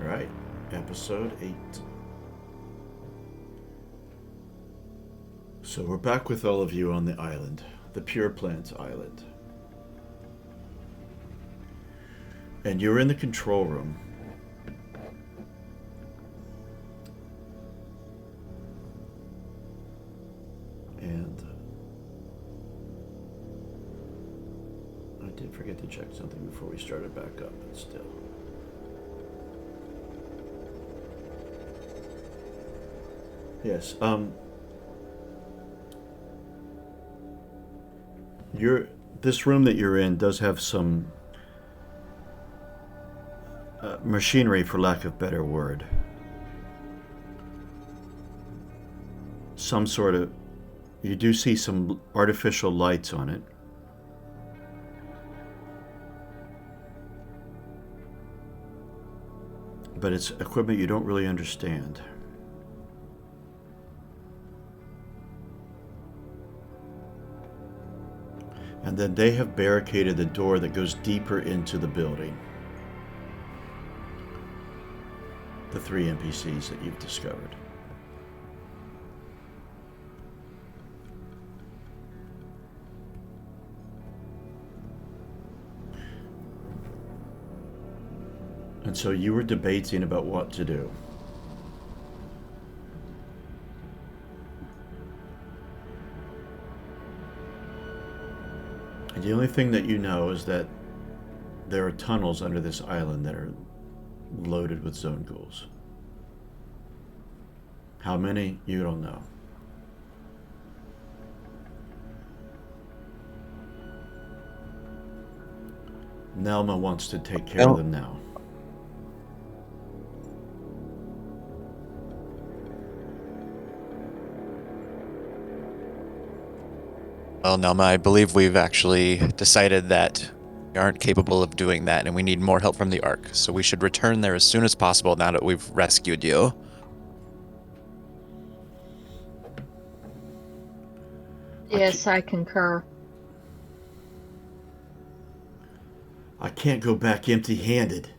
Right, episode 8. So we're back with all of you on the island, the Pure Plant Island. And you're in the control room. And I did forget to check something before we started back up, but still. Yes, this room that you're in does have some machinery, for lack of a better word. Some sort of, you do see some artificial lights on it. But it's equipment you don't really understand. And then they have barricaded the door that goes deeper into the building. The 3 NPCs that you've discovered. And so you were debating about what to do. And the only thing that you know is that there are tunnels under this island that are loaded with zone ghouls. How many, you don't know. Nelma wants to take care of them now. Well, Nelma, I believe we've actually decided that we aren't capable of doing that and we need more help from the Ark. So we should return there as soon as possible now that we've rescued you. Yes, I concur. I can't go back empty-handed.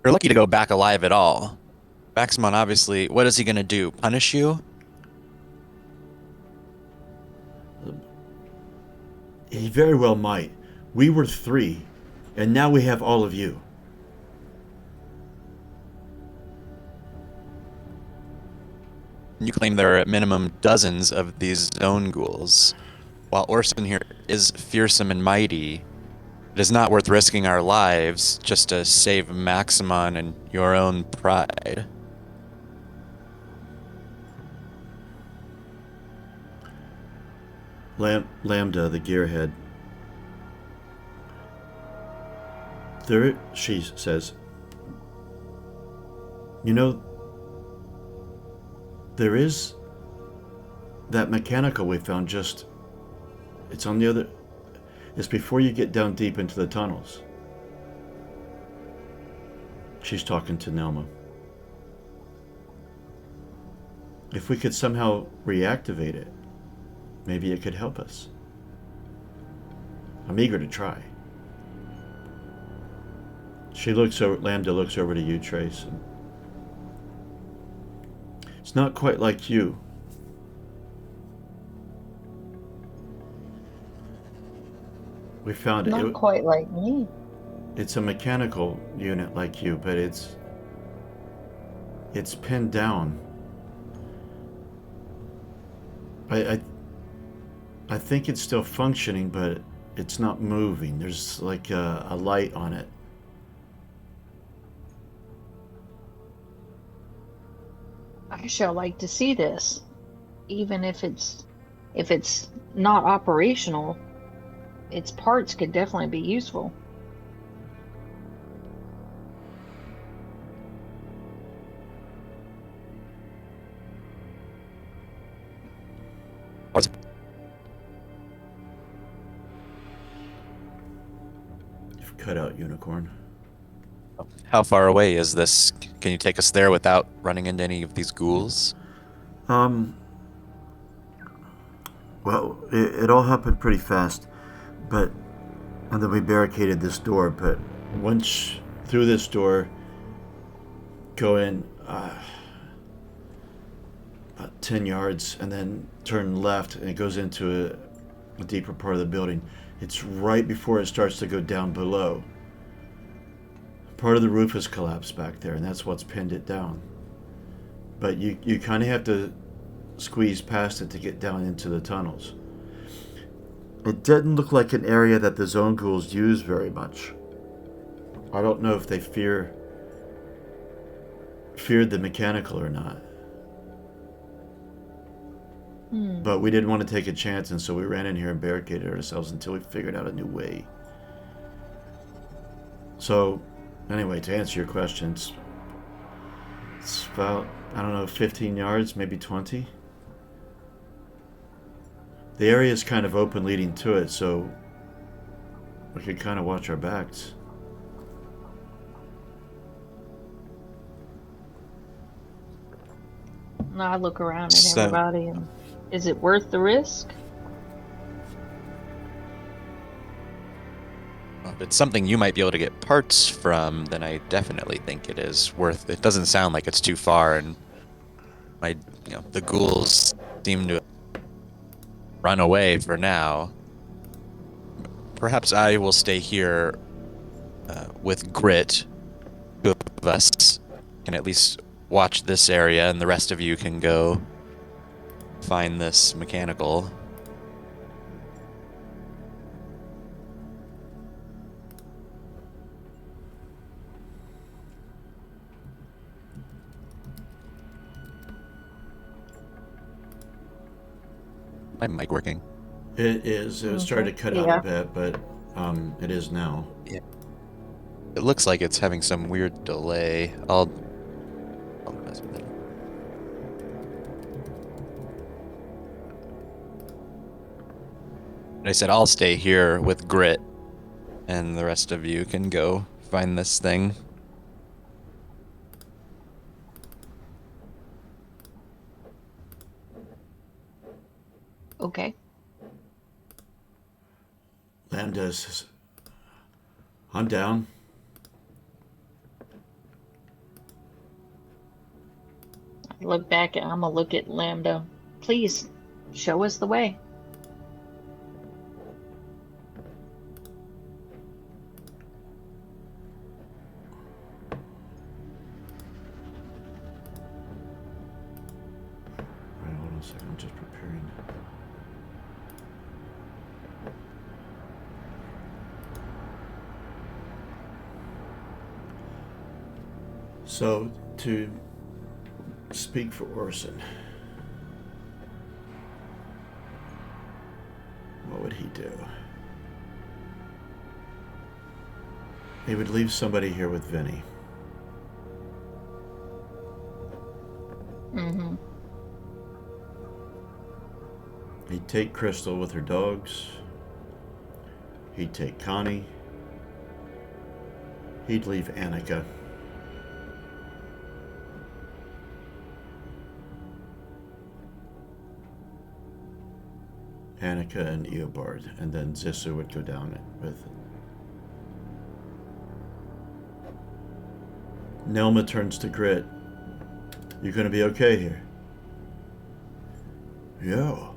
You're lucky to go back alive at all. Baximon, obviously, what is he going to do? Punish you? He very well might. We were 3, and now we have all of you. You claim there are at minimum dozens of these zone ghouls. While Orson here is fearsome and mighty, it is not worth risking our lives just to save Maximon and your own pride. Lambda, the gearhead. She says, you know, there is that mechanical we found it's on the other, it's before you get down deep into the tunnels. She's talking to Nelma. If we could somehow reactivate it, maybe it could help us. I'm eager to try. Lambda looks over to you, Trace. And it's not quite like you. We found Not quite like me. It's a mechanical unit like you, but it's pinned down. I think it's still functioning, but it's not moving. There's like a light on it. I shall like to see this. Even if it's not operational, its parts could definitely be useful. You've cut out, Unicorn. How far away is this? Can you take us there without running into any of these ghouls? Well, it all happened pretty fast, and then we barricaded this door, but Once through this door, go in about 10 yards and then turn left, and it goes into a deeper part of the building. It's right before it starts to go down below. Part of the roof has collapsed back there, and that's what's pinned it down. But you kind of have to squeeze past it to get down into the tunnels. It didn't look like an area that the zone ghouls use very much. I don't know if they feared the mechanical or not. But we didn't want to take a chance, and so we ran in here and barricaded ourselves until we figured out a new way. So, anyway, to answer your questions, it's about, I don't know, 15 yards, maybe 20. The area is kind of open leading to it, so we could kind of watch our backs. I look around at everybody, and is it worth the risk? If it's something you might be able to get parts from, then I definitely think it is worth. It doesn't sound like it's too far, and the ghouls seem to run away for now. Perhaps I will stay here with Grit. Two of us can at least watch this area, and the rest of you can go find this mechanical. My mic working? It is. It was starting to cut out a bit, but it is now. Yeah. It looks like it's having some weird delay. I'll mess with it. I said I'll stay here with Grit, and the rest of you can go find this thing. Okay. Lambda says, I'm down. I look back, and I'm gonna look at Lambda. Please, show us the way. Right, hold on a second. I'm just preparing. So, to speak for Orson, what would he do? He would leave somebody here with Vinny. Mm-hmm. He'd take Crystal with her dogs. He'd take Connie. He'd leave Annika. Annika and Eobard, and then Zissou would go down with Nelma turns to Grit. You gonna be okay here? Yeah.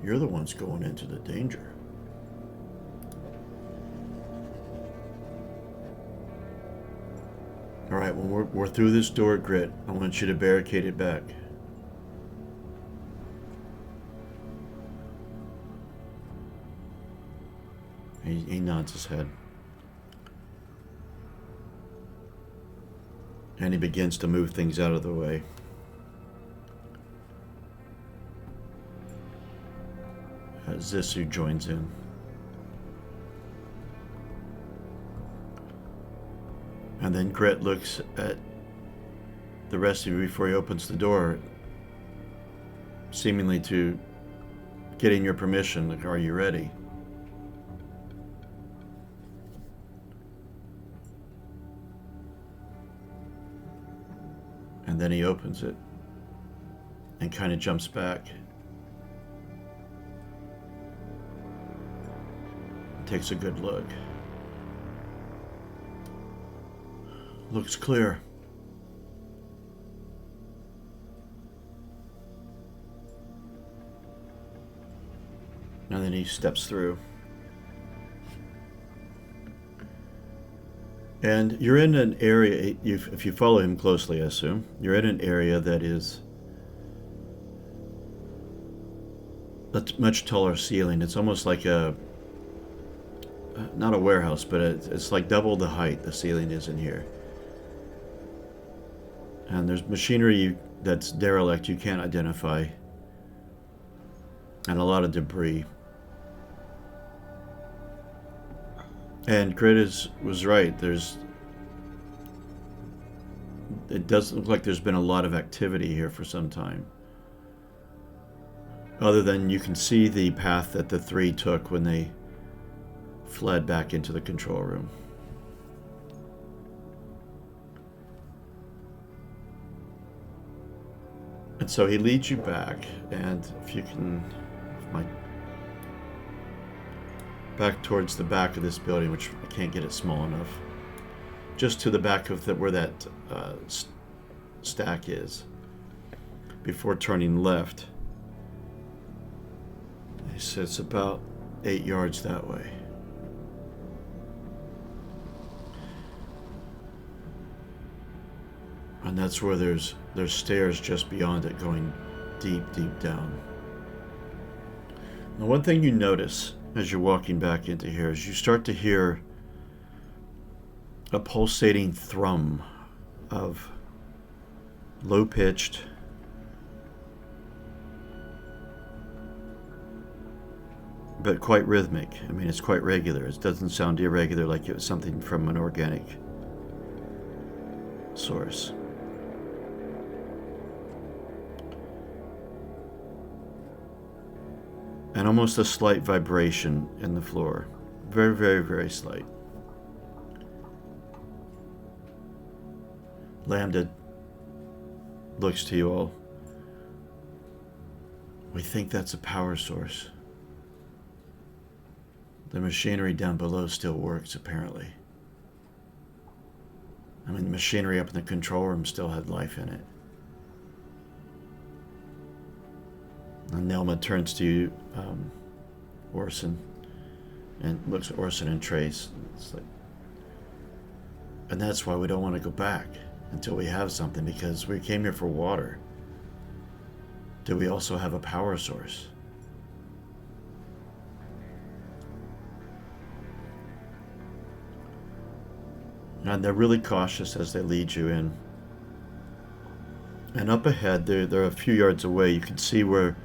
You're the ones going into the danger. Alright, when we're through this door, Grit, I want you to barricade it back. He nods his head. And he begins to move things out of the way. Zissou joins in. And then Grit looks at the rest of you before he opens the door, seemingly to getting your permission, like, are you ready? And then he opens it and kind of jumps back. takes a good look. Looks clear. And then he steps through. And you're in an area, if you follow him closely, I assume, you're in an area that is a much taller ceiling. It's almost like not a warehouse, but it's like double the height the ceiling is in here. And there's machinery that's derelict you can't identify. And a lot of debris. And Grid was right. It doesn't look like there's been a lot of activity here for some time. Other than you can see the path that the three took when they fled back into the control room. And so he leads you back, and if you can, back towards the back of this building, which I can't get it small enough, just to the back of where that stack is, before turning left. He said it's about 8 yards that way. And that's where there's stairs just beyond it going deep, deep down. Now, one thing you notice as you're walking back into here is you start to hear a pulsating thrum of low-pitched, but quite rhythmic. I mean, it's quite regular. It doesn't sound irregular like it was something from an organic source. And almost a slight vibration in the floor. Very, very, very slight. Lambda looks to you all. We think that's a power source. The machinery down below still works, apparently. I mean, the machinery up in the control room still had life in it. And Nelma turns to you, Orson, and looks at Orson and Trace. It's like, and that's why we don't want to go back until we have something, because we came here for water. Do we also have a power source? And they're really cautious as they lead you in. And up ahead, they're a few yards away. You can see where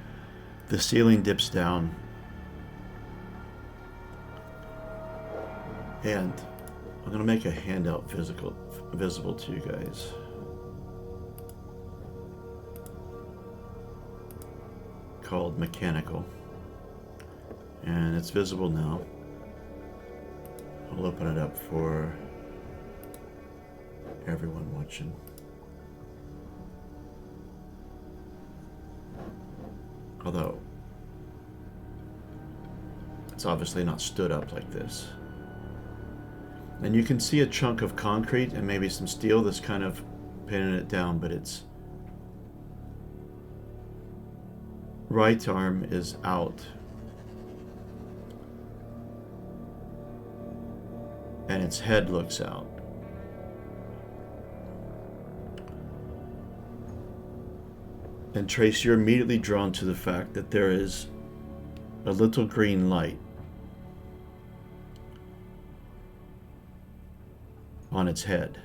the ceiling dips down. And I'm going to make a handout visible to you guys. Called Mechanical. And it's visible now. I'll open it up for everyone watching. Although it's obviously not stood up like this. And you can see a chunk of concrete and maybe some steel that's kind of pinning it down, but its right arm is out. And its head looks out. And Trace, you're immediately drawn to the fact that there is a little green light on its head,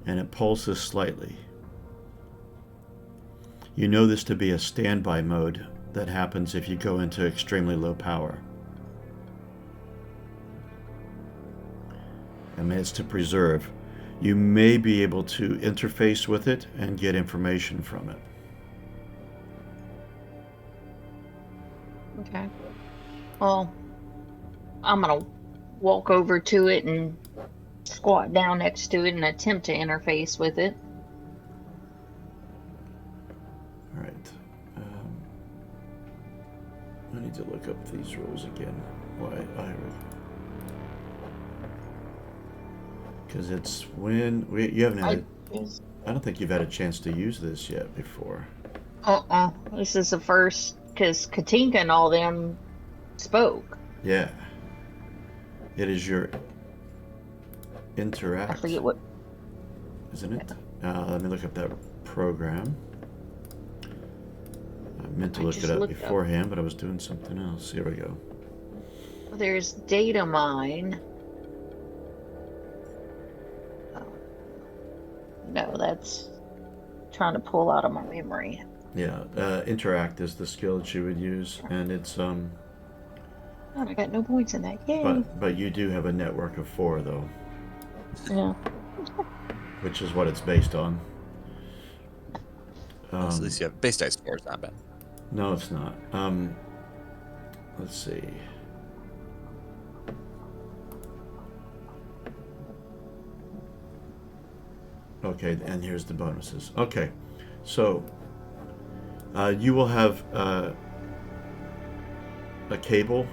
and it pulses slightly. You know this to be a standby mode that happens if you go into extremely low power. And it's to preserve. You may be able to interface with it and get information from it. Okay. Well, I'm gonna walk over to it and squat down next to it and attempt to interface with it. All right. I need to look up these rules again. Why I because it's when you haven't had. I don't think you've had a chance to use this yet before. This is the first, because Katinka and all them spoke. Yeah. It is your interact. I forget what. Isn't it? Let me look up that program. I meant to look it up beforehand, but I was doing something else. Here we go. There's data mine. Oh. No, that's trying to pull out of my memory. Yeah, interact is the skill that you would use, and it's Oh, I got no points in that. Yay! But you do have a network of 4 though. Yeah. Which is what it's based on. So at least you have base dice 4 is not bad. No, it's not. Let's see. Okay, and here's the bonuses. Okay, so you will have a cable.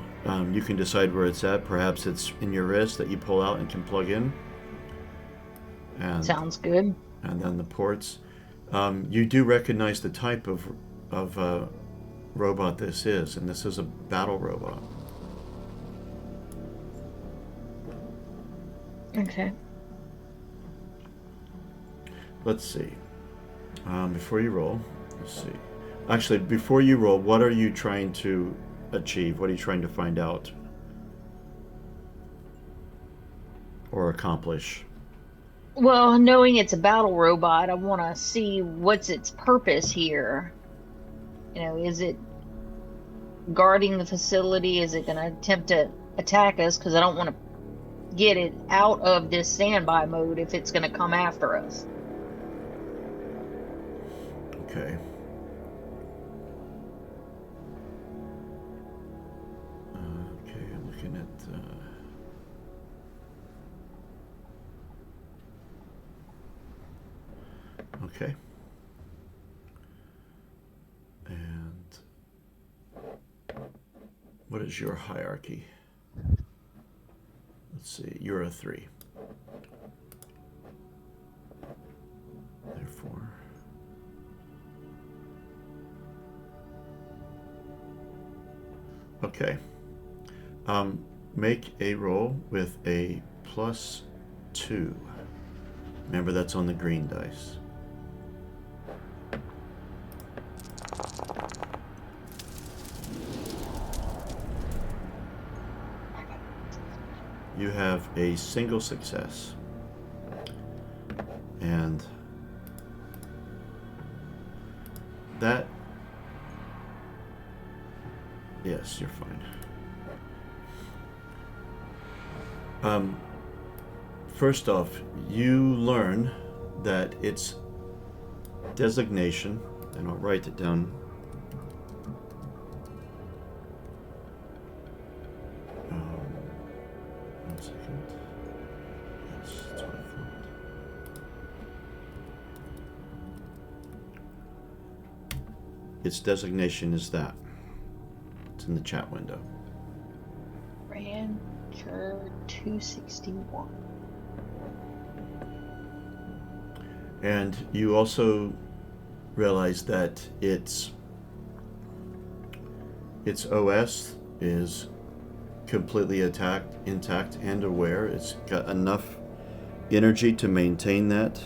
You can decide where it's at. Perhaps it's in your wrist that you pull out and can plug in. And, sounds good. And then the ports. You do recognize the type of robot this is, and this is a battle robot. Okay. Let's see. Before you roll, let's see. Actually, before you roll, what are you trying to achieve? What are you trying to find out or accomplish? Well, knowing it's a battle robot, I want to see what's its purpose here. You know, is it guarding the facility? Is it going to attempt to attack us? Because I don't want to get it out of this standby mode if it's going to come after us. Okay. Okay, I'm looking at... Okay. And what is your hierarchy? Let's see, you're a 3. Therefore... Okay. Make a roll with a +2. Remember, that's on the green dice. You have a single success. And that... Yes, you're fine. First off, you learn that its designation, and I'll write it down. One second. Yes, that's what I thought. Its designation is that. It's in the chat window. Ranger 261. And you also realize that its OS is completely intact and aware. It's got enough energy to maintain that.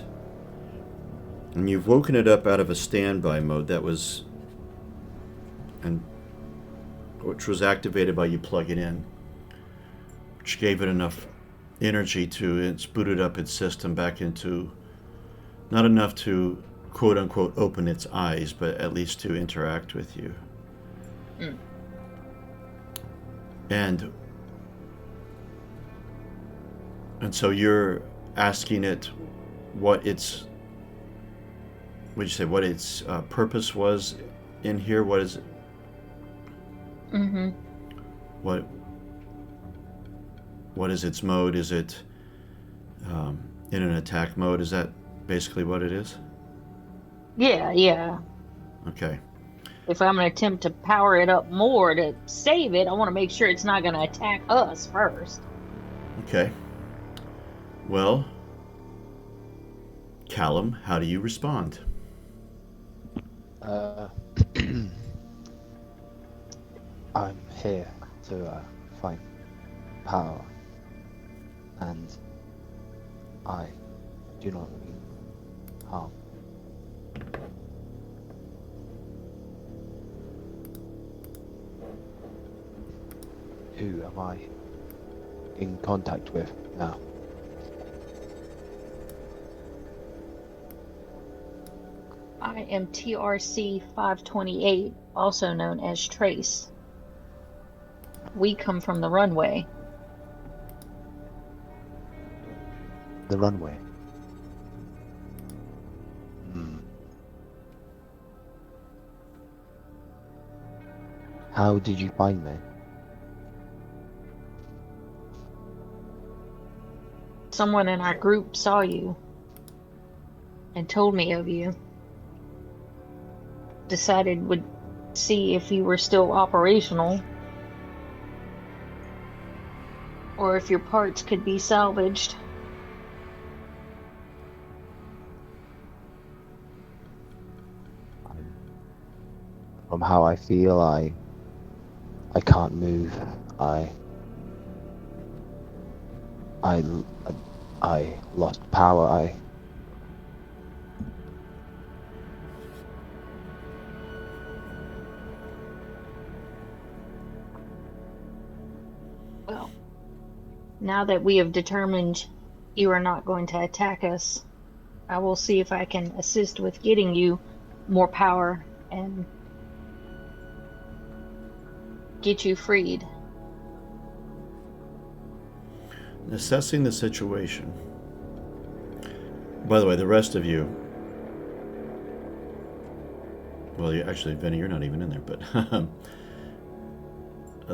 And you've woken it up out of a standby mode that was, and which was activated by you plugging in, which gave it enough energy to, it's booted up its system back into, not enough to quote unquote open its eyes, but at least to interact with you. Mm. And so you're asking it what its, would you say, what its purpose was in here? What is it? Mm-hmm. What is its mode? Is it in an attack mode? Is that basically what it is? Yeah. Okay. if I'm going to attempt to power it up more to save it, I want to make sure it's not going to attack us first. Okay. Well, Callum, how do you respond? I'm here to find power, and I do not mean harm. Who am I in contact with now? I am TRC 528, also known as Trace. We come from the runway. The runway. How did you find me? Someone in our group saw you and told me of you. Decided would see if you were still operational or if your parts could be salvaged. From how I feel, I can't move. I lost power. Well, now that we have determined you are not going to attack us, I will see if I can assist with getting you more power and get you freed. Assessing the situation. By the way, the rest of you, well, actually, Vinny, you're not even in there, but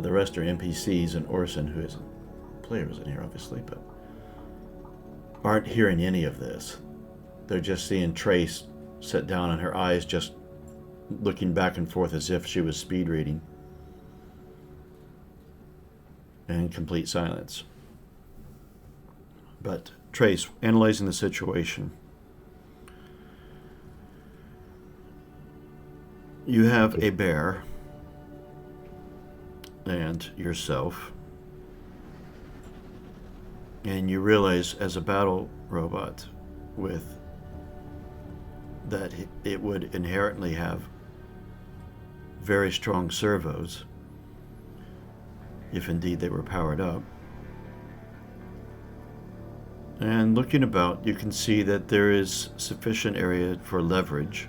the rest are NPCs, and Orson, who isn't players in here, obviously, but aren't hearing any of this. They're just seeing Trace sit down and her eyes just looking back and forth as if she was speed reading. And complete silence. But Trace, analyzing the situation, you have a bear and yourself, and you realize as a battle robot with that it would inherently have very strong servos if indeed they were powered up. And looking about, you can see that there is sufficient area for leverage.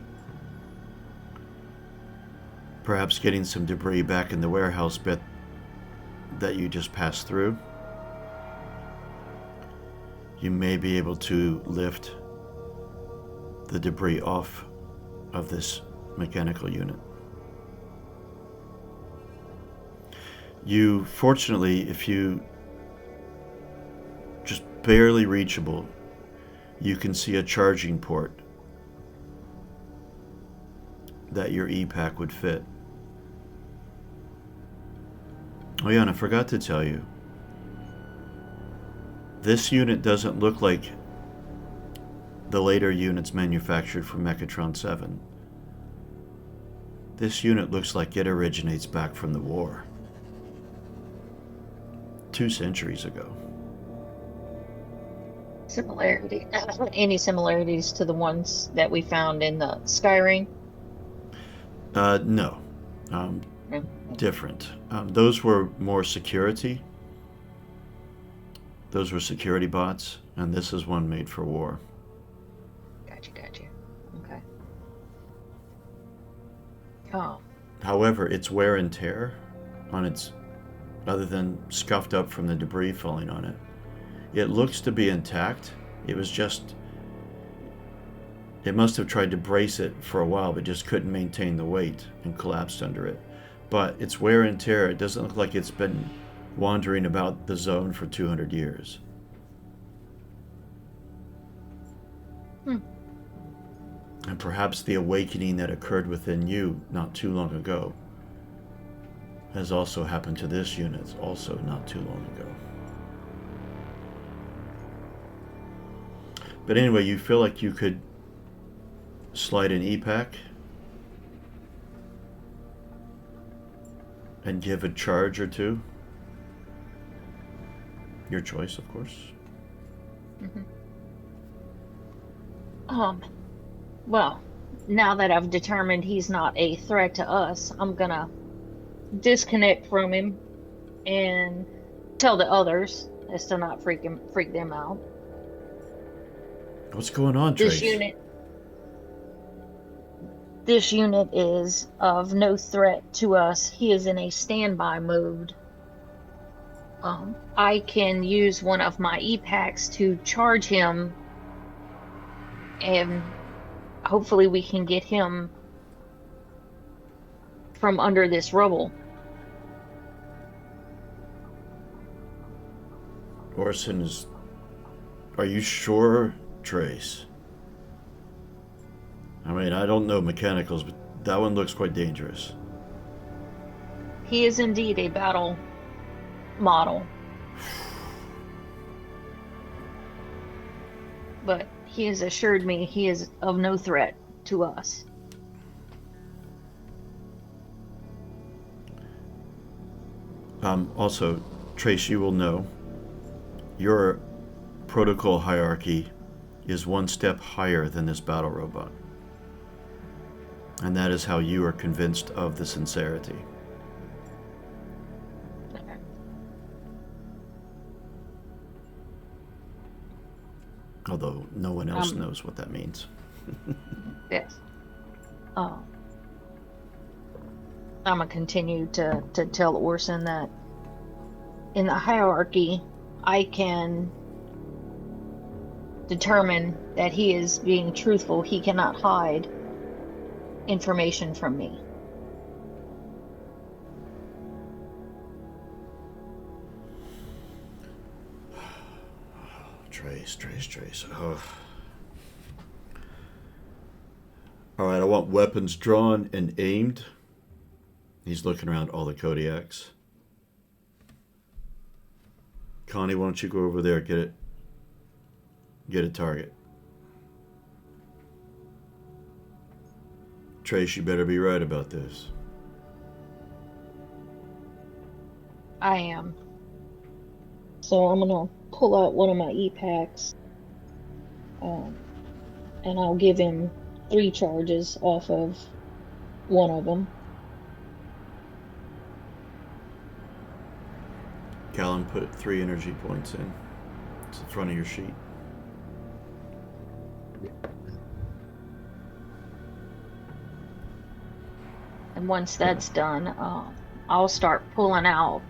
Perhaps getting some debris back in the warehouse bit that you just passed through. You may be able to lift the debris off of this mechanical unit. You, fortunately, if you just barely reachable, you can see a charging port that your E-Pack would fit. Oh yeah, and I forgot to tell you, this unit doesn't look like the later units manufactured for Mechatron 7. This unit looks like it originates back from the war. 2 centuries ago. Similarity? Any similarities to the ones that we found in the Skyring? No. Different. Those were more security. Those were security bots, and this is one made for war. Gotcha. Okay. Oh. However, its wear and tear on its, other than scuffed up from the debris falling on it, it looks to be intact. It was just, it must have tried to brace it for a while, but just couldn't maintain the weight and collapsed under it. But its wear and tear, it doesn't look like it's been wandering about the zone for 200 years. And perhaps the awakening that occurred within you not too long ago has also happened to this unit also not too long ago. But anyway, you feel like you could slide an e-pack and give a charge or two. Your choice, of course. Mm-hmm. Well, now that I've determined he's not a threat to us, I'm gonna disconnect from him and tell the others as to not freak them out. What's going on, Trace? This unit is of no threat to us. He is in a standby mode. I can use one of my e-packs to charge him, and hopefully we can get him from under this rubble. Orson is... Are you sure, Trace? I mean, I don't know mechanicals, but that one looks quite dangerous. He is indeed a battle model. But he has assured me he is of no threat to us. Also, Trace, you will know your protocol hierarchy is one step higher than this battle robot. And that is how you are convinced of the sincerity. Okay. Although no one else knows what that means. Yes. I'm going to continue to tell Orson that in the hierarchy, I can determine that he is being truthful. He cannot hide information from me. Trace. Oh. Alright, I want weapons drawn and aimed. He's looking around all the Kodiaks. Connie, why don't you go over there, get a target. Trace, you better be right about this. I am. So I'm going to pull out one of my e-packs. And I'll give him 3 charges off of one of them. Callum, put 3 energy points in. It's in front of your sheet. And once that's done, I'll start pulling out.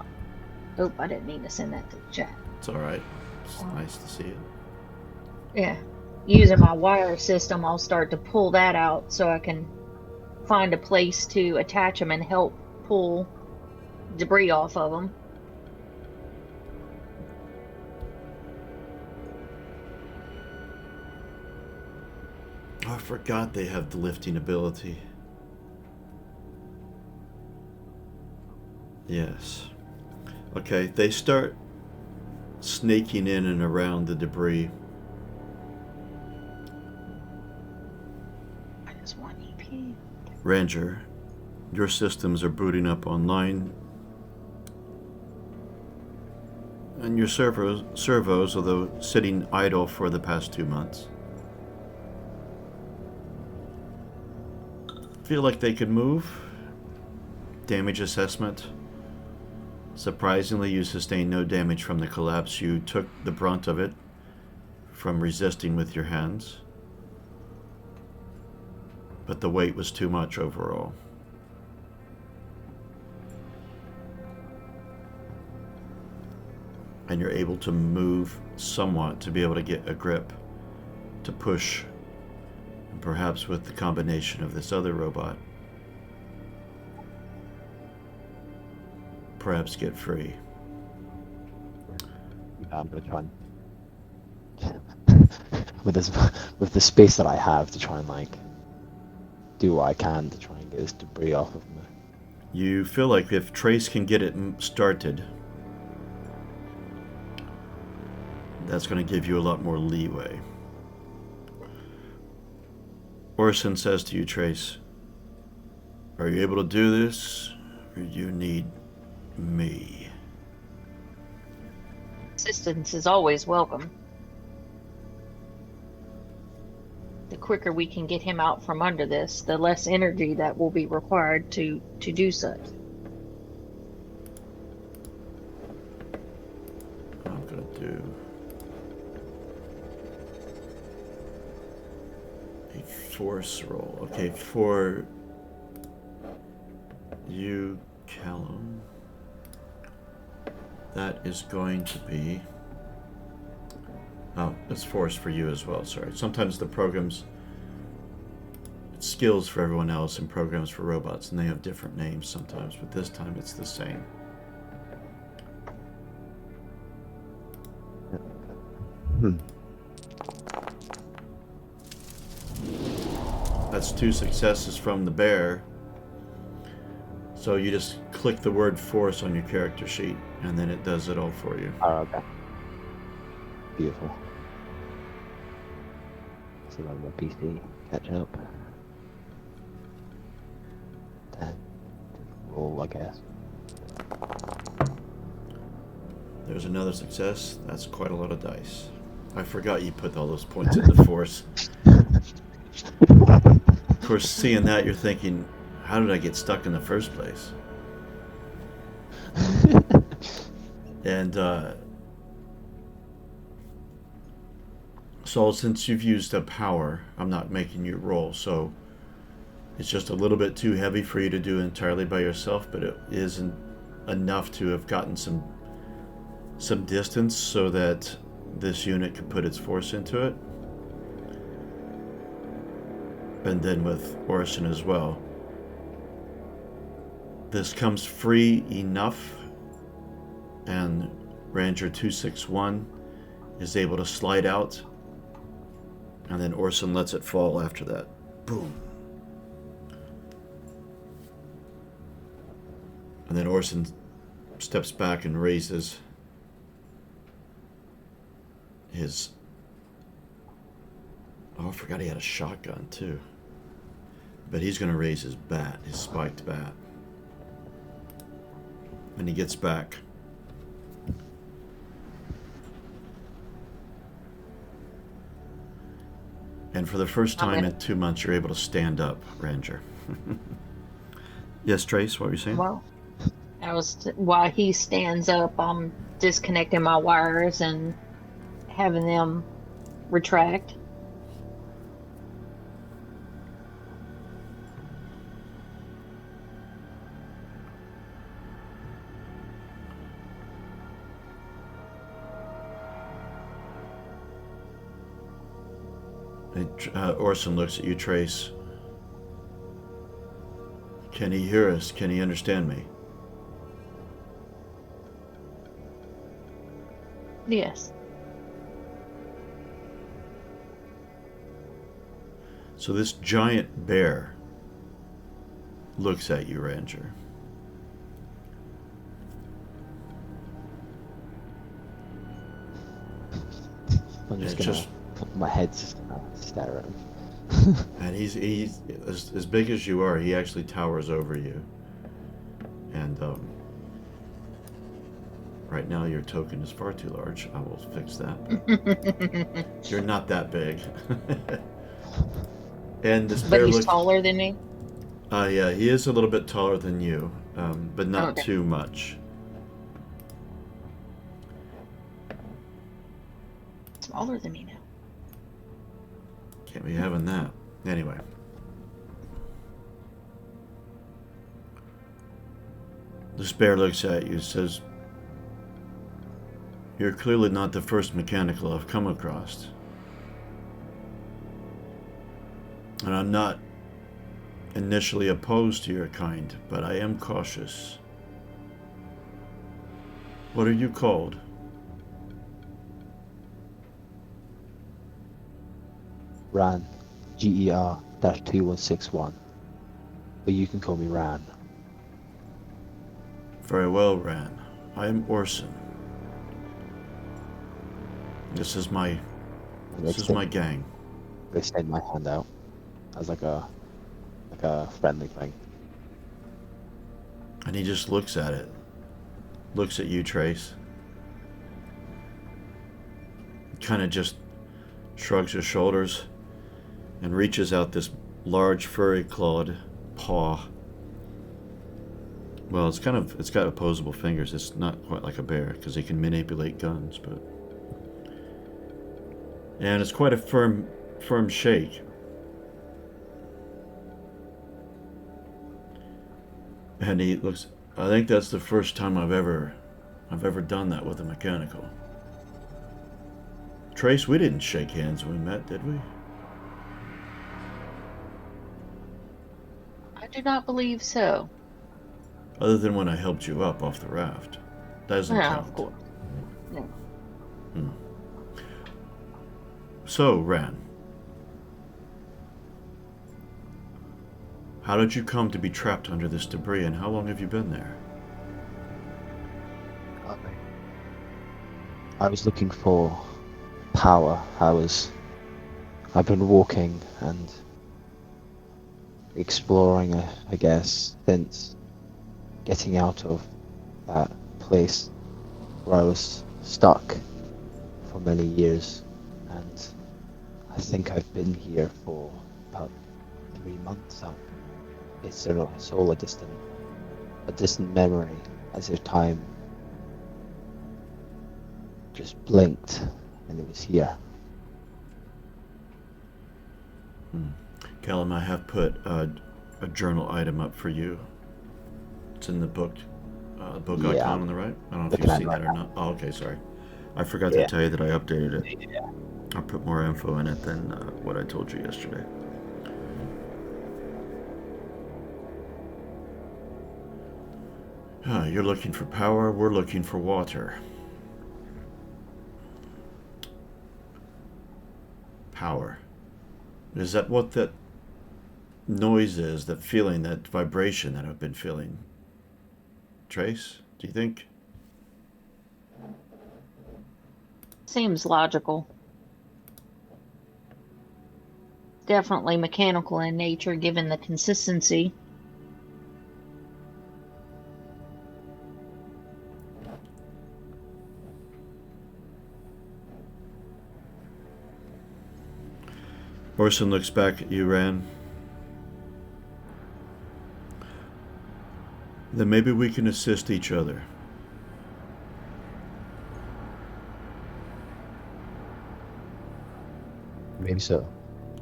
Oh, I didn't mean to send that to the chat. It's alright. It's nice to see it. Yeah. Using my wire system, I'll start to pull that out so I can find a place to attach them and help pull debris off of them. Oh, I forgot they have the lifting ability. Yes. Okay, they start snaking in and around the debris. I just want EP. Ranger, your systems are booting up online. And your servos, although sitting idle for the past 2 months, feel like they could move. Damage assessment. Surprisingly, you sustained no damage from the collapse. You took the brunt of it from resisting with your hands. But the weight was too much overall. And you're able to move somewhat to be able to get a grip, to push, and perhaps with the combination of this other robot, perhaps get free. I'm gonna try and with the space that I have to try and like do what I can to try and get this debris off of me. You feel like if Trace can get it started, that's going to give you a lot more leeway. Orson says to you, Trace, are you able to do this, or do you need me? Assistance is always welcome. The quicker we can get him out from under this, the less energy that will be required to do such. I'm going to do a force roll. Okay, for you, Callum, that is going to be... Oh, it's force for you as well, sorry. Sometimes the programs... It's skills for everyone else and programs for robots, and they have different names sometimes, but this time it's the same. That's 2 successes from the bear. So you just click the word force on your character sheet, and then it does it all for you. Oh, okay. Beautiful. See on my PC, catch up. Then roll, I guess. There's another success. That's quite a lot of dice. I forgot you put all those points into force. Of course, seeing that, you're thinking, how did I get stuck in the first place? And so since you've used a power, I'm not making you roll, so it's just a little bit too heavy for you to do entirely by yourself, but it isn't enough to have gotten some distance so that this unit could put its force into it. And then with Orson as well. This comes free enough, and Ranger 261 is able to slide out, and then Orson lets it fall after that. Boom. And then Orson steps back and raises his... Oh, I forgot he had a shotgun too. But he's going to raise his bat, his spiked bat. And he gets back. And for the first time in 2 months, you're able to stand up, Ranger. Yes, Trace, what were you saying? Well, while he stands up, I'm disconnecting my wires and having them retract. Orson looks at you, Trace. Can he hear us? Can he understand me? Yes. So this giant bear looks at you, Ranger. I'm just It gonna... just- My head's just gonna stare at him. And he's as big as you are. He actually towers over you. And right now your token is far too large. I will fix that. You're not that big. And this bear But he's looks... taller than me? Yeah, he is a little bit taller than you, but not Okay. too much. Smaller than me now. Can't be having that. Anyway. This bear looks at you and says, "You're clearly not the first mechanical I've come across. And I'm not initially opposed to your kind, but I am cautious. What are you called?" Ran, GER-2161. but you can call me Ran. Very well, Ran. I am Orson. This is my And gang. they extend my hand out as like a friendly thing. And he just looks at it. Looks at you, Trace. Kind of just shrugs his shoulders and reaches out this large furry clawed paw. Well, it's got opposable fingers. It's not quite like a bear because he can manipulate guns, but and it's quite a firm shake. And he looks. I think that's the first time I've ever done that with a mechanical. Trace, we didn't shake hands when we met, did we? I do not believe so. Other than when I helped you up off the raft. That doesn't No, count. of course. No. So, Ran, how did you come to be trapped under this debris, and how long have you been there? I was looking for power. I've been walking and exploring, I guess, since getting out of that place where I was stuck for many years, and I think I've been here for about 3 months now. It's all a distant memory, as if time just blinked and it was here. Callum, I have put a journal item up for you. It's in the book Yeah. icon on the right. I don't know if you've seen that or not. Oh, okay, sorry. I forgot to tell you that I updated it. Yeah. I put more info in it than what I told you yesterday. You're looking for power, we're looking for water. Power. Is that what that noise is, that feeling, that vibration that I've been feeling? Trace, do you think? Seems logical. Definitely mechanical in nature, given the consistency. Orson looks back at you, Ran. Then maybe we can assist each other. Maybe so.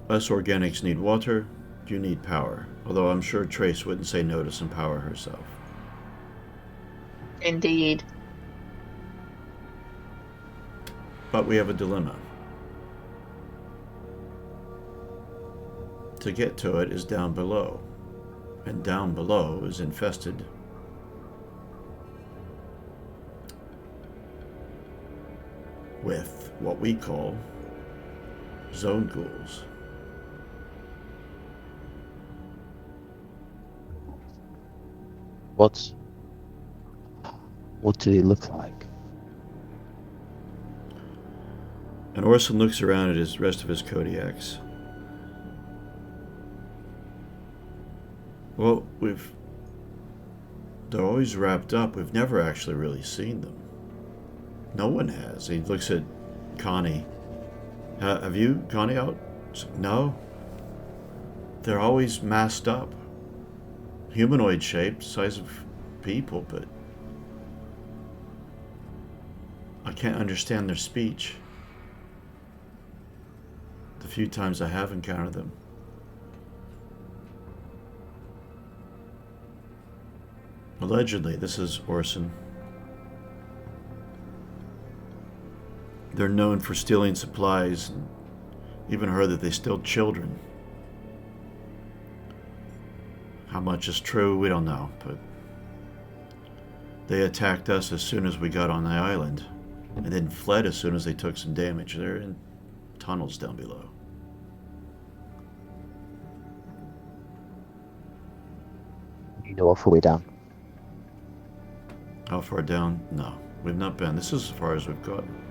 Us organics need water, you need power. Although I'm sure Trace wouldn't say no to some power herself. Indeed. But we have a dilemma. To get to it is down below. And down below is infested with what we call zone ghouls. What do they look like? And Orson looks around at his rest of his Kodiaks. Well, they're always wrapped up. We've never actually really seen them. No one has. He looks at Connie. Have you, Connie, out? No. They're always masked up. Humanoid shaped, size of people, but I can't understand their speech. The few times I have encountered them. Allegedly, this is Orson. They're known for stealing supplies, and even heard that they steal children. How much is true, we don't know, but they attacked us as soon as we got on the island, and then fled as soon as they took some damage. They're in tunnels down below. know how far we're down? How far down? No, we've not been. This is as far as we've gotten.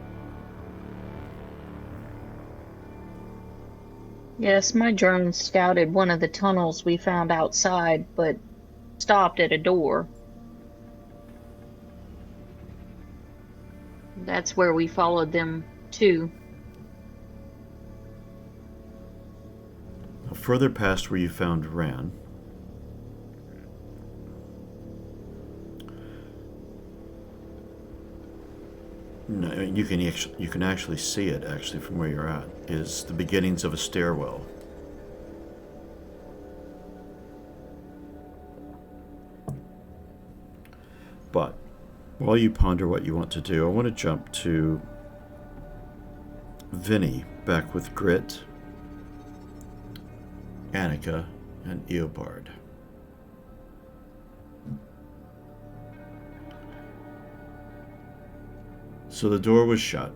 Yes, my drone scouted one of the tunnels we found outside, but stopped at a door. That's where we followed them to. Further past where you found Ran, no, you can actually see it actually from where you're at, is the beginnings of a stairwell. But while you ponder what you want to do, I want to jump to Vinny back with Grit, Annika, and Eobard. So the door was shut,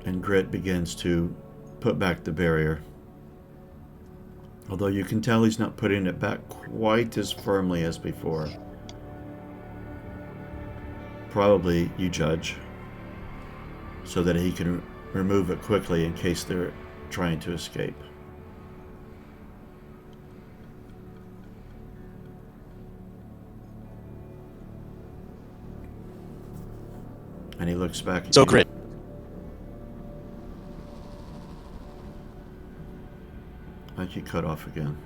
and Grit begins to put back the barrier. Although you can tell he's not putting it back quite as firmly as before. Probably, you judge, so that he can remove it quickly in case they're trying to escape. And he looks back at So you. Grit. I think he cut off again.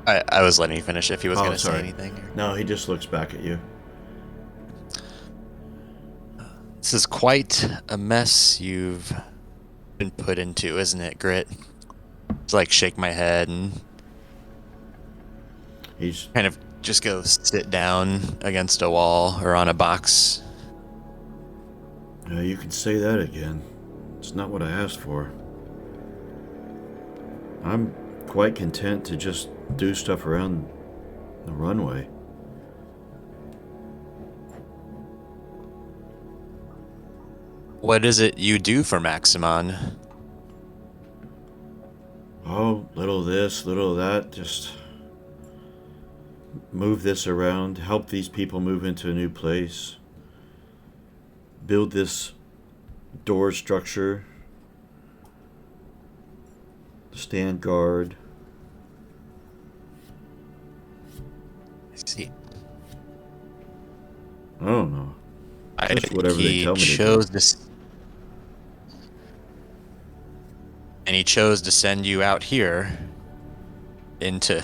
I was letting you finish if he was Oh, going to say sorry. anything. No, he just looks back at you. This is quite a mess you've been put into, isn't it, Grit? Just like shake my head and He's kind of just go sit down against a wall or on a box. You can say that again. It's not what I asked for. I'm quite content to just do stuff around the runway. What is it you do for Maximon? Oh, little this, little that, just move this around, help these people move into a new place, build this door structure, stand guard. I see. I don't know. I Just think whatever they he tell me to do. chose this, and he chose to send you out here into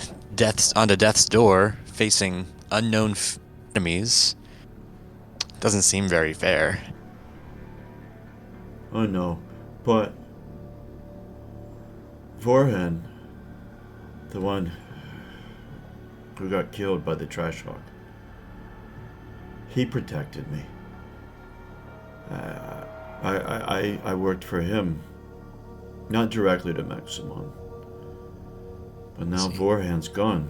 onto death's door, facing unknown enemies. Doesn't seem very fair. I know, but Vorhan, the one who got killed by the trash hawk, he protected me. I worked for him, not directly to Maximon, but now Vorhan's gone.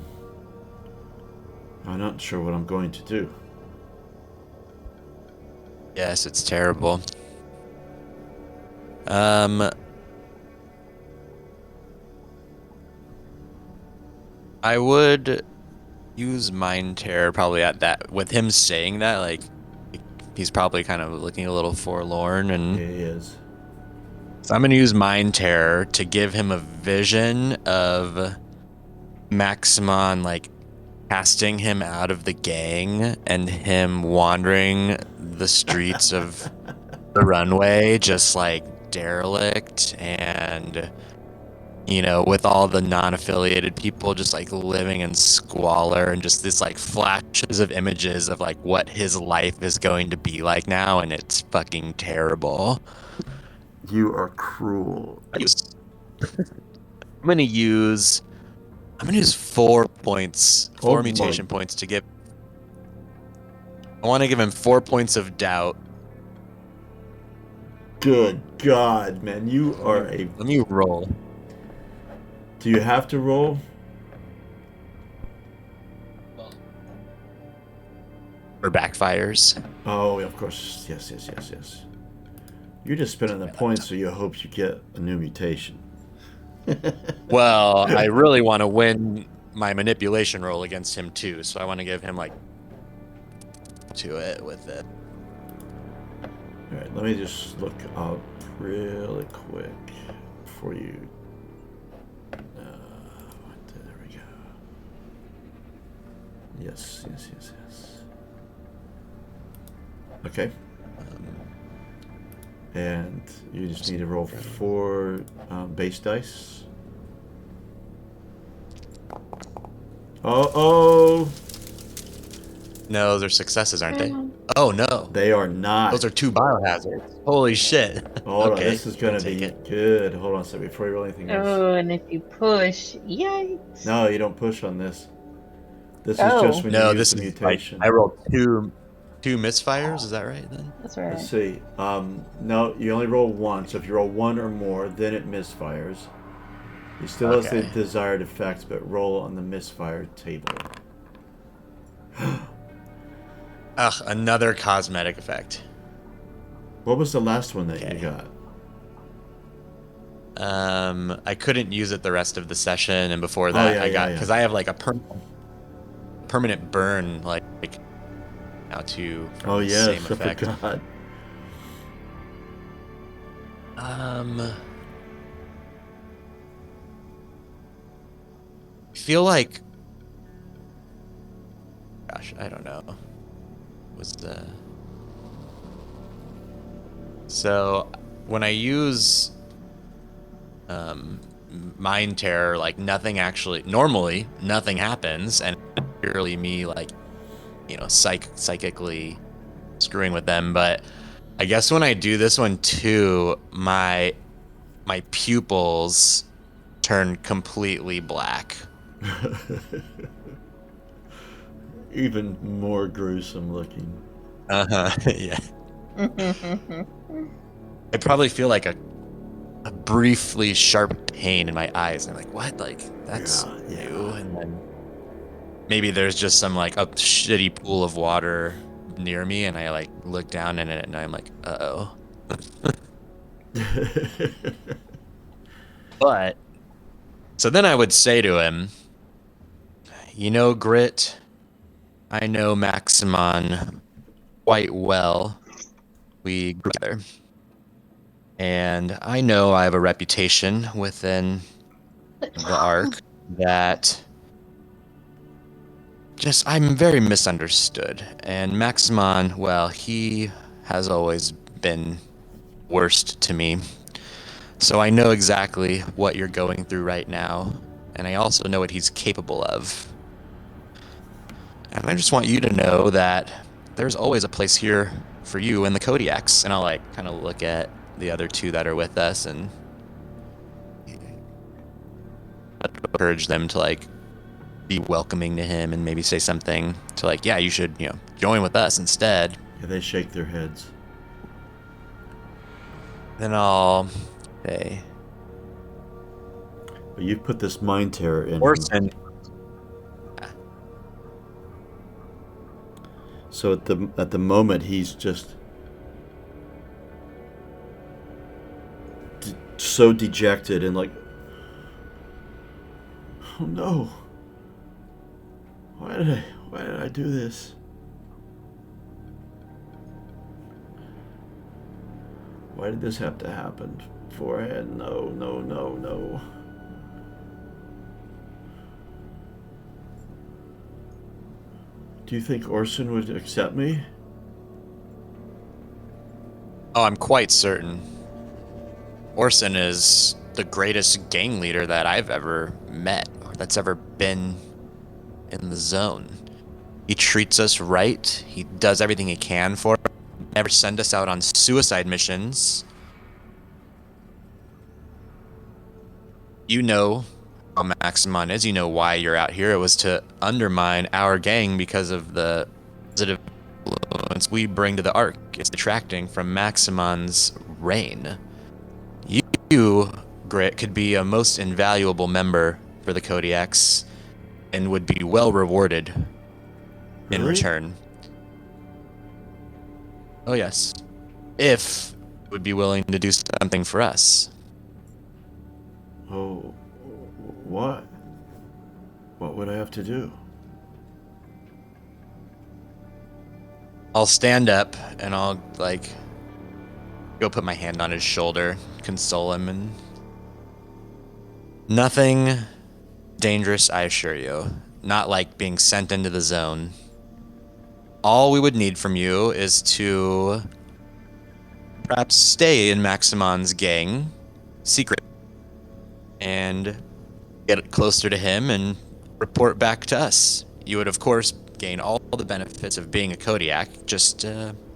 I'm not sure what I'm going to do. Yes, it's terrible. I would use Mind Terror probably at that. With him saying that, like, he's probably kind of looking a little forlorn, and He is. so I'm gonna use Mind Terror to give him a vision of Maximon, like, casting him out of the gang and him wandering the streets of the runway, just like derelict and, you know, with all the non-affiliated people just like living in squalor, and just this like flashes of images of like what his life is going to be like now, and it's fucking terrible. You are cruel. I'm gonna use 4 points, Oh my- mutation points to give. I want to give him 4 points of doubt. Good God, man, you are a... Let me roll. Do you have to roll? Or backfires. Oh, of course. Yes. You're just spending the points so you hope you get a new mutation. Well, I really want to win my manipulation roll against him too, so I want to give him like to it with it. All right, let me just look up really quick for you. There we go. Yes. Okay. And you just need to roll 4 base dice. Oh! No, those are successes, aren't they? Oh no, They are not. those are 2 biohazards. Holy shit. Hold on, Okay, this is gonna I'll take be it. good. Hold on a second before you roll anything else. Oh, and if you push, yikes. No, you don't push on this. This is Oh. just when No, you use this the is like mutation. I rolled two misfires. Is that right then? That's right. Let's see. No, you only roll 1. So if you roll 1 or more, then it misfires. He still has the Okay. desired effects, but roll on the misfire table. Ugh, another cosmetic effect. What was the last one that Okay. you got? I couldn't use it the rest of the session, and before that, I got because I have like a permanent burn, like now too. From Oh the yes, same I effect. forgot. I feel like, gosh, I don't know. So when I use mind terror, like normally nothing happens, and it's purely me like psychically screwing with them. But I guess when I do this one too, my pupils turn completely black. Even more gruesome looking. Yeah. I probably feel like a briefly sharp pain in my eyes. I'm like, what? Like, that's Yeah. new. And then maybe there's just some like a shitty pool of water near me, and I like look down in it, and I'm like, uh-oh. But so then I would say to him, Grit, I know Maximon quite well. We grew together. And I know I have a reputation within the Ark that I'm very misunderstood. And Maximon, well, he has always been worst to me. So I know exactly what you're going through right now, and I also know what he's capable of. And I just want you to know that there's always a place here for you in the Kodiaks. And I'll like kind of look at the other 2 that are with us and encourage them to like be welcoming to him and maybe say something to like, yeah, you should, join with us instead. Yeah, they shake their heads. Then I'll say, But you've put this mind terror in him. Orson. So at the moment he's just so dejected and like, oh no, why did I do this? Why did this have to happen? Forehead, no. Do you think Orson would accept me? Oh, I'm quite certain. Orson is the greatest gang leader that I've ever met or that's ever been in the zone. He treats us right. He does everything he can for us. Never send us out on suicide missions. You know how Maximon is. You know why you're out here. It was to undermine our gang because of the positive influence we bring to the Ark. It's detracting from Maximon's reign. You, Grit, could be a most invaluable member for the Kodiaks and would be well rewarded in Really? return. Oh, yes. If you would be willing to do something for us. Oh, what? What would I have to do? I'll stand up and I'll go put my hand on his shoulder, console him, and nothing dangerous, I assure you. Not like being sent into the zone. All we would need from you is to perhaps stay in Maximon's gang, secret, and get closer to him and report back to us. You would, of course, gain all the benefits of being a Kodiak, just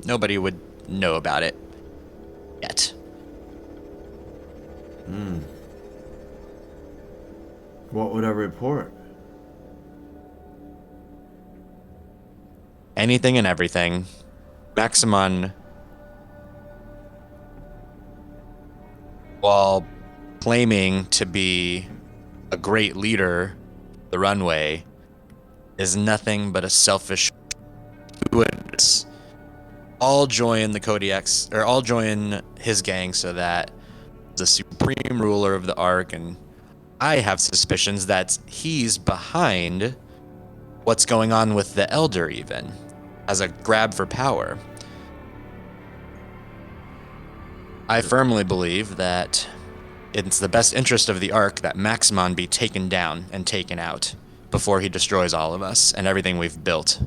nobody would know about it yet. What would I report? Anything and everything. Maximon, while claiming to be a great leader, the runway, is nothing but a selfish who would all join the Kodiaks, or all join his gang so that the supreme ruler of the Ark, and I have suspicions that he's behind what's going on with the Elder even, as a grab for power. I firmly believe that it's the best interest of the Ark that Maximon be taken down and taken out before he destroys all of us and everything we've built.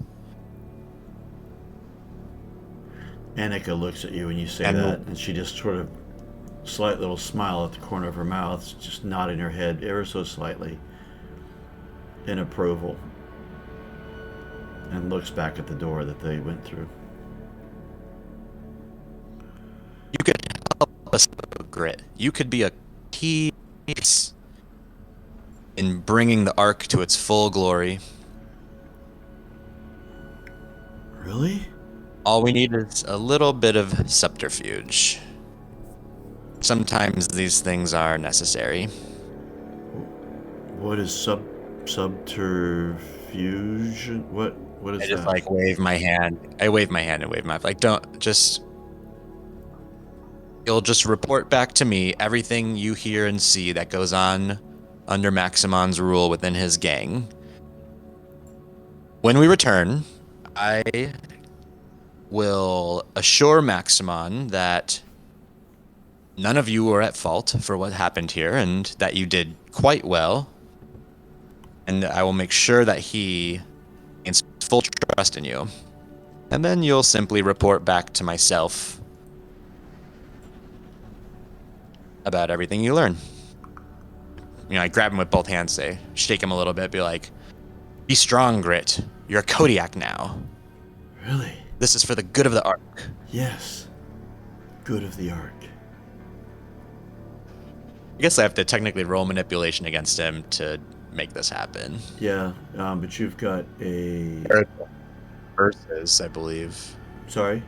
Annika looks at you when you say And- that, and she just sort of slight little smile at the corner of her mouth, just nodding her head ever so slightly in approval, and looks back at the door that they went through. You could help us, Grit. You could be a key piece in bringing the Ark to its full glory. Really? All we need is a little bit of subterfuge. Sometimes these things are necessary. What is subterfuge? What is I just that? wave my hand. I wave my hand and wave my don't just. You'll just report back to me everything you hear and see that goes on under Maximon's rule within his gang. When we return, I will assure Maximon that none of you were at fault for what happened here and that you did quite well. And I will make sure that he gains full trust in you. And then you'll simply report back to myself about everything you learn. I grab him with both hands, shake him a little bit, be like, be strong, Grit. You're a Kodiak now. Really? This is for the good of the Ark. Yes. Good of the Ark. I guess I have to technically roll manipulation against him to make this happen. Yeah, but you've got a... Versus, I believe. Sorry?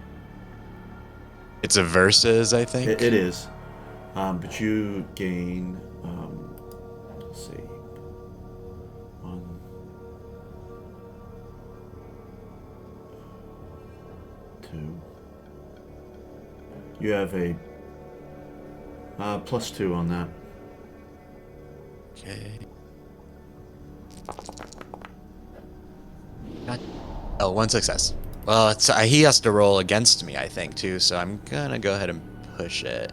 It's a versus, I think. It is. But you gain... let's see. 1... 2... You have a... +2 on that. Okay. Oh, one success. Well, he has to roll against me, I think, too, so I'm gonna go ahead and push it.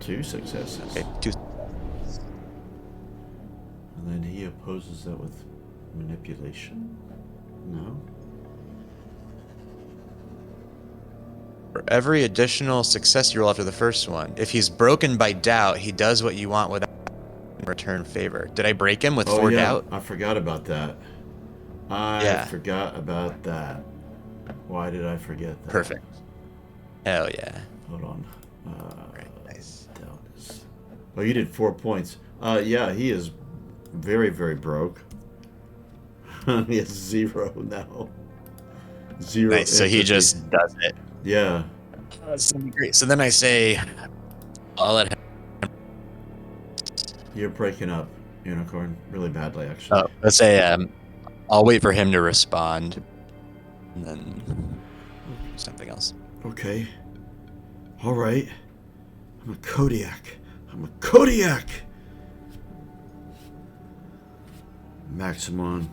2 successes. Okay, 2. And then he opposes that with manipulation. No? For every additional success you roll after the first one, if he's broken by doubt, he does what you want without return favor. Did I break him with 4 doubt? I forgot about that. I forgot about that. Why did I forget that? Perfect. Hell yeah. Hold on. Right, nice. Doubt is... Oh, you did 4 points. Yeah, he is very, very broke. He has 0 now. 0. Nice, so he empathy. just does it. Yeah. That's gonna be great. So then I say, I'll let him. You're breaking up, Unicorn, really badly, actually. Oh, let's say, I'll wait for him to respond, and then something else. Okay. All right. I'm a Kodiak. I'm a Kodiak! Maximon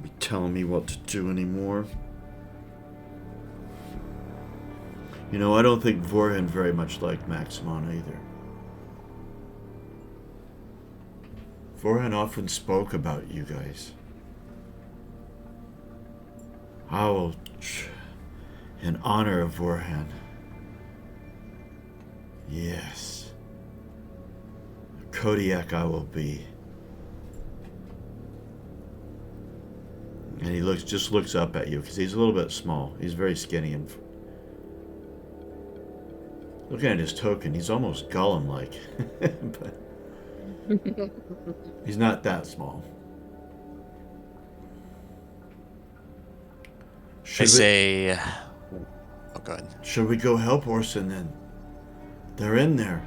be telling me what to do anymore. You know, I don't think Vorhan very much liked Maximon either. Vorhan often spoke about you guys. I will, in honor of Vorhan. Yes. Kodiak I will be. And he just looks up at you because he's a little bit small. He's very skinny and looking at his token, he's almost Gollum-like, but he's not that small. I say, oh, go ahead. Should we go help Orson then? They're in there.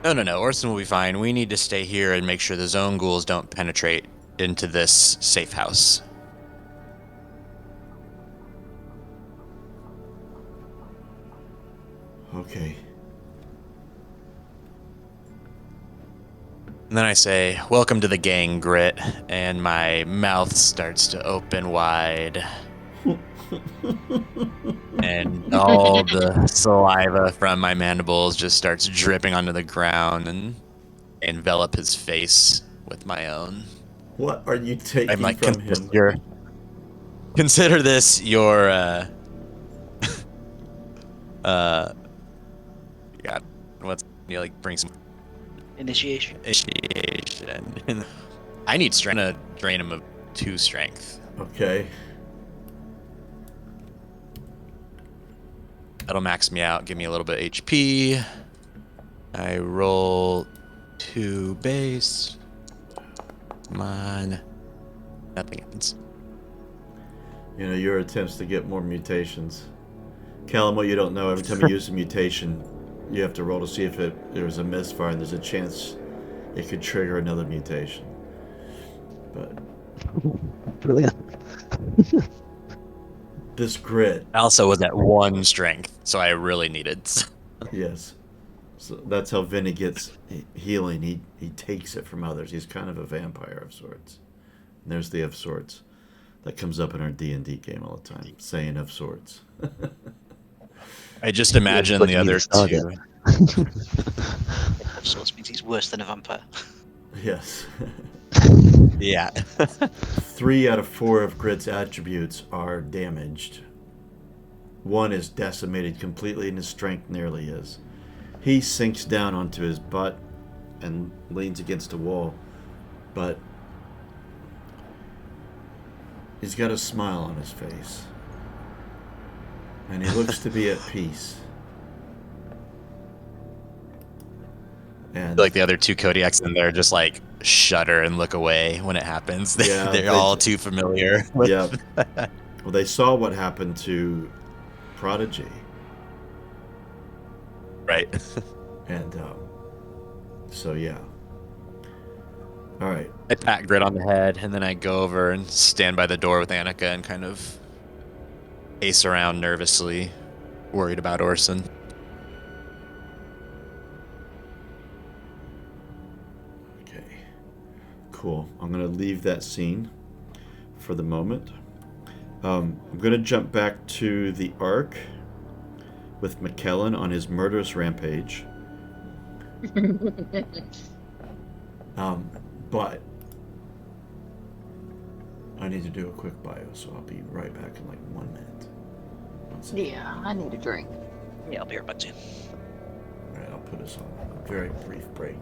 No. Orson will be fine. We need to stay here and make sure the zone ghouls don't penetrate into this safe house. Okay. And then I say, welcome to the gang, Grit, and my mouth starts to open wide. And all the saliva from my mandibles just starts dripping onto the ground and envelop his face with my own. What are you taking I'm like, from him? consider this your, God, what's, you like, bring some Initiation. I need strength to drain him of 2 strength. Okay. That'll max me out, give me a little bit of HP. I roll 2 base. Come on. Nothing happens. You know, your attempts to get more mutations. Callum, what you don't know, every time you use a mutation, you have to roll to see if there's a misfire and there's a chance it could trigger another mutation. But Brilliant. this grit, I also was at 1 strength, so I really needed. yes. So that's how Vinny gets healing. He takes it from others. He's kind of a vampire of sorts. And there's the of sorts. That comes up in our D&D game all the time. Saying of sorts. I just imagine the other 2. Of sorts means he's worse than a vampire. Yes. Yeah. 3 out of 4 of Grit's attributes are damaged. 1 is decimated completely and his strength nearly is. He sinks down onto his butt and leans against a wall. But he's got a smile on his face. And he looks to be at peace. And Like the other 2 Kodiaks in there just like shudder and look away when it happens. Yeah, They're all too familiar. Yeah. Well, they saw what happened to Prodigy. Right. And so, yeah. All right. I pat Grit on the head, and then I go over and stand by the door with Annika and kind of pace around nervously, worried about Orson. Okay. Cool. I'm going to leave that scene for the moment. I'm going to jump back to the Ark with McKellen on his murderous rampage. But I need to do a quick bio, so I'll be right back in like 1 minute. 1 second. Yeah, I need a drink. Yeah, I'll be right back too. All right, I'll put us on a very brief break.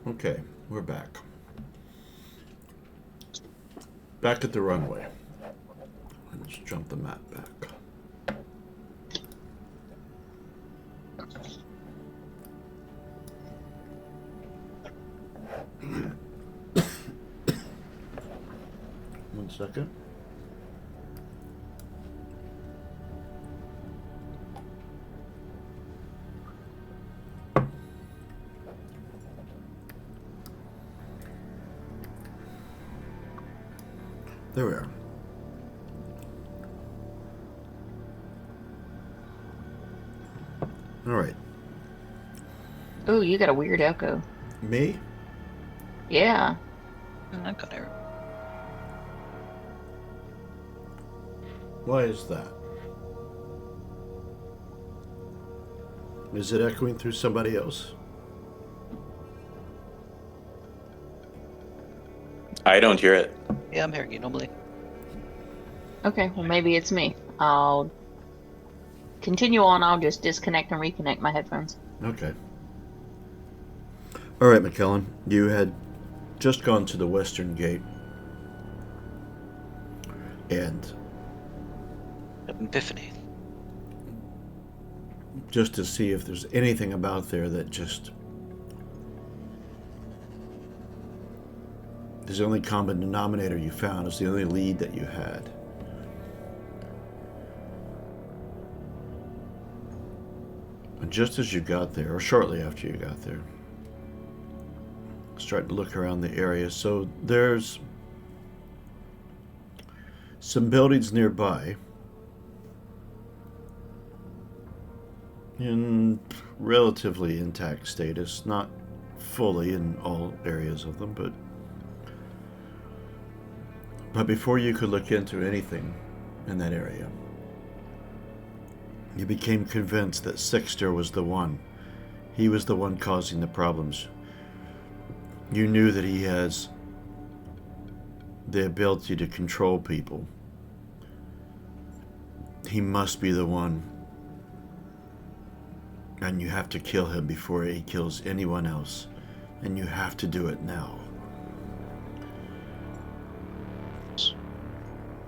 Okay, we're back. Back at the runway. Let's jump the map back. One second. There we are. All right. Oh, you got a weird echo. Me? Yeah. I got it. Why is that? Is it echoing through somebody else? I don't hear it. Yeah, I'm hearing you normally. Okay, well, maybe it's me. I'll continue on. I'll just disconnect and reconnect my headphones. Okay. All right, McKellen. You had just gone to the western gate. And Epiphany. just to see if there's anything about there that just is the only common denominator you found, is the only lead that you had. And just as you got there, or shortly after you got there, starting to look around the area. So there's some buildings nearby in relatively intact status, not fully in all areas of them, but before you could look into anything in that area, you became convinced that Sixter was the one. He was the one causing the problems. You knew that he has the ability to control people. He must be the one. And you have to kill him before he kills anyone else. And you have to do it now.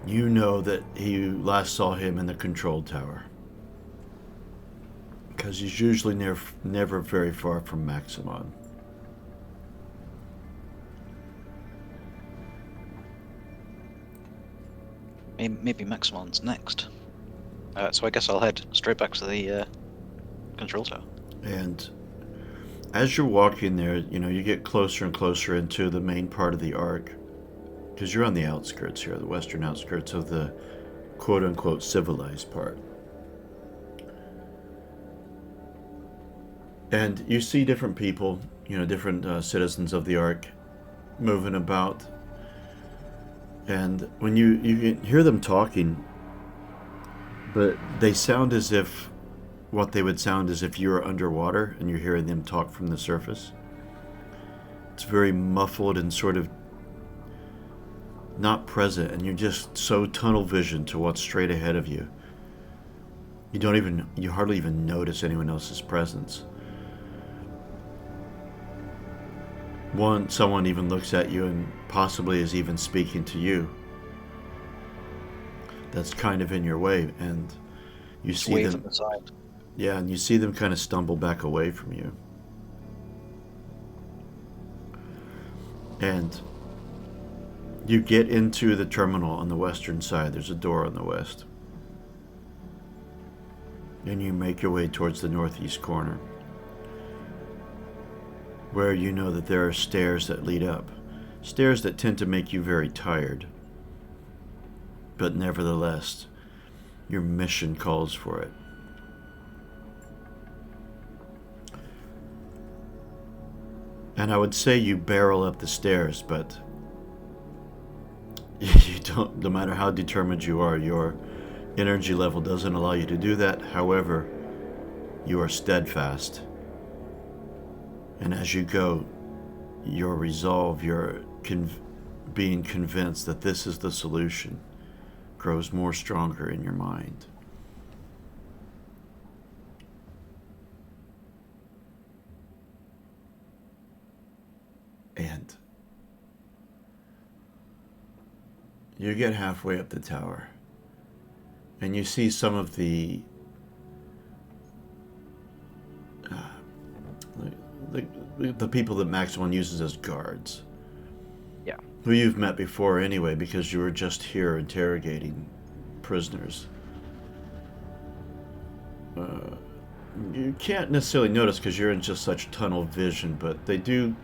You know that you last saw him in the control tower. Because he's usually never very far from Maximon. Maybe Maximon's next. So I guess I'll head straight back to the control tower. And as you're walking there, you get closer and closer into the main part of the arc. Because you're on the outskirts here, the western outskirts of the quote-unquote civilized part. And you see different people, different citizens of the arc moving about. And when you can hear them talking, but they sound as if what they would sound as if you were underwater and you're hearing them talk from the surface. It's very muffled and sort of not present, and you're just so tunnel vision to what's straight ahead of you. You hardly even notice anyone else's presence. Someone even looks at you and possibly is even speaking to you. That's kind of in your way, and you see Wave them. at the side. Yeah, and you see them kind of stumble back away from you. And you get into the terminal on the western side. There's a door on the west. And you make your way towards the northeast corner, where you know that there are stairs that lead up. Stairs that tend to make you very tired. But nevertheless, your mission calls for it. And I would say you barrel up the stairs, but you don't, no matter how determined you are, your energy level doesn't allow you to do that. However, you are steadfast. And as you go, your resolve, your being convinced that this is the solution, grows more stronger in your mind. You get halfway up the tower, and you see some of the the people that Maximum uses as guards. Yeah. Who you've met before anyway, because you were just here interrogating prisoners. You can't necessarily notice because you're in just such tunnel vision, but they do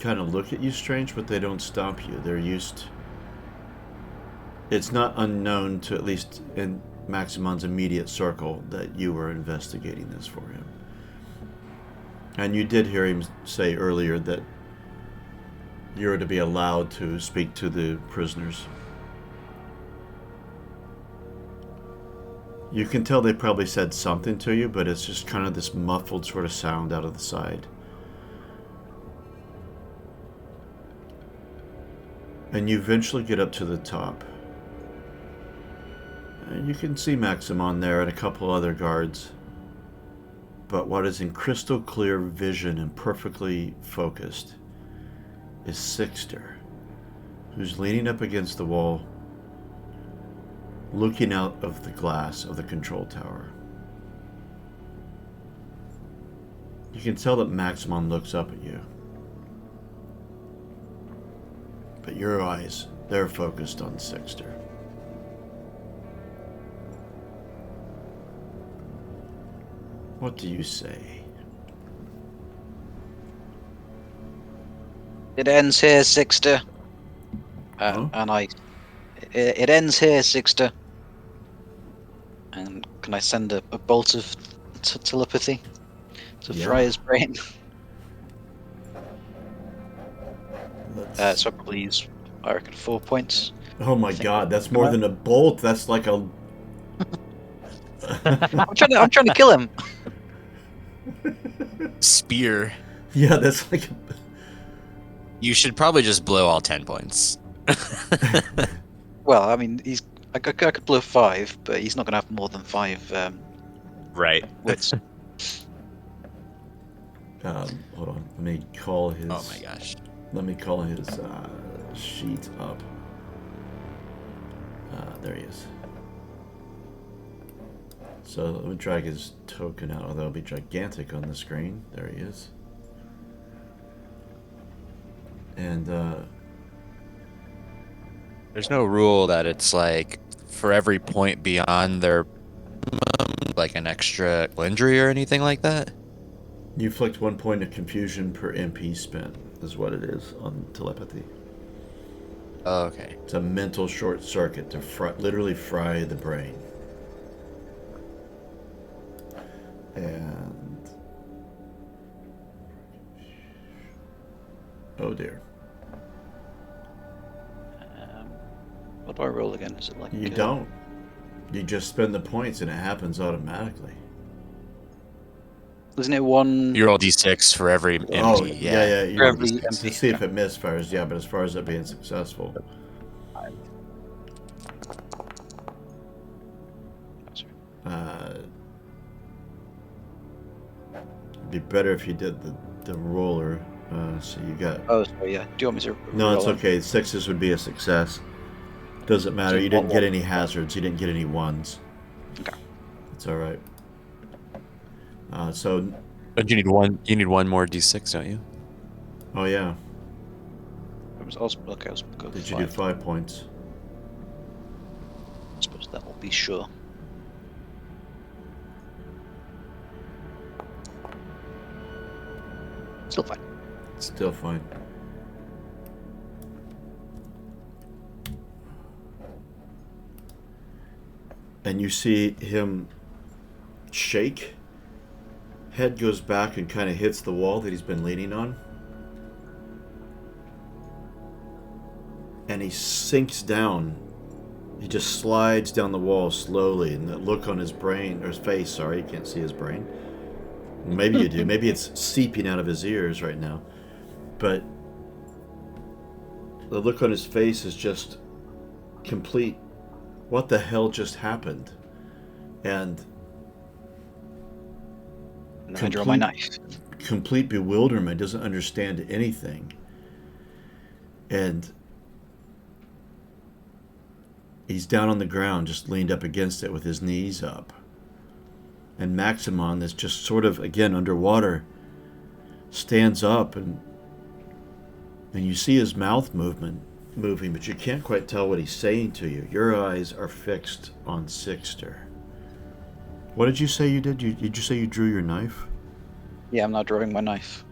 kind of look at you strange, but they don't stop you. They're used. It's not unknown to, at least in Maximon's immediate circle, that you were investigating this for him. And you did hear him say earlier that you were to be allowed to speak to the prisoners. You can tell they probably said something to you, but it's just kind of this muffled sort of sound out of the side. And you eventually get up to the top. And you can see Maximon there and a couple other guards. But what is in crystal clear vision and perfectly focused is Sixter, who's leaning up against the wall, looking out of the glass of the control tower. You can tell that Maximon looks up at you. But your eyes, they're focused on Sixter. What do you say? It ends here, Sixter. Huh? And it ends here, Sixter. And can I send a bolt of telepathy to Yeah. fry his brain? Let's- So I probably use, I reckon, 4 points. Oh my think god, that's we'll more come than a bolt. That's like a... I'm trying to kill him. Spear. Yeah, that's like... You should probably just blow all 10 points. Well, I mean, I could blow 5, but he's not going to have more than 5 Right. wits. Hold on. Let me call his... Oh my gosh. Let me call his sheet up. There he is. So let me drag his token out, although it'll be gigantic on the screen. There he is. And There's no rule that it's like for every point beyond their like an extra injury or anything like that. you inflict 1 point of confusion per MP spent, is what it is on telepathy. Oh, okay. It's a mental short circuit to literally fry the brain. And... oh dear. What do I roll again? Is it like You don't. You just spend the points and it happens automatically. Isn't it one? You roll d6 for every MP. Oh, yeah. You For roll every d6 to MP, see if it misfires, yeah, but as far as it being successful. It'd be better if you did the roller. So you got... Oh, sorry, yeah. Do you want me to? No, it's roll it? okay. 6s would be a success. Doesn't matter. So You didn't get what- any hazards. You didn't get any 1s. Okay. It's all right. So, But you need one more d6, don't you? oh yeah. Okay, I'll go Did for you do 5. 5 points? I suppose that will be sure. Still fine. Still fine. And you see him shake. Head goes back and kind of hits the wall that he's been leaning on. And he sinks down. He just slides down the wall slowly, and the look on his brain, or his face, sorry, you can't see his brain. Maybe you do. Maybe it's seeping out of his ears right now. But the look on his face is just complete, what the hell just happened? And And I draw my knife. complete bewilderment, doesn't understand anything. And He's down on the ground, just leaned up against it with his knees up. And Maximon, that's just sort of, again, underwater, stands up, and you see his mouth moving, but you can't quite tell what he's saying to you. Your eyes are fixed on Sixter. What did you say you did? Did you say you drew your knife? Yeah, I'm now drawing my knife.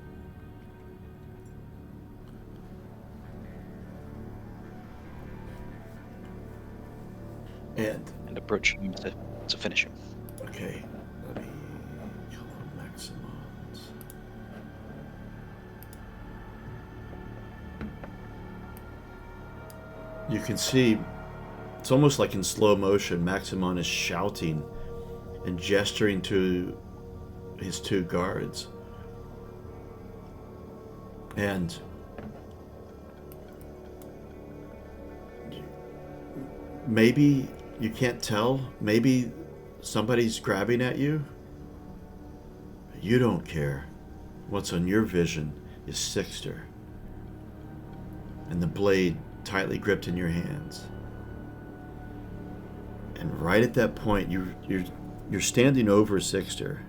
And approaching him to finish him. okay, let me kill Maximons. You can see, it's almost like in slow motion, Maximon is shouting and gesturing to his two guards. And maybe you can't tell, maybe somebody's grabbing at you. You don't care. What's on your vision is Sixter, and the blade tightly gripped in your hands. And right at that point, you're standing over Sixter,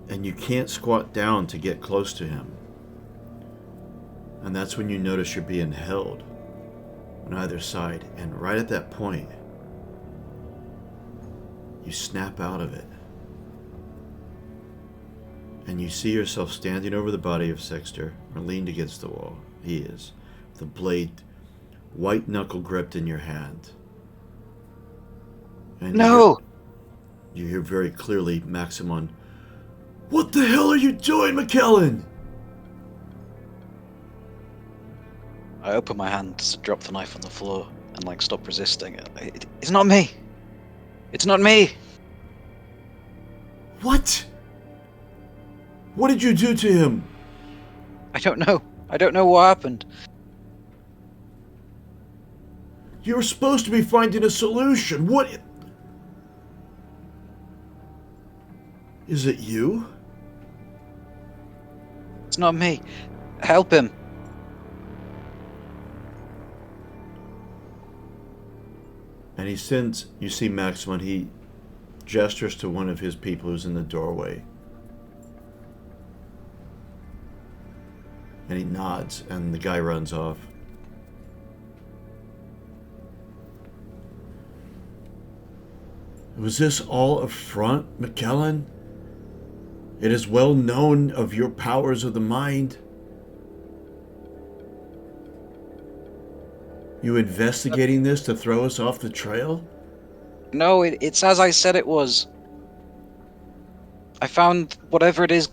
and you can't squat down to get close to him. And that's when you notice you're being held on either side. And right at that point, you snap out of it. And you see yourself standing over the body of Sixter, or leaned against the wall. He is. The blade white knuckle gripped in your hand. And No! You hear very clearly Maximon, "What the hell are you doing, McKellen?" I open my hand to drop the knife on the floor and stop resisting it. It's not me. It's not me. What? What did you do to him? I don't know. I don't know what happened. You were supposed to be finding a solution. What? Is it you? It's not me. Help him. And he sends, you see Maximon, he gestures to one of his people who's in the doorway. And he nods, and the guy runs off. Was this all a front, McKellen? It is well known of your powers of the mind. You investigating this to throw us off the trail? No, it's as I said it was. I found whatever it is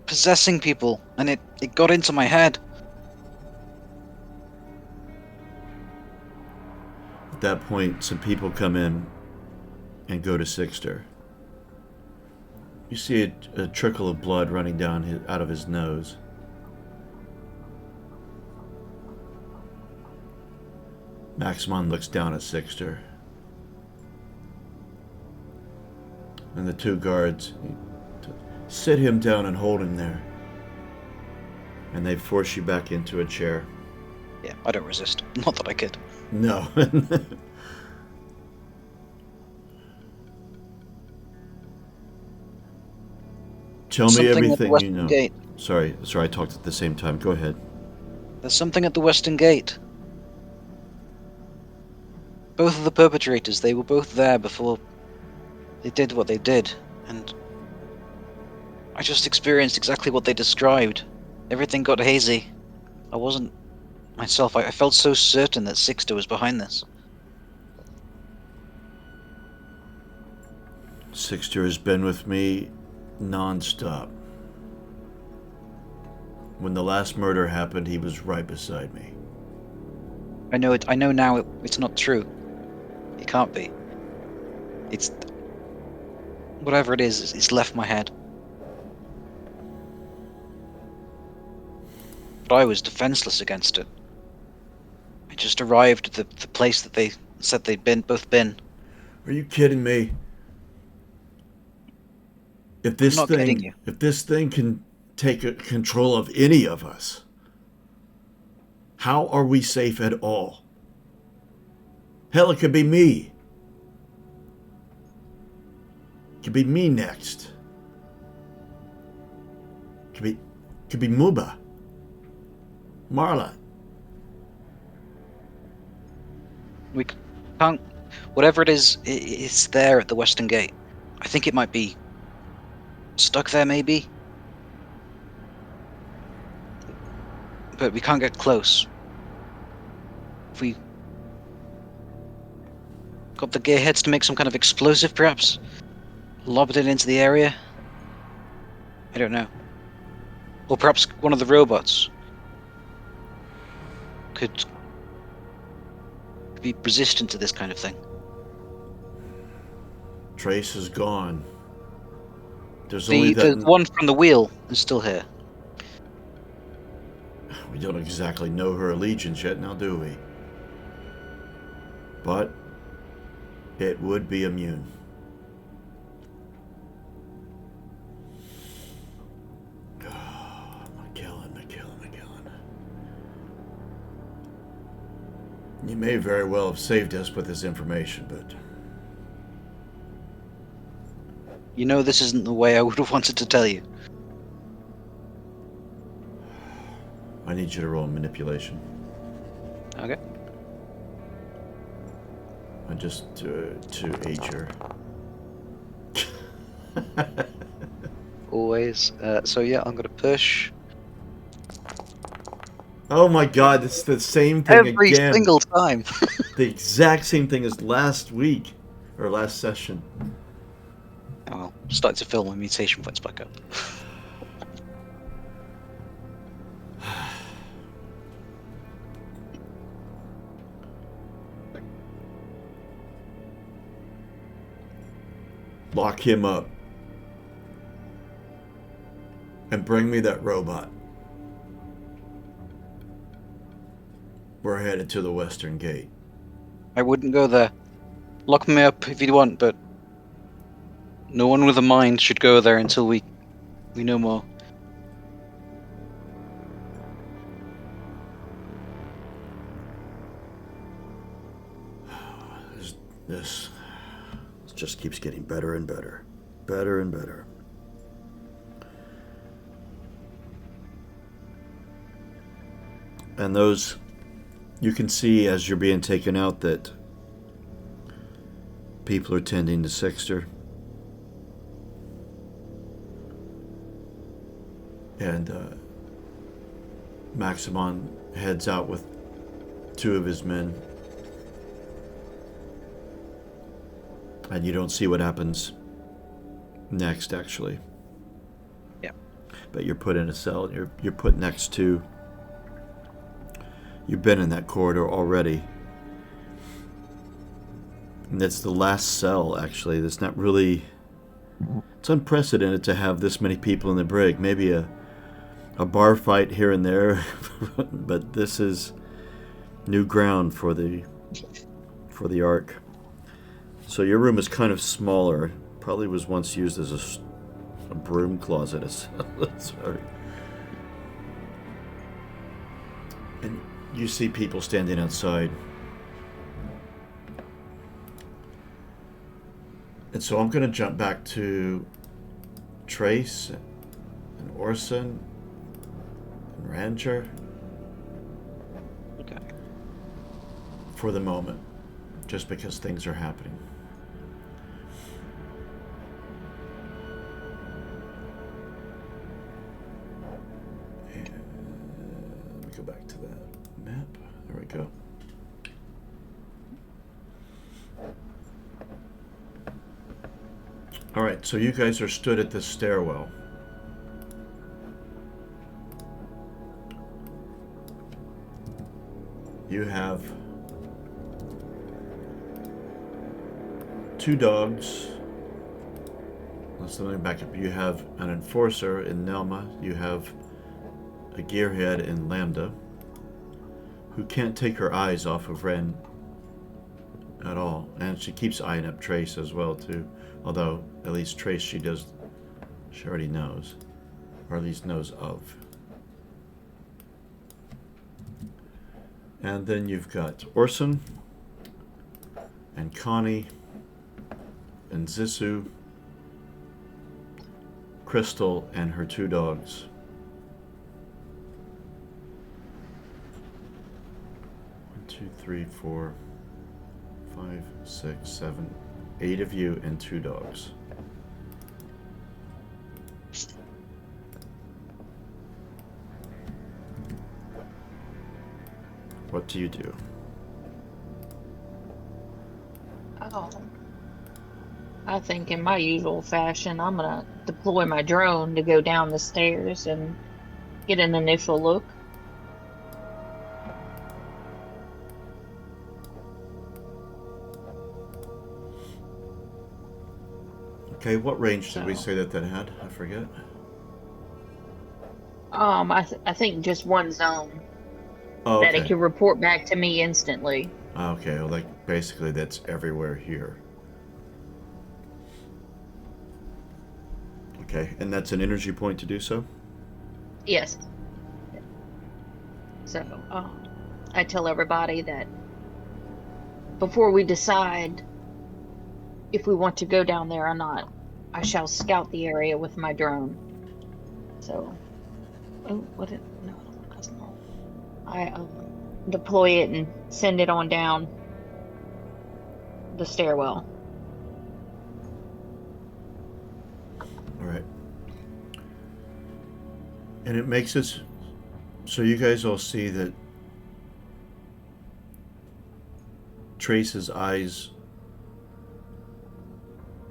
possessing people, and it got into my head. At that point, some people come in and go to Sixter. You see a trickle of blood running down out of his nose. Maximon looks down at Sixter. And the two guards sit him down and hold him there. And they force you back into a chair. Yeah, I don't resist. Not that I could. No. Tell me everything you know. Gate. Sorry, I talked at the same time. Go ahead. There's something at the Western Gate. Both of the perpetrators, they were both there before they did what they did, and I just experienced exactly what they described. Everything got hazy. I wasn't myself. I felt so certain that Sixter was behind this. Sixter has been with me non-stop. When the last murder happened, he was right beside me. I know it. I know now it's not true. It can't be. It's whatever it is. It's left my head. But I was defenseless against it. I just arrived at the place that they said they'd both been. Are you kidding me? If this I'm not kidding thing, you. if this thing can take control of any of us, How are we safe at all? Hell, it could be me. It could be me next. It could be Muba. Marla. We can't. Whatever it is, it's there at the Western Gate. I think it might be stuck there, maybe. But we can't get close. If we got the gearheads to make some kind of explosive, perhaps? Lobbed it into the area? I don't know. Or perhaps one of the robots could be resistant to this kind of thing. Trace is gone. There's only The that. one from the wheel is still here. We don't exactly know her allegiance yet, now do we? But it would be immune. McKellen. You may very well have saved us with this information, but You know this isn't the way I would have wanted to tell you. I need you to roll manipulation. Okay. I just to age her. Always. So yeah, I'm gonna push. Oh my god, it's the same thing Every again. single time. The exact same thing as last week, or last session. Oh, well, starting to fill my mutation points back up. Lock him up. And bring me that robot. We're headed to the Western Gate. I wouldn't go there. Lock me up if you want, but no one with a mind should go there until we know more. This just keeps getting better and better. Better and better. And those, you can see as you're being taken out that people are tending to Sixter. And Maximon heads out with two of his men. And you don't see what happens next, actually. Yeah. But you're put in a cell. You're put next to. You've been in that corridor already. And that's the last cell, actually. That's not really. It's unprecedented to have this many people in the brig. Maybe a bar fight here and there, but this is new ground for the Ark. So your room is kind of smaller. Probably was once used as a broom closet. Sorry. And you see people standing outside. And so I'm going to jump back to Trace and Orson and Ranger. Okay. For the moment. Just because things are happening. Let me go back to that map. There we go. All right, so you guys are stood at this stairwell. You have two dogs. Let's let me back up. You have an enforcer in Nelma. You have a gearhead in Lambda, who can't take her eyes off of Ren at all, and she keeps eyeing up Trace as well too. Although at least Trace she already knows, or at least knows of. And then you've got Orson and Connie and Zissou, Crystal and her 2 dogs. 1, 2, 3, 4, 5, 6, 7, 8 of you and 2 dogs. What do you do? Oh, I think in my usual fashion, I'm gonna deploy my drone to go down the stairs and get an initial look. Okay, what range did we So, say that had? I forget. I think just one zone Oh, that it okay. can report back to me instantly. Okay, well, like, basically that's everywhere here. Okay, and that's an energy point to do so? Yes. So, I tell everybody that before we decide if we want to go down there or not, I shall scout the area with my drone. So, oh, what it? No, that's not. I deploy it and send it on down the stairwell. Alright. And it makes us so you guys all see that Trace's eyes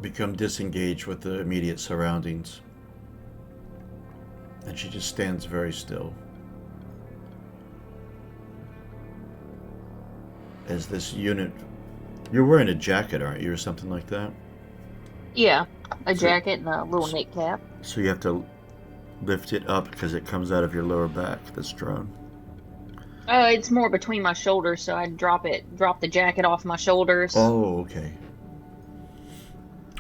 become disengaged with the immediate surroundings. And she just stands very still. As this unit. You're wearing a jacket, aren't you, or something like that? Yeah, a So, jacket and a little knit cap. so you have to lift it up because it comes out of your lower back, this drone. It's more between my shoulders, so I drop the jacket off my shoulders. Oh, okay.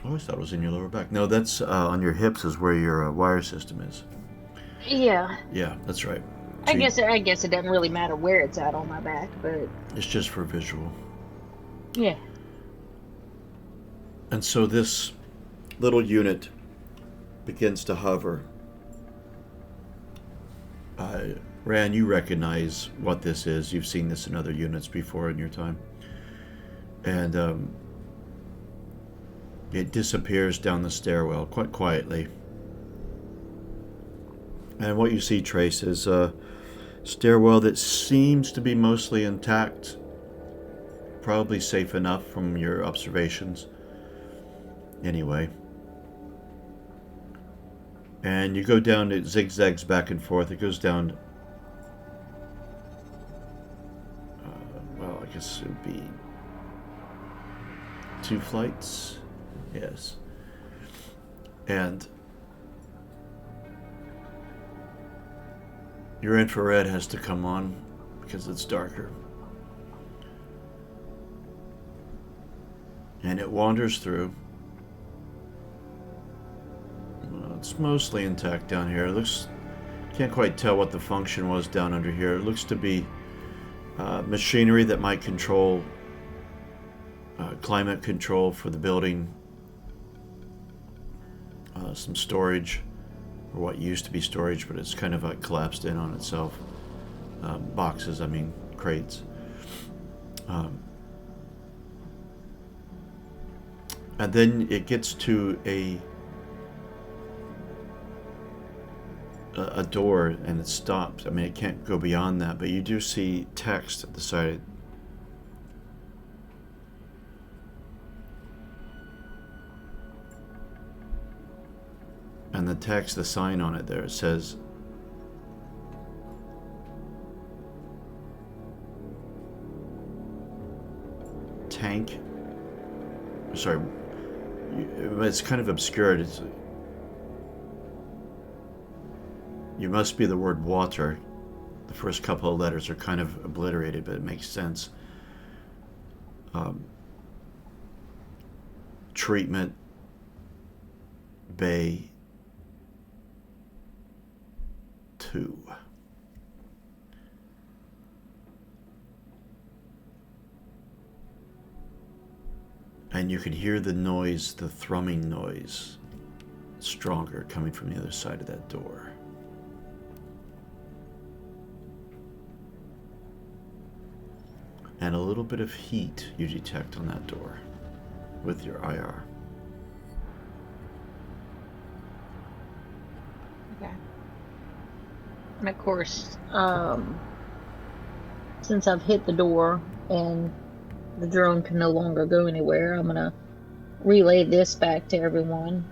I always thought it was in your lower back. No, that's on your hips is where your wire system is. Yeah, Yeah, that's right. I So guess it doesn't really matter where it's at on my back, but it's just for visual. yeah. And so this little unit begins to hover. Ran, you recognize what this is. You've seen this in other units before in your time. And it disappears down the stairwell quite quietly. And what you see, Trace, is a stairwell that seems to be mostly intact. Probably safe enough from your observations. Anyway. And you go down, it zigzags back and forth. It goes down, well, I guess it would be 2 flights. Yes. And your infrared has to come on because it's darker. And it wanders through. Well, it's mostly intact down here. It looks, can't quite tell what the function was down under here. It looks to be machinery that might control climate control for the building. Some storage, or what used to be storage, but it's kind of collapsed in on itself. Boxes, I mean, crates. And then it gets to a door and it stops. I mean, it can't go beyond that, but you do see text at the side. And the text, the sign on it there, it says, tank. Sorry, it's kind of obscured. You must be the word water. The first couple of letters are kind of obliterated, but it makes sense. Treatment Bay 2. And you can hear the noise, the thrumming noise, stronger coming from the other side of that door. And a little bit of heat you detect on that door with your IR. Okay. And of course, since I've hit the door and the drone can no longer go anywhere, I'm gonna relay this back to everyone,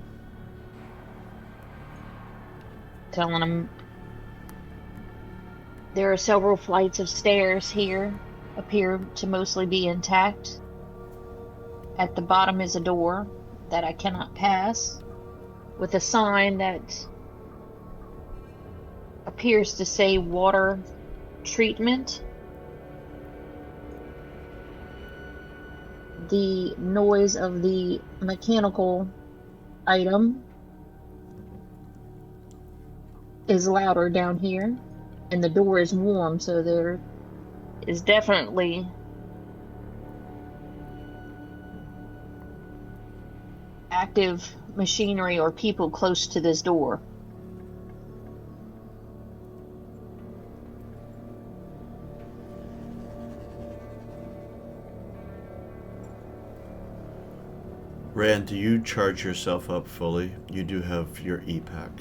telling them there are several flights of stairs here, appear to mostly be intact. At the bottom is a door that I cannot pass, with a sign that appears to say water treatment. The noise of the mechanical item is louder down here, and the door is warm, so there is definitely active machinery or people close to this door. Rand, do you charge yourself up fully? You do have your E-Pack.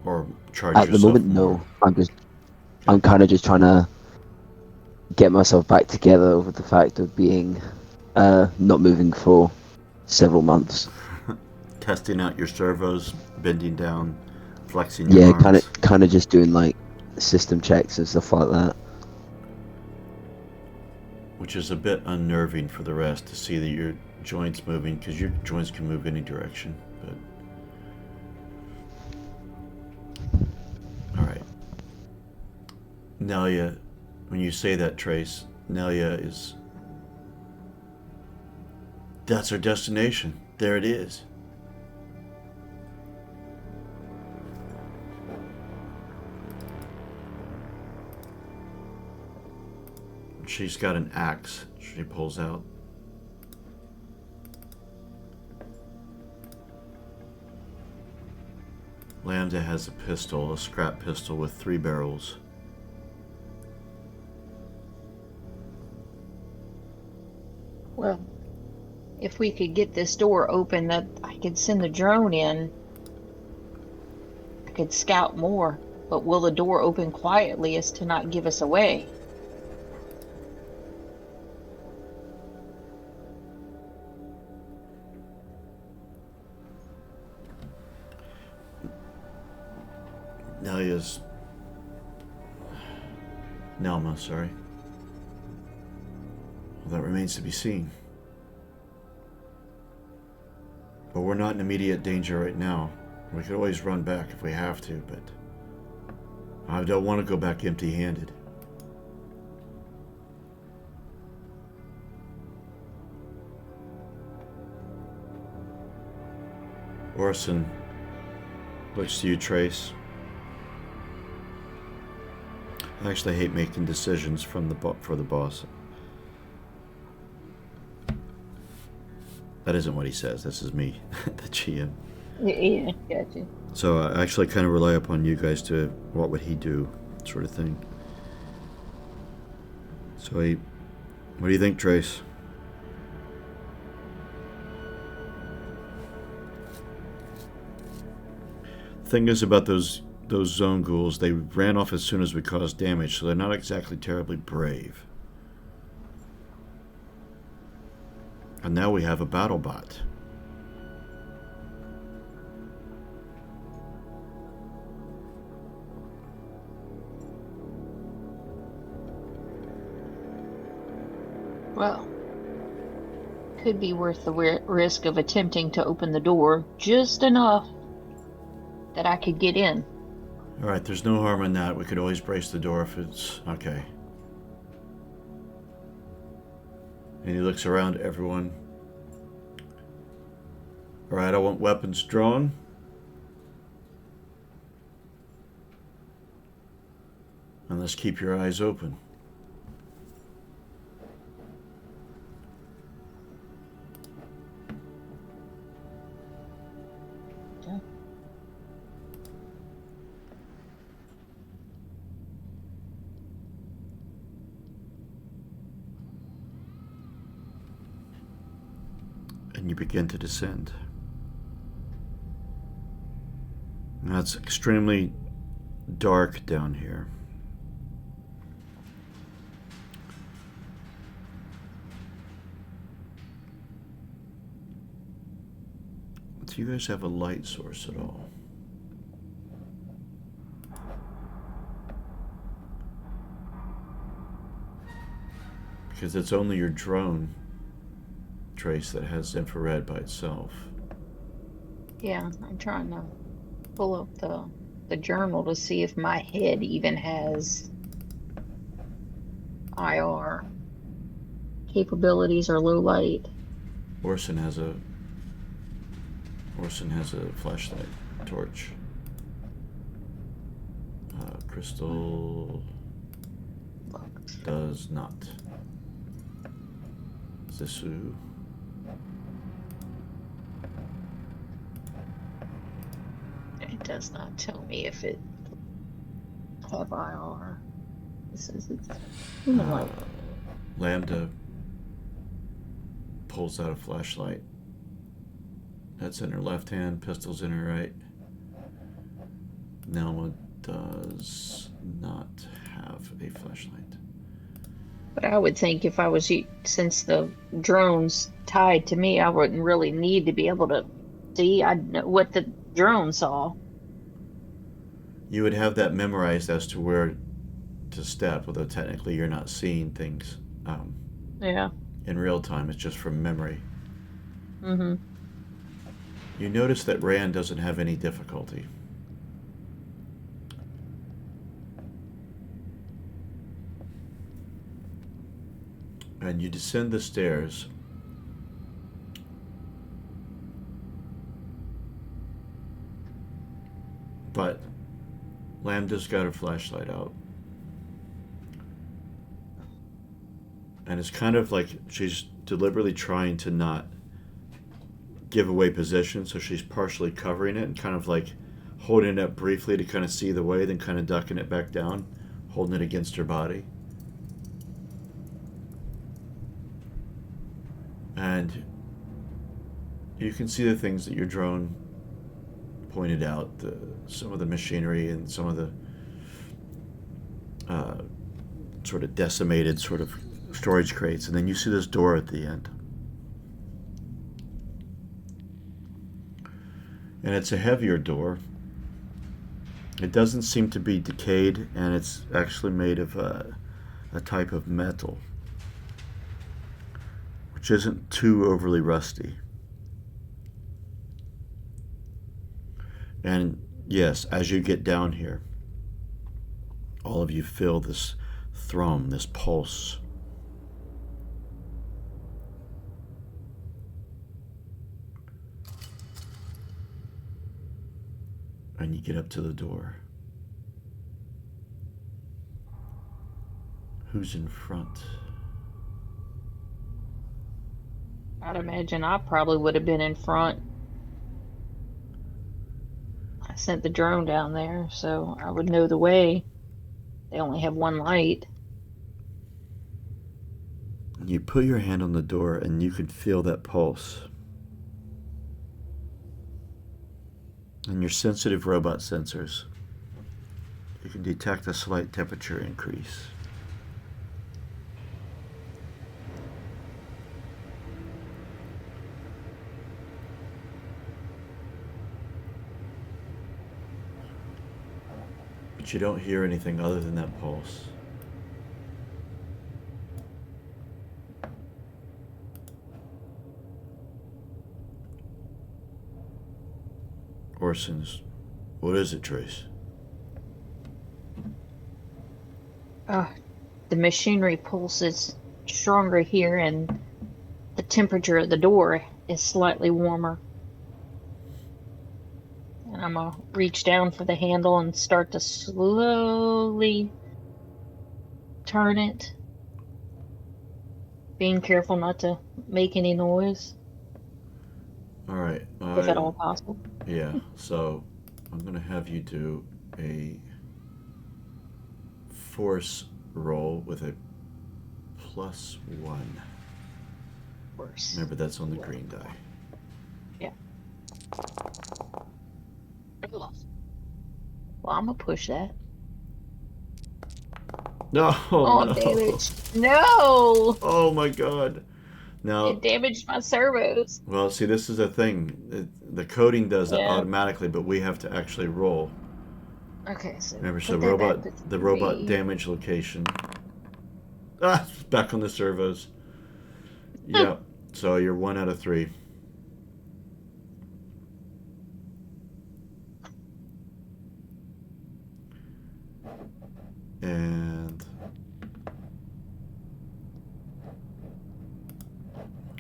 Or charge At the yourself moment, more? no. I'm kind of just trying to get myself back together with the fact of being not moving for several months. Testing out your servos, bending down, flexing your Yeah, arms. kind of just doing like system checks and stuff like that. Which is a bit unnerving for the rest to see that your joints moving, because your joints can move any direction. But all right, Nelia, when you say that, Trace, Nelia is. That's our destination. There it is. She's got an axe she pulls out. Lambda has a pistol, a scrap pistol with 3 barrels. Well, if we could get this door open, that I could send the drone in, I could scout more. But will the door open quietly as to not give us away? Nelia's... Nelma, sorry. Well, that remains to be seen. But we're not in immediate danger right now. We could always run back if we have to, but I don't want to go back empty-handed. Orson looks to you, Trace. I actually hate making decisions for the boss. That isn't what he says. This is me, the GM. Yeah, gotcha. So I actually kind of rely upon you guys to what would he do, sort of thing. So what do you think, Trace? The thing is about those zone ghouls, they ran off as soon as we caused damage, so they're not exactly terribly brave. And now we have a battle bot. Well, could be worth the risk of attempting to open the door just enough that I could get in. Alright, there's no harm in that. We could always brace the door if it's okay. And he looks around at everyone. Alright, I want weapons drawn. And let's keep your eyes open. And you begin to descend. Now it's extremely dark down here. Do you guys have a light source at all? Because it's only your drone, Trace, that has infrared by itself. Yeah, I'm trying to pull up the journal to see if my head even has IR capabilities or low light. Orson has a flashlight torch. Crystal does not. Zisu. It does not tell me if it have IR. It says it's human light. Lambda pulls out a flashlight. That's in her left hand, pistol's in her right. Nelma does not have a flashlight. But I would think if I was, since the drone's tied to me, I wouldn't really need to be able to see. I'd know what the drone saw. You would have that memorized as to where to step, although technically you're not seeing things Yeah. in real time. It's just from memory. Mm-hmm. You notice that Rand doesn't have any difficulty. And you descend the stairs. But Lambda's got her flashlight out. And it's kind of like she's deliberately trying to not give away position, so she's partially covering it and kind of like holding it up briefly to kind of see the way, then kind of ducking it back down, holding it against her body. And you can see the things that your drone pointed out, some of the machinery and some of the sort of decimated sort of storage crates. And then you see this door at the end. And it's a heavier door. It doesn't seem to be decayed, and it's actually made of a type of metal, which isn't too overly rusty. And yes, as you get down here, all of you feel this thrum, this pulse. And you get up to the door. Who's in front? I'd imagine I probably would have been in front. I sent the drone down there, so I would know the way. They only have one light. You put your hand on the door and you can feel that pulse. And your sensitive robot sensors, you can detect a slight temperature increase. But you don't hear anything other than that pulse. Orson's, what is it, Trace? The machinery pulses stronger here, and the temperature of the door is slightly warmer. And I'm gonna reach down for the handle and start to slowly turn it, being careful not to make any noise, All right. if at all possible. Yeah, so I'm going to have you do a force roll with a +1. Worse. Remember, that's on the green die. Ugh. Well, I'm gonna push that. No, Oh, no. damage. No! Oh my god. Now, It damaged my servos. well, see, this is the thing. The coding does that Yeah. automatically, but we have to actually roll. Okay, so Remember, so put that back to the robot 3. damage location. Ah, back on the servos. Yeah. So you're 1 out of 3. And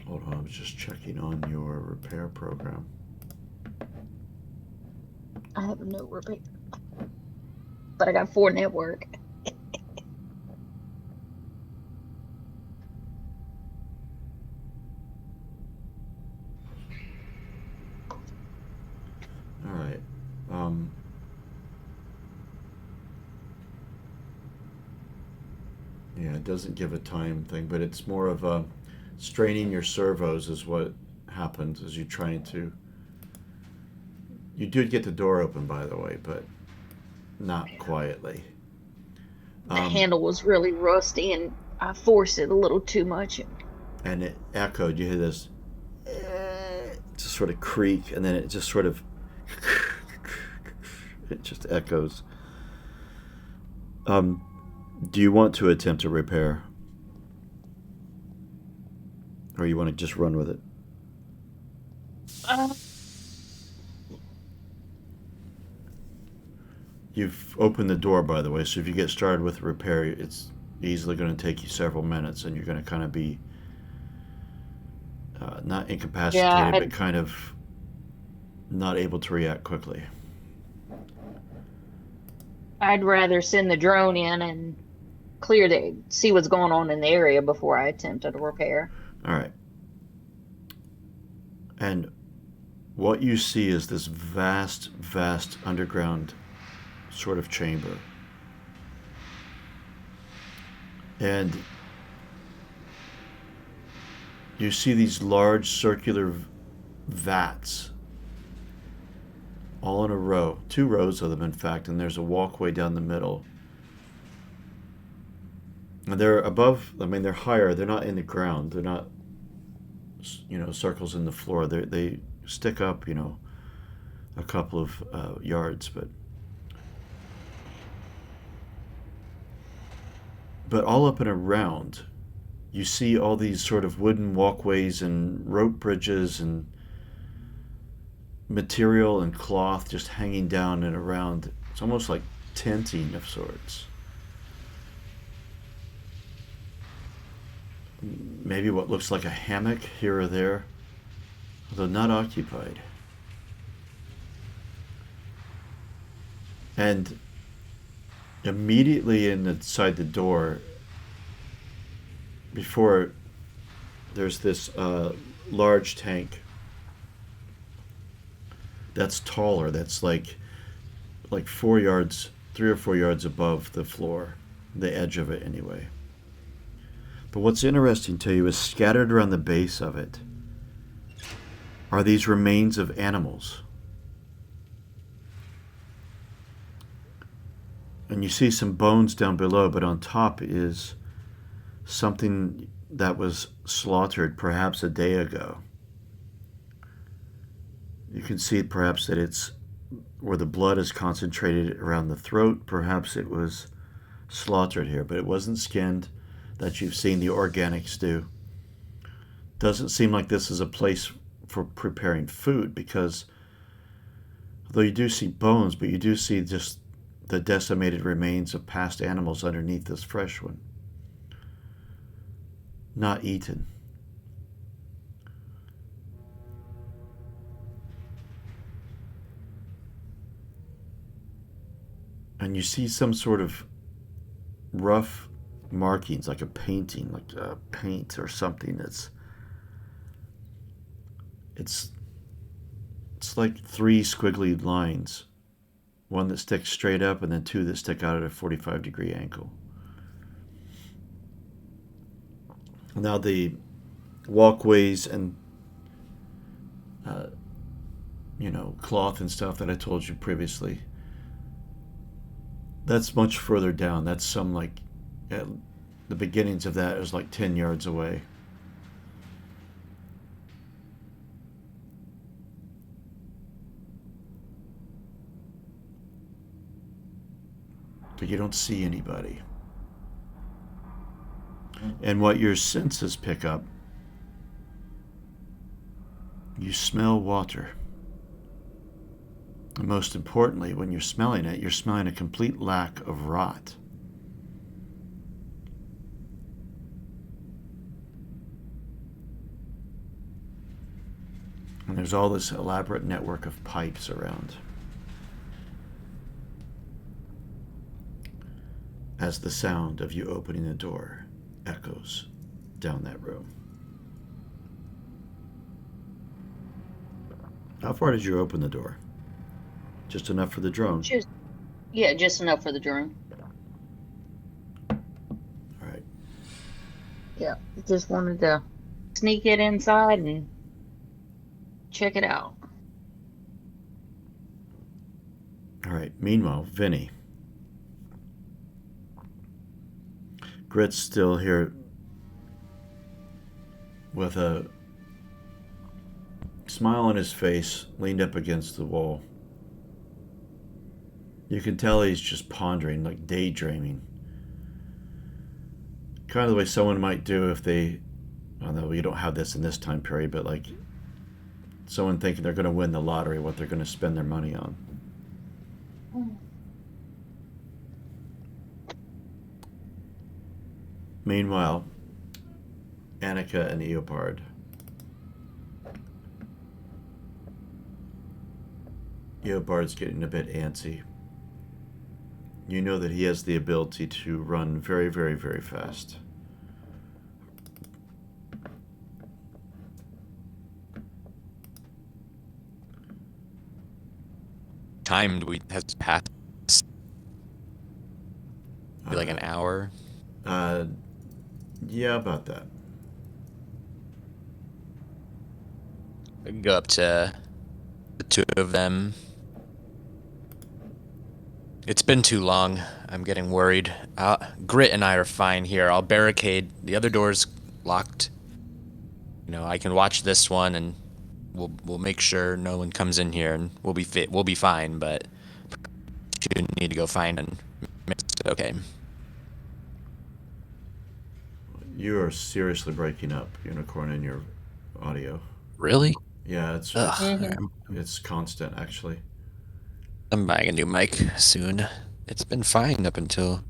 hold on, I was just checking on your repair program. I have no repair. But I got 4 network. All right. Um, yeah, it doesn't give a time thing, but it's more of a straining your servos is what happens as you're trying to. You did get the door open, by the way, but not quietly. The handle was really rusty and I forced it a little too much. And it echoed. You hear this just sort of creak, and then it just sort of it just echoes. Um, do you want to attempt a repair, or you want to just run with it? Uh, You've opened the door, by the way, so if you get started with a repair, it's easily going to take you several minutes, and you're going to kind of be not yeah, incapacitated, but kind of not able to react quickly. I'd rather send the drone in and see what's going on in the area before I attempted a repair. All right. And what you see is this vast, vast underground sort of chamber. And you see these large circular vats all in a row, 2 rows of them, in fact, and there's a walkway down the middle. And they're above, I mean, they're higher, they're not in the ground, they're not, circles in the floor. They stick up, a couple of yards, but all up and around, you see all these sort of wooden walkways and rope bridges and material and cloth just hanging down and around. It's almost like tenting of sorts. Maybe what looks like a hammock here or there, although not occupied. And immediately inside the door, before, there's this large tank that's taller, that's like 4 yards, 3 or 4 yards above the floor, the edge of it anyway. But what's interesting to you is scattered around the base of it are these remains of animals. And you see some bones down below, but on top is something that was slaughtered perhaps a day ago. You can see perhaps that it's where the blood is concentrated around the throat. Perhaps it was slaughtered here, but it wasn't skinned that you've seen the organics do. Doesn't seem like this is a place for preparing food, because although you do see bones, but you do see just the decimated remains of past animals underneath this fresh one. Not eaten. And you see some sort of rough markings, like a painting, like a paint or something that's it's like 3 squiggly lines, one that sticks straight up and then 2 that stick out at a 45-degree angle. Now the walkways and cloth and stuff that I told you previously. That's much further down. That's some at the beginnings of that is like 10 yards away. But you don't see anybody. And what your senses pick up, you smell water. And most importantly, when you're smelling it, you're smelling a complete lack of rot. And there's all this elaborate network of pipes around. As the sound of you opening the door echoes down that room. How far did you open the door? Just enough for the drone? Just enough for the drone. All right. Yeah, just wanted to sneak it inside and check it out. All right. Meanwhile, Vinny. Grit's still here with a smile on his face, leaned up against the wall. You can tell he's just pondering, like daydreaming. Kind of the way someone might do if they, although you don't have this in this time period, but like someone thinking they're going to win the lottery, what they're going to spend their money on. Meanwhile, Annika and Eobard. Eobard's getting a bit antsy. You know that he has the ability to run very, very, very fast. Timed has passed maybe like an hour. Yeah, about that. I can go up to the two of them. It's been too long. I'm getting worried. Grit and I are fine here. I'll barricade. The other door's locked. I can watch this one, and we'll make sure no one comes in here, and we'll be fit. We'll be fine. But you need to go find and make it okay. You are seriously breaking up, Unicorn, in your audio. Really? Yeah, Mhm. it's constant, actually. I'm buying a new mic soon. It's been fine up until.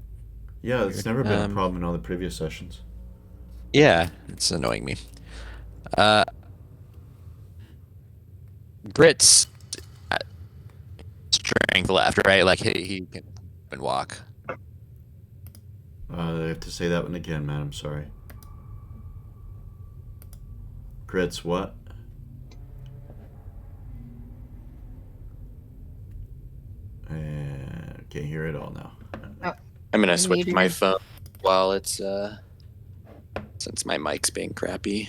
Yeah, it's never been a problem in all the previous sessions. Yeah, it's annoying me. Grit's strength left, right? Like he can walk. I have to say that one again, man. I'm sorry. Grits, what? Can't hear it all now. I'm gonna switch Muted. my phone while it's since my mic's being crappy.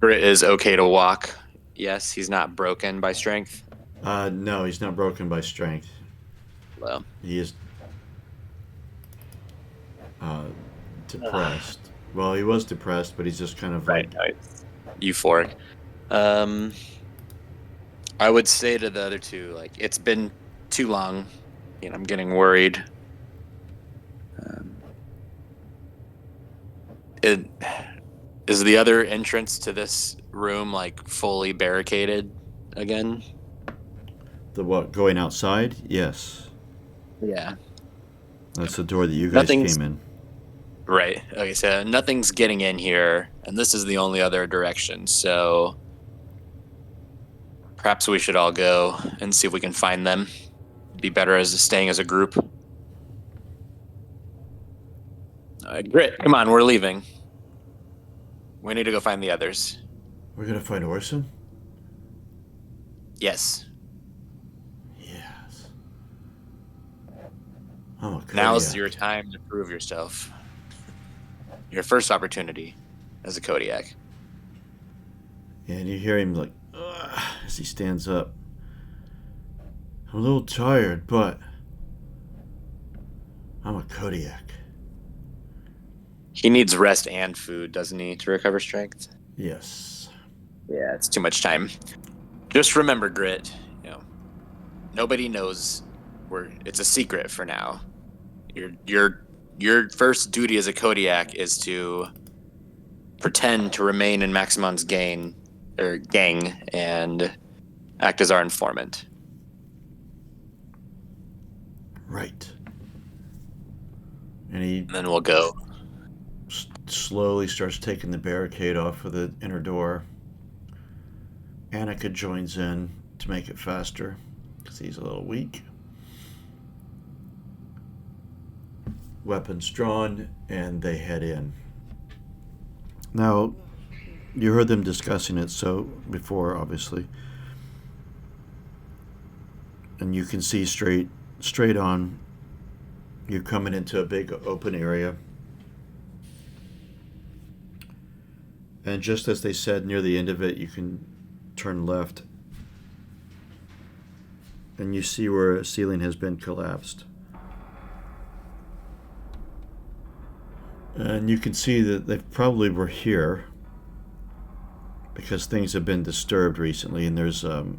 Grit is okay to walk. Yes, he's not broken by strength. No, he's not broken by strength. Well, He is depressed. Well, he was depressed, but he's just kind of like... no, it's euphoric. I would say to the other two, like, it's been too long. I'm getting worried. Is the other entrance to this room like fully barricaded again? The what? Going outside? Yes. Yeah. That's the door that you guys Nothing's- came in. Right. Okay, so nothing's getting in here, and this is the only other direction, so perhaps we should all go and see if we can find them. It'd be better as staying as a group. Grit, come on, we're leaving. We need to go find the others. We're gonna find Orson? Yes. Yes. I'm a Now's Kodiak. your time to prove yourself. Your first opportunity as a Kodiak. And you hear him like, "Ugh," as he stands up. I'm a little tired, but I'm a Kodiak. He needs rest and food, doesn't he, to recover strength? Yes. Yeah, it's too much time. Just remember, Grit. Nobody knows. It's a secret for now. Your first duty as a Kodiak is to pretend to remain in Maximon's gang and act as our informant. Right. And he And then we'll go. slowly starts taking the barricade off of the inner door. Annika joins in to make it faster because he's a little weak. Weapons drawn, and they head in. Now, you heard them discussing it before, obviously, and you can see straight on. You're coming into a big open area, and just as they said, near the end of it, you can turn left, and you see where a ceiling has been collapsed. And you can see that they probably were here because things have been disturbed recently, and there's like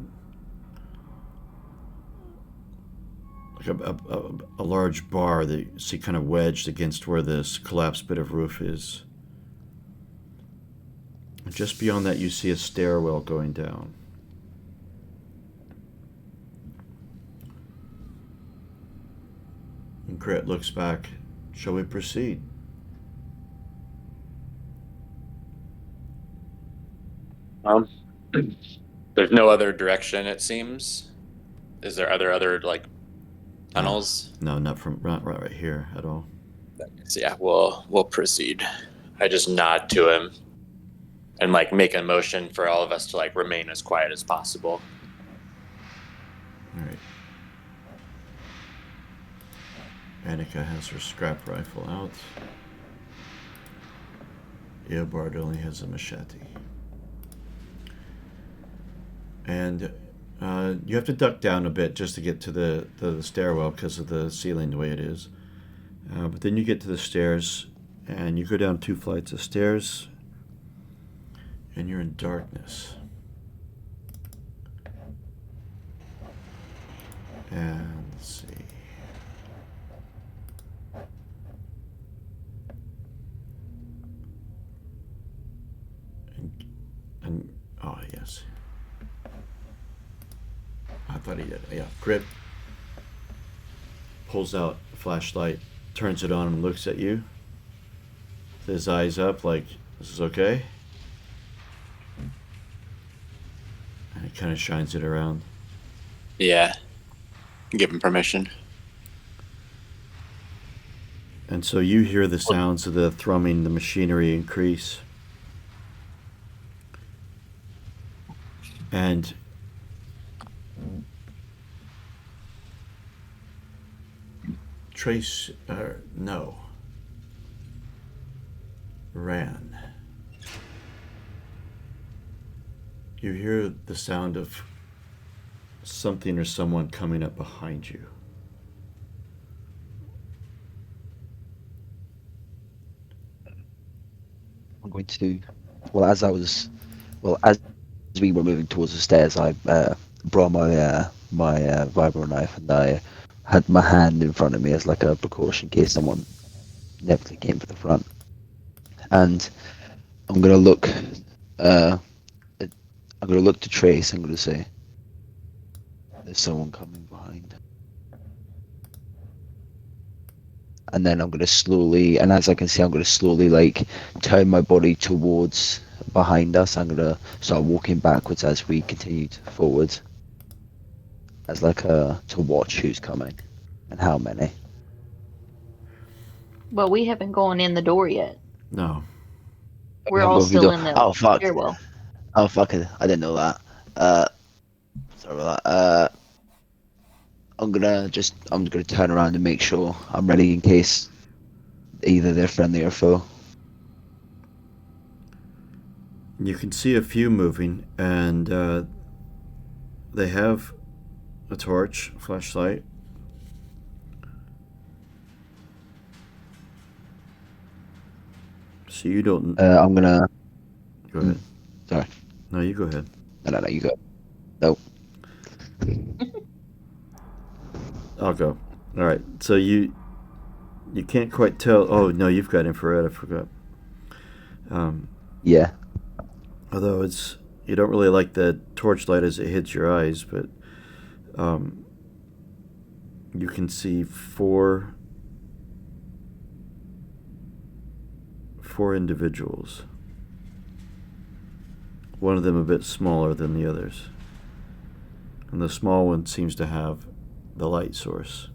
a large bar that you see kind of wedged against where this collapsed bit of roof is. And just beyond that, you see a stairwell going down. And Grit looks back. Shall we proceed? There's no other direction, it seems. Is there other like tunnels? No, not right here at all. So yeah, we'll proceed. I just nod to him and like make a motion for all of us to like remain as quiet as possible. All right. Annika has her scrap rifle out. Eobard only has a machete. And you have to duck down a bit just to get to the stairwell because of the ceiling the way it is. But then you get to the stairs, and you go down 2 flights of stairs, and you're in darkness. And let's see. And oh yes. I thought he did. Yeah. Grit pulls out a flashlight, turns it on, and looks at you. With his eyes up, like, this is okay? And he kind of shines it around. Yeah. Give him permission. And so you hear the sounds of the thrumming, the machinery increase. And Trace, no. Ran. You hear the sound of something or someone coming up behind you. I'm going to, as we were moving towards the stairs, I brought my vibro knife, and I had my hand in front of me as like a precaution in case someone inevitably came to the front. And I'm gonna look. I'm gonna look to Trace. I'm gonna say, "There's someone coming behind." And then I'm gonna slowly, and as I can see, I'm gonna slowly like turn my body towards behind us. I'm gonna start walking backwards as we continue forward, as like to watch who's coming and how many. Well, we haven't gone in the door yet. No. We're all still in the Oh fuck! stairwell. Oh fuck it! I didn't know that. Sorry about that. I'm gonna turn around and make sure I'm ready in case either they're friendly or foe. You can see a few moving, and they have a torch, flashlight. So you don't. I'm gonna. Go ahead. Sorry. No, you go ahead. No, you go. Nope. I'll go. All right. So you can't quite tell. Oh no, you've got infrared. I forgot. Yeah. Although you don't really like the torchlight as it hits your eyes, but you can see four individuals. One of them a bit smaller than the others, and the small one seems to have the light source.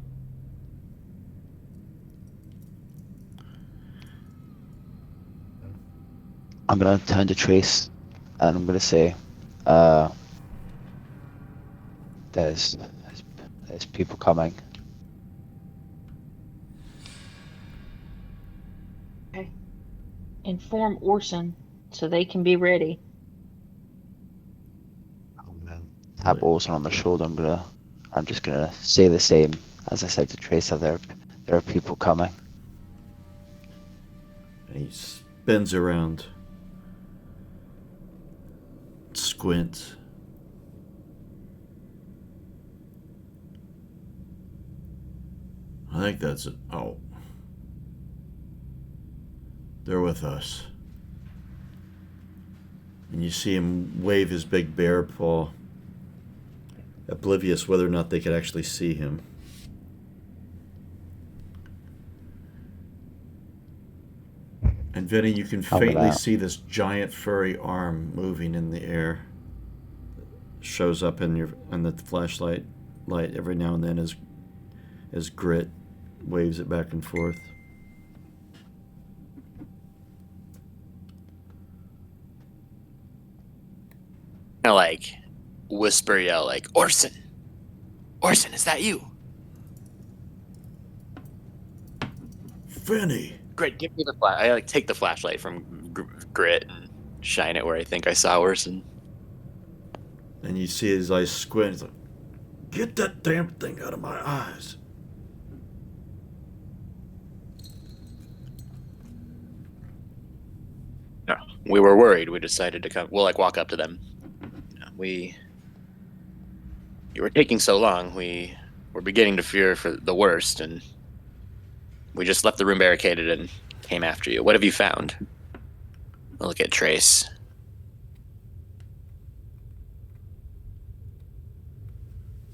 I'm gonna turn to Trace, and I'm gonna say, there's people coming. Okay. Inform Orson so they can be ready. I'm gonna tap Orson on the shoulder. I'm just gonna say the same as I said to Trace. That there are people coming. And he spins around, squints. I think that's it. Oh. They're with us. And you see him wave his big bear paw, oblivious whether or not they could actually see him. And Vinny, you can faintly see this giant furry arm moving in the air. Shows up in the flashlight light every now and then as Grit waves it back and forth. Kind of like whisper yell like, Orson, is that you? Vinny! Grit, give me the flash. I like take the flashlight from Grit and shine it where I think I saw Orson. And you see his eyes squint. He's like, get that damn thing out of my eyes. No, we were worried. We decided to come. We'll like walk up to them. You were taking so long. We were beginning to fear for the worst, and we just left the room barricaded and came after you. What have you found? I'll look at Trace.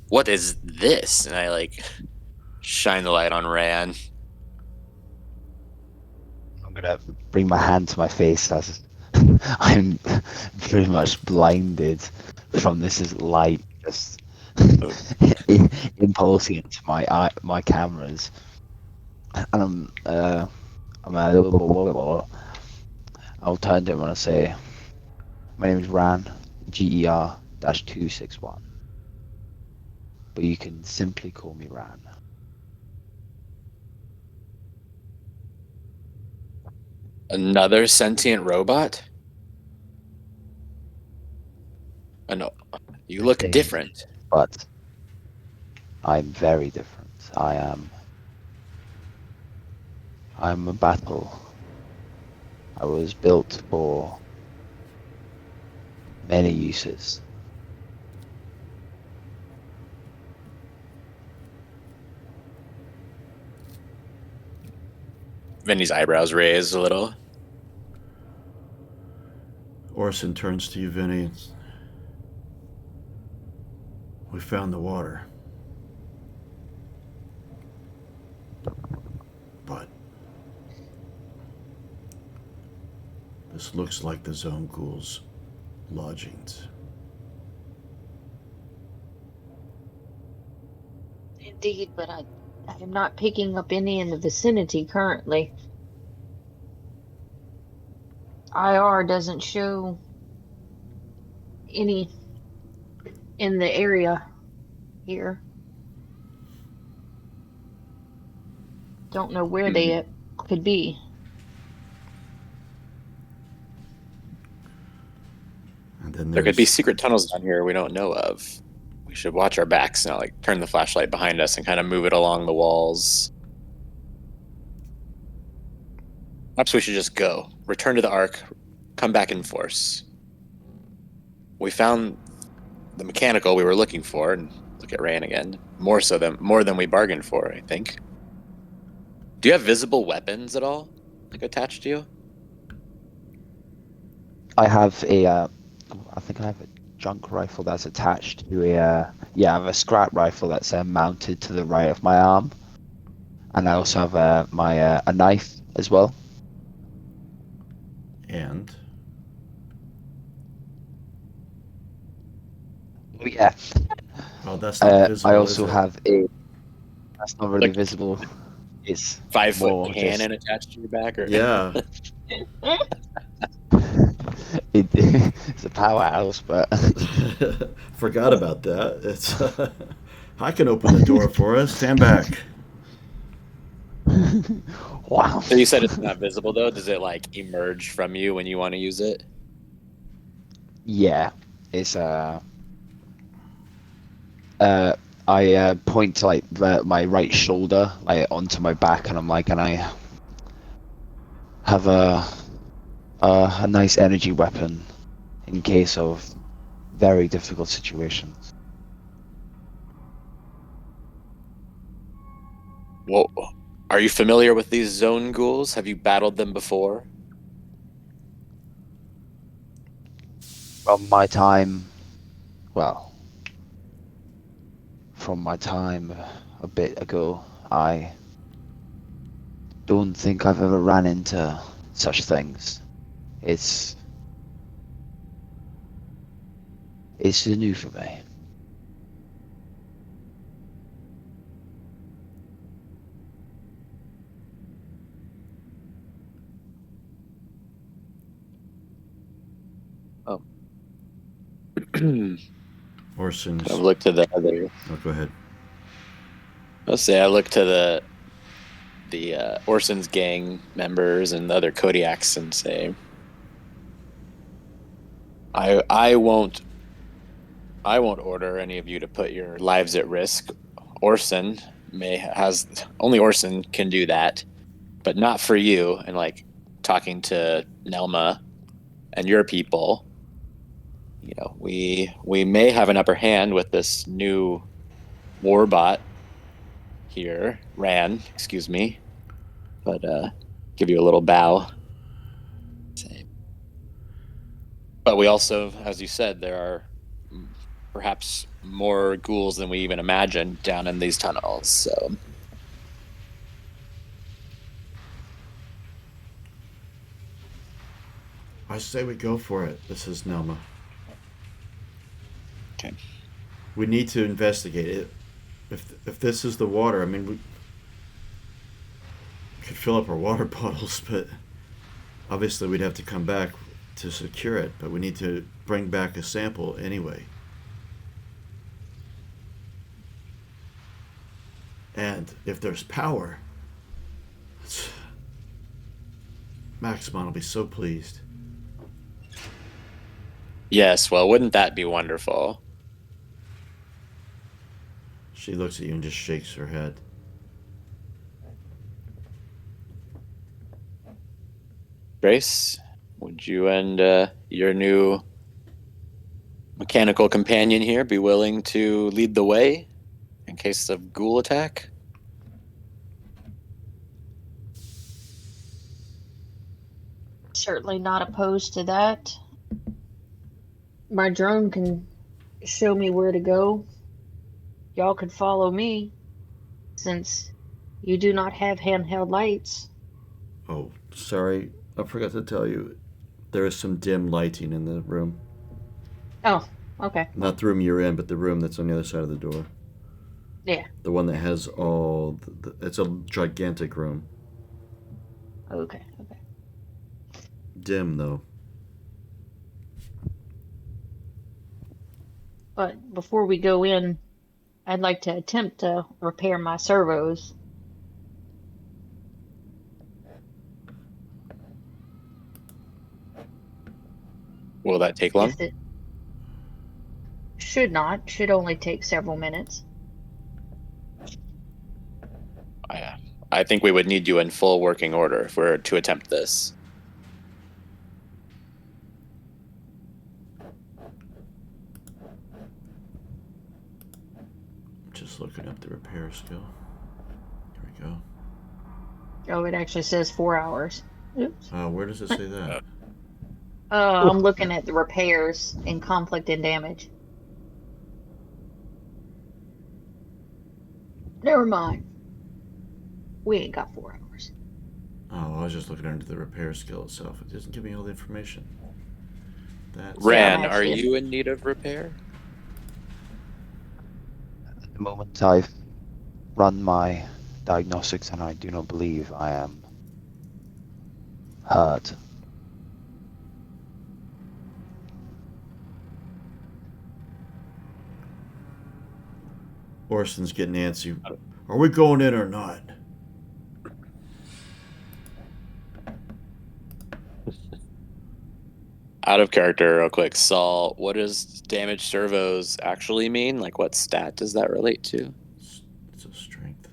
What is this? And I like shine the light on Ran. I'm gonna bring my hand to my face as I'm very much blinded from this light just impulsing into my cameras, and I'll turn to him and I'll say, "My name is Ran, GER-261, but you can simply call me Ran." Another sentient robot? I know. You look different. But I'm very different. I'm a battle. I was built for many uses. Vinny's eyebrows raised a little. Orson turns to you, Vinny. We found the water. But this looks like the Zone Ghoul's lodgings. Indeed, but I am not picking up any in the vicinity currently. IR doesn't show any in the area here. Don't know where they could be. And then There could be there's secret tunnels down here we don't know of. We should watch our backs now, like turn the flashlight behind us and kind of move it along the walls. Perhaps we should just go. Return to the Ark, come back in force. We found the mechanical we were looking for, and look at Rand again. More than we bargained for, I think. Do you have visible weapons at all? Like attached to you? I have I think I have a junk rifle that's attached to I have a scrap rifle that's mounted to the right of my arm, and I also have a knife as well. and Oh yeah. well, that's not visible, I is also it? have a. That's not really Like visible. It's 5-foot more cannon just. attached to your back, or Yeah. It's a powerhouse, but Forgot about that. It's I can open the door for us. Stand back. wow. So you said it's not visible though. Does it like emerge from you when you want to use it? Yeah, it's I point to like my right shoulder, like onto my back, and I'm like, and I have a nice energy weapon in case of very difficult situations. Well, are you familiar with these zone ghouls? Have you battled them before? From my time, well, from my time a bit ago, I don't think I've ever ran into such things. It's it's new for me. Orson's. I've looked to the other. Oh, go ahead. I'll say I look to the Orson's gang members and the other Kodiaks and say, I won't order any of you to put your lives at risk. Orson only Orson can do that, but not for you. And like talking to Nelma and your people, you know, we may have an upper hand with this new warbot here, excuse me, but give you a little bow. But we also, as you said, there are perhaps more ghouls than we even imagined down in these tunnels. So I say we go for it. This is Nelma. okay. We need to investigate it. If this is the water, I mean, we could fill up our water bottles, but obviously we'd have to come back to secure it. But we need to bring back a sample anyway. And if there's power, Maximon will be so pleased. Yes, well, wouldn't that be wonderful? She looks at you and just shakes her head. Grace, would you and your new mechanical companion here be willing to lead the way in case of ghoul attack? Certainly not opposed to that. My drone can show me where to go. Y'all could follow me, since you do not have handheld lights. Oh, sorry. I forgot to tell you. There is some dim lighting in the room. Oh, okay. Not the room you're in, but the room that's on the other side of the door. Yeah. The one that has all. It's a gigantic room. Okay. Okay. Dim, though. But before we go in, I'd like to attempt to repair my servos. Will that take long? If it, Should not. Should only take several minutes. I think we would need you in full working order if we're to attempt this. Just looking up the repair skill. Here we go. Oh, it actually says 4 hours. Oops. Where does it say that? I'm looking at the repairs and conflict and damage. Never mind. We ain't got 4 hours. Oh, I was just looking under the repair skill itself. It doesn't give me all the information. That's Yeah, I'm Ran, are actually- you in need of repair? At the moment, I've run my diagnostics and I do not believe I am hurt. Orson's getting antsy. Are we going in or not? Out of character, real quick. Saul, what does damage servos actually mean? Like, what stat does that relate to? It's a strength.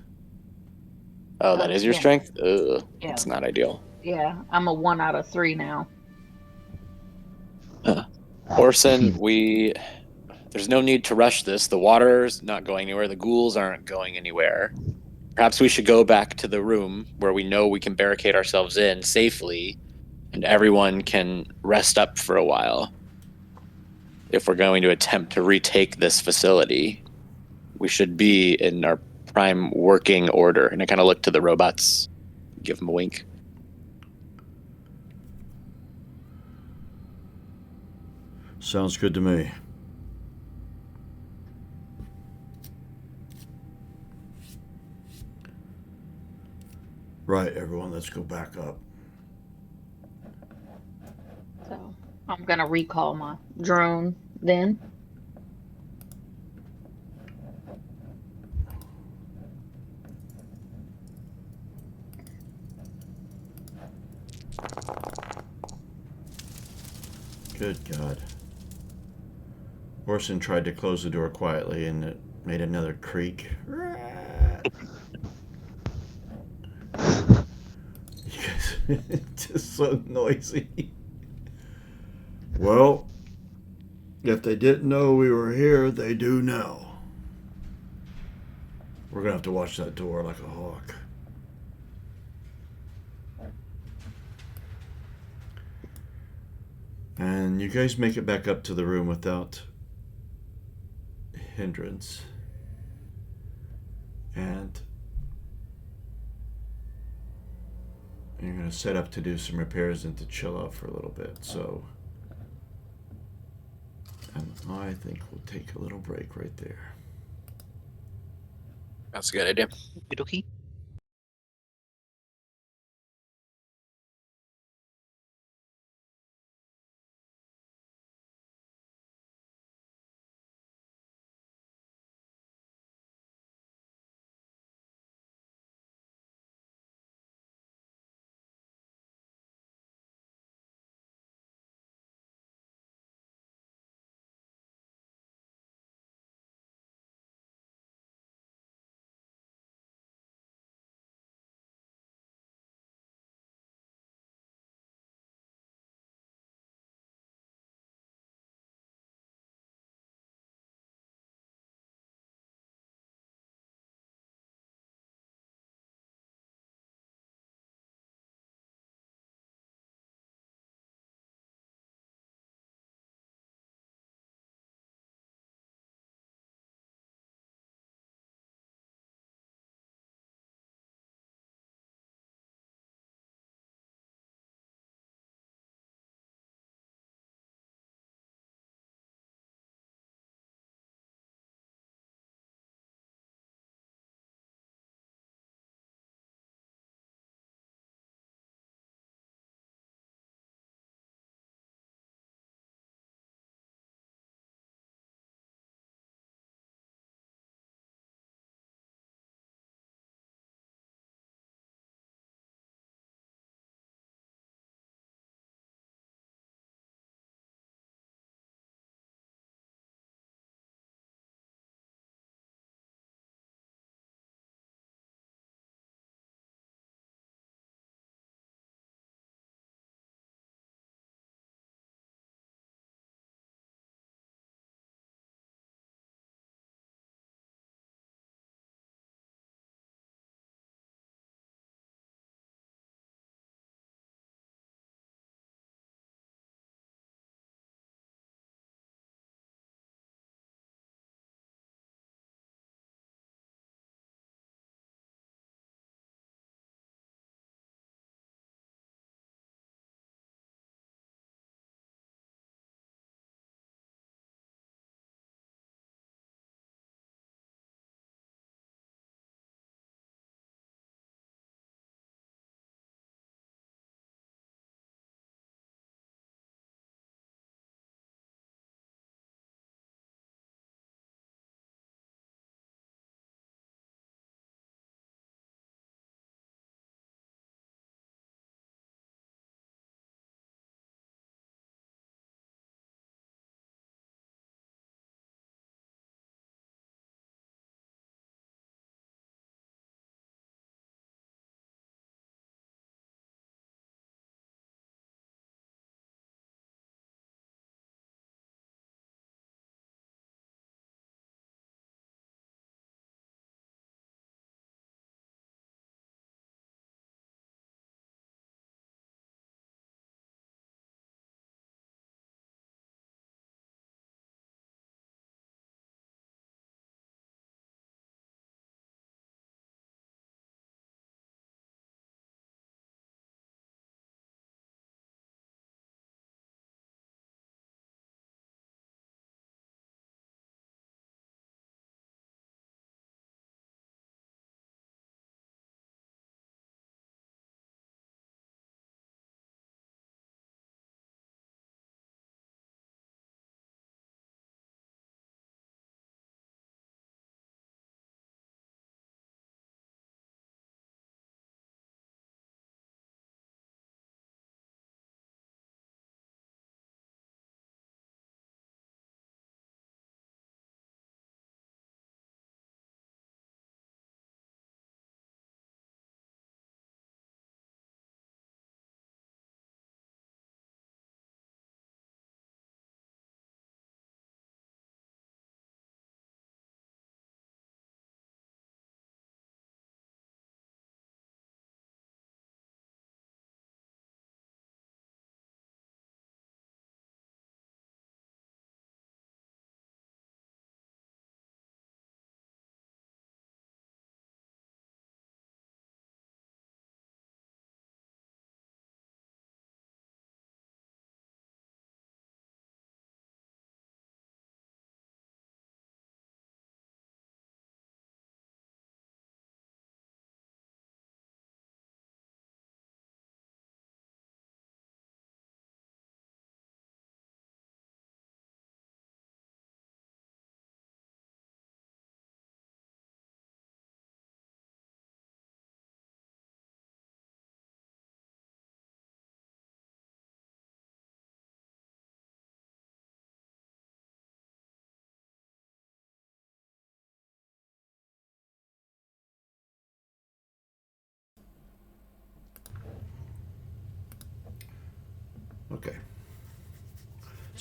Oh, that is your yeah. strength? Ugh, Yeah. that's not ideal. Yeah, I'm a 1 out of 3 now. Orson, there's no need to rush this. The water's not going anywhere. The ghouls aren't going anywhere. Perhaps we should go back to the room where we know we can barricade ourselves in safely and everyone can rest up for a while. If we're going to attempt to retake this facility, we should be in our prime working order. And I kind of look to the robots, give them a wink. Sounds good to me. Right, everyone, let's go back up. So I'm gonna recall my drone then. Good God. Orson tried to close the door quietly and it made another creak. You guys, it's just so noisy. Well, if they didn't know we were here, they do now. We're gonna have to watch that door like a hawk. And you guys make it back up to the room without hindrance. And you're going to set up to do some repairs and to chill out for a little bit. So, and I think we'll take a little break right there. That's a good idea. Okie dokie.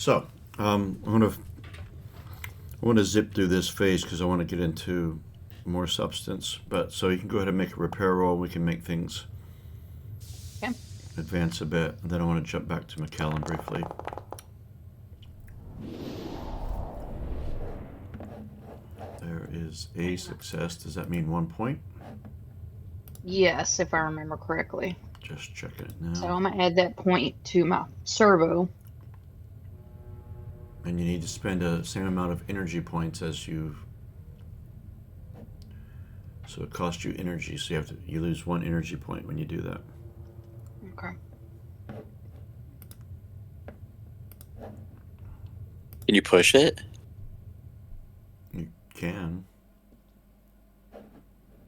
So, I want to zip through this phase because I want to get into more substance. But so you can go ahead and make a repair roll. We can make things Okay. advance a bit. And then I want to jump back to McAllen briefly. There is a success. Does that mean 1 point? Yes, if I remember correctly. Just checking it now. So I'm gonna add that point to my servo. And you need to spend the same amount of energy points as you. So it costs you energy. So you lose 1 energy point when you do that. Okay. Can you push it You can.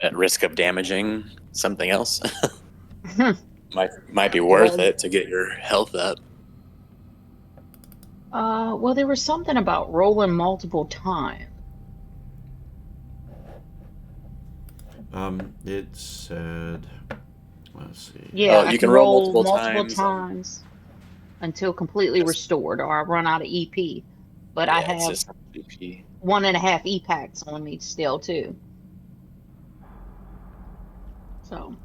at risk of damaging something else? Hmm. Might be worth Well- it to get your health up. Well, there was something about rolling multiple times. It said. Let's see. Yeah, Oh, I you can can roll roll multiple multiple times. times until completely Yes. restored, or I run out of EP. But I Yeah, it's have just BP. 1.5 E-packs on me still too. So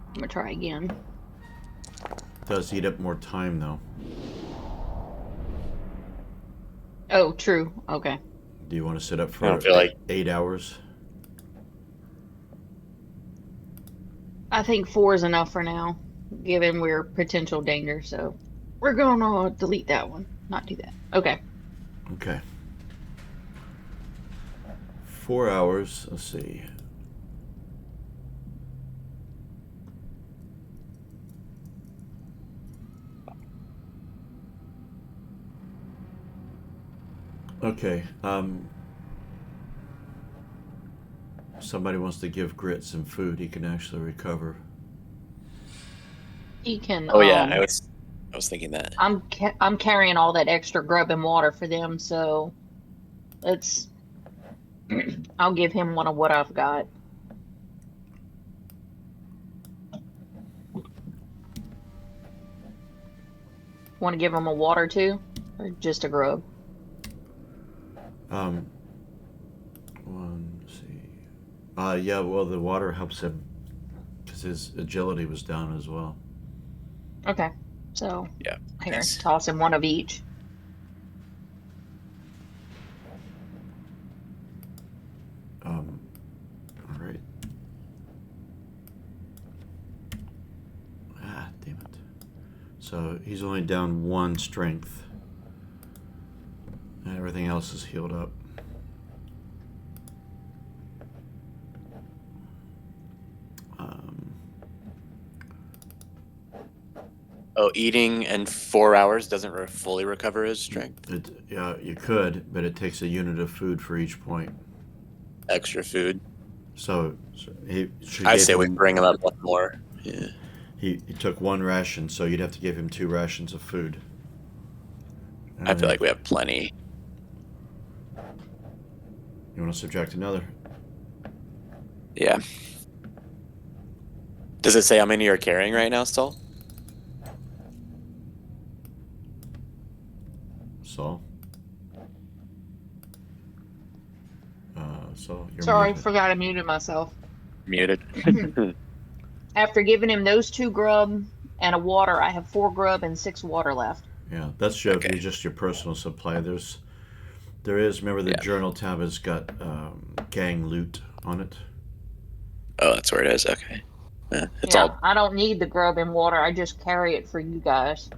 I'm gonna try again. Does eat up more time though. Oh, true. Okay. Do you want to sit up I for don't feel like 8 hours? I think 4 is enough for now, given we're potential danger. So we're gonna delete that one, not do that. Okay. Okay. 4 hours. Let's see. Okay. Somebody wants to give Grit some food. He can actually recover. He can. Oh yeah, I was thinking that. I'm carrying all that extra grub and water for them, so let's. I'll give him one of what I've got. Want to give him a water too, or just a grub? Let's see. Yeah. Well, the water helps him because his agility was down as well. Okay, so Yeah. here, Nice. toss him one of each. All right. Ah, damn it. So he's only down 1 strength. And everything else is healed up. Oh, eating in 4 hours doesn't fully recover his strength. Yeah, you could, but it takes a unit of food for each point. Extra food. So I say we bring him up one more. Yeah. He took 1 ration, so you'd have to give him 2 rations of food. I feel like we have plenty. You want to subtract another? Yeah. Does it say how many you're carrying right now, Stall? So. So you're Sorry, muted. forgot I muted myself. Muted. After giving him those 2 grub and a water, I have 4 grub and 6 water left. Yeah, that's Okay. just your personal supply. There is. Remember the Yeah. journal tab has got gang loot on it. Oh, that's where it is. Okay. Yeah, it's Yeah, all. I don't need the grub and water. I just carry it for you guys.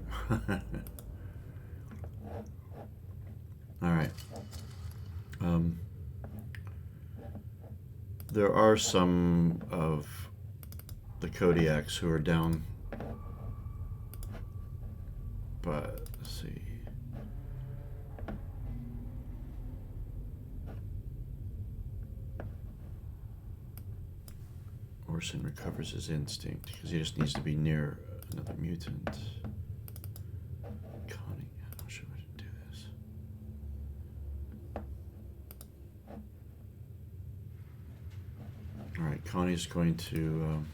All right. There are some of the Kodiaks who are down, but let's see. Orson recovers his instinct because he just needs to be near another mutant. Connie, I'm not sure I should do this. All right, Connie's going to.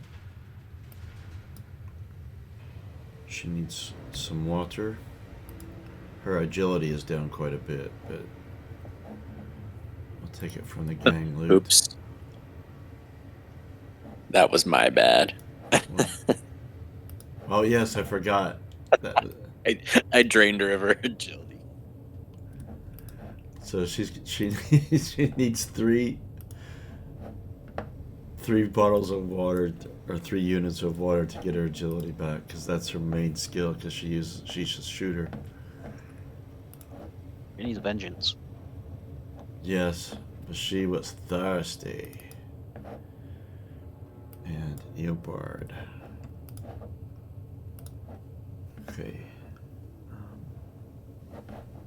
She needs some water. her agility is down quite a bit, but I'll take it from the gang loot. Oops. That was my bad. Oh yes, I forgot. That, I drained her of her agility. so she she needs three bottles of water or 3 units of water to get her agility back, because that's her main skill. Because she's a shooter. She needs vengeance. Yes, but she was thirsty. And Eobard. Okay.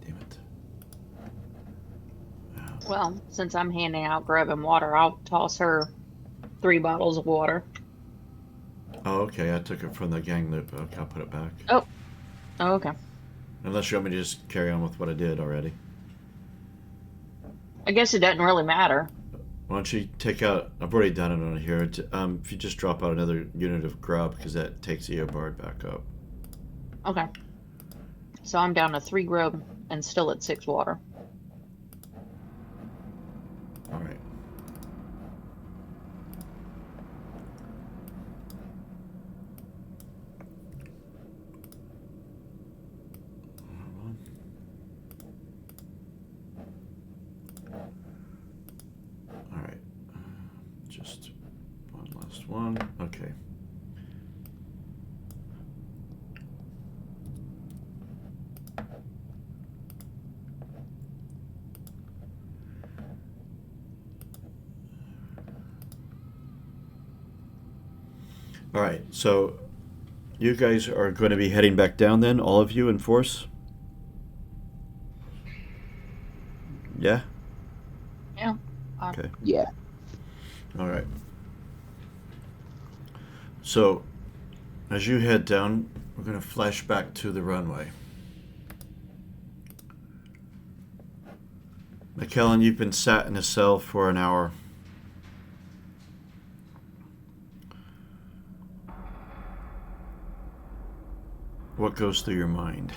Damn it. Well, since I'm handing out grub and water, I'll toss her 3 bottles of water. Oh, okay. I took it from the gang loot. Okay, I'll put it back. Oh, okay. Unless you want me to just carry on with what I did already. I guess it doesn't really matter. Why don't you take out... I've already done it on here. If you just drop out another unit of grub, because that takes the Eobard back up. Okay. So I'm down to 3 grub and still at 6 water. Alright. Alright. Just one last one. Okay. All right, so you guys are going to be heading back down then, all of you in force? Yeah? Yeah. Okay. Yeah. All right. So, as you head down, we're going to flash back to the runway. McKellen, you've been sat in a cell for an hour. What goes through your mind?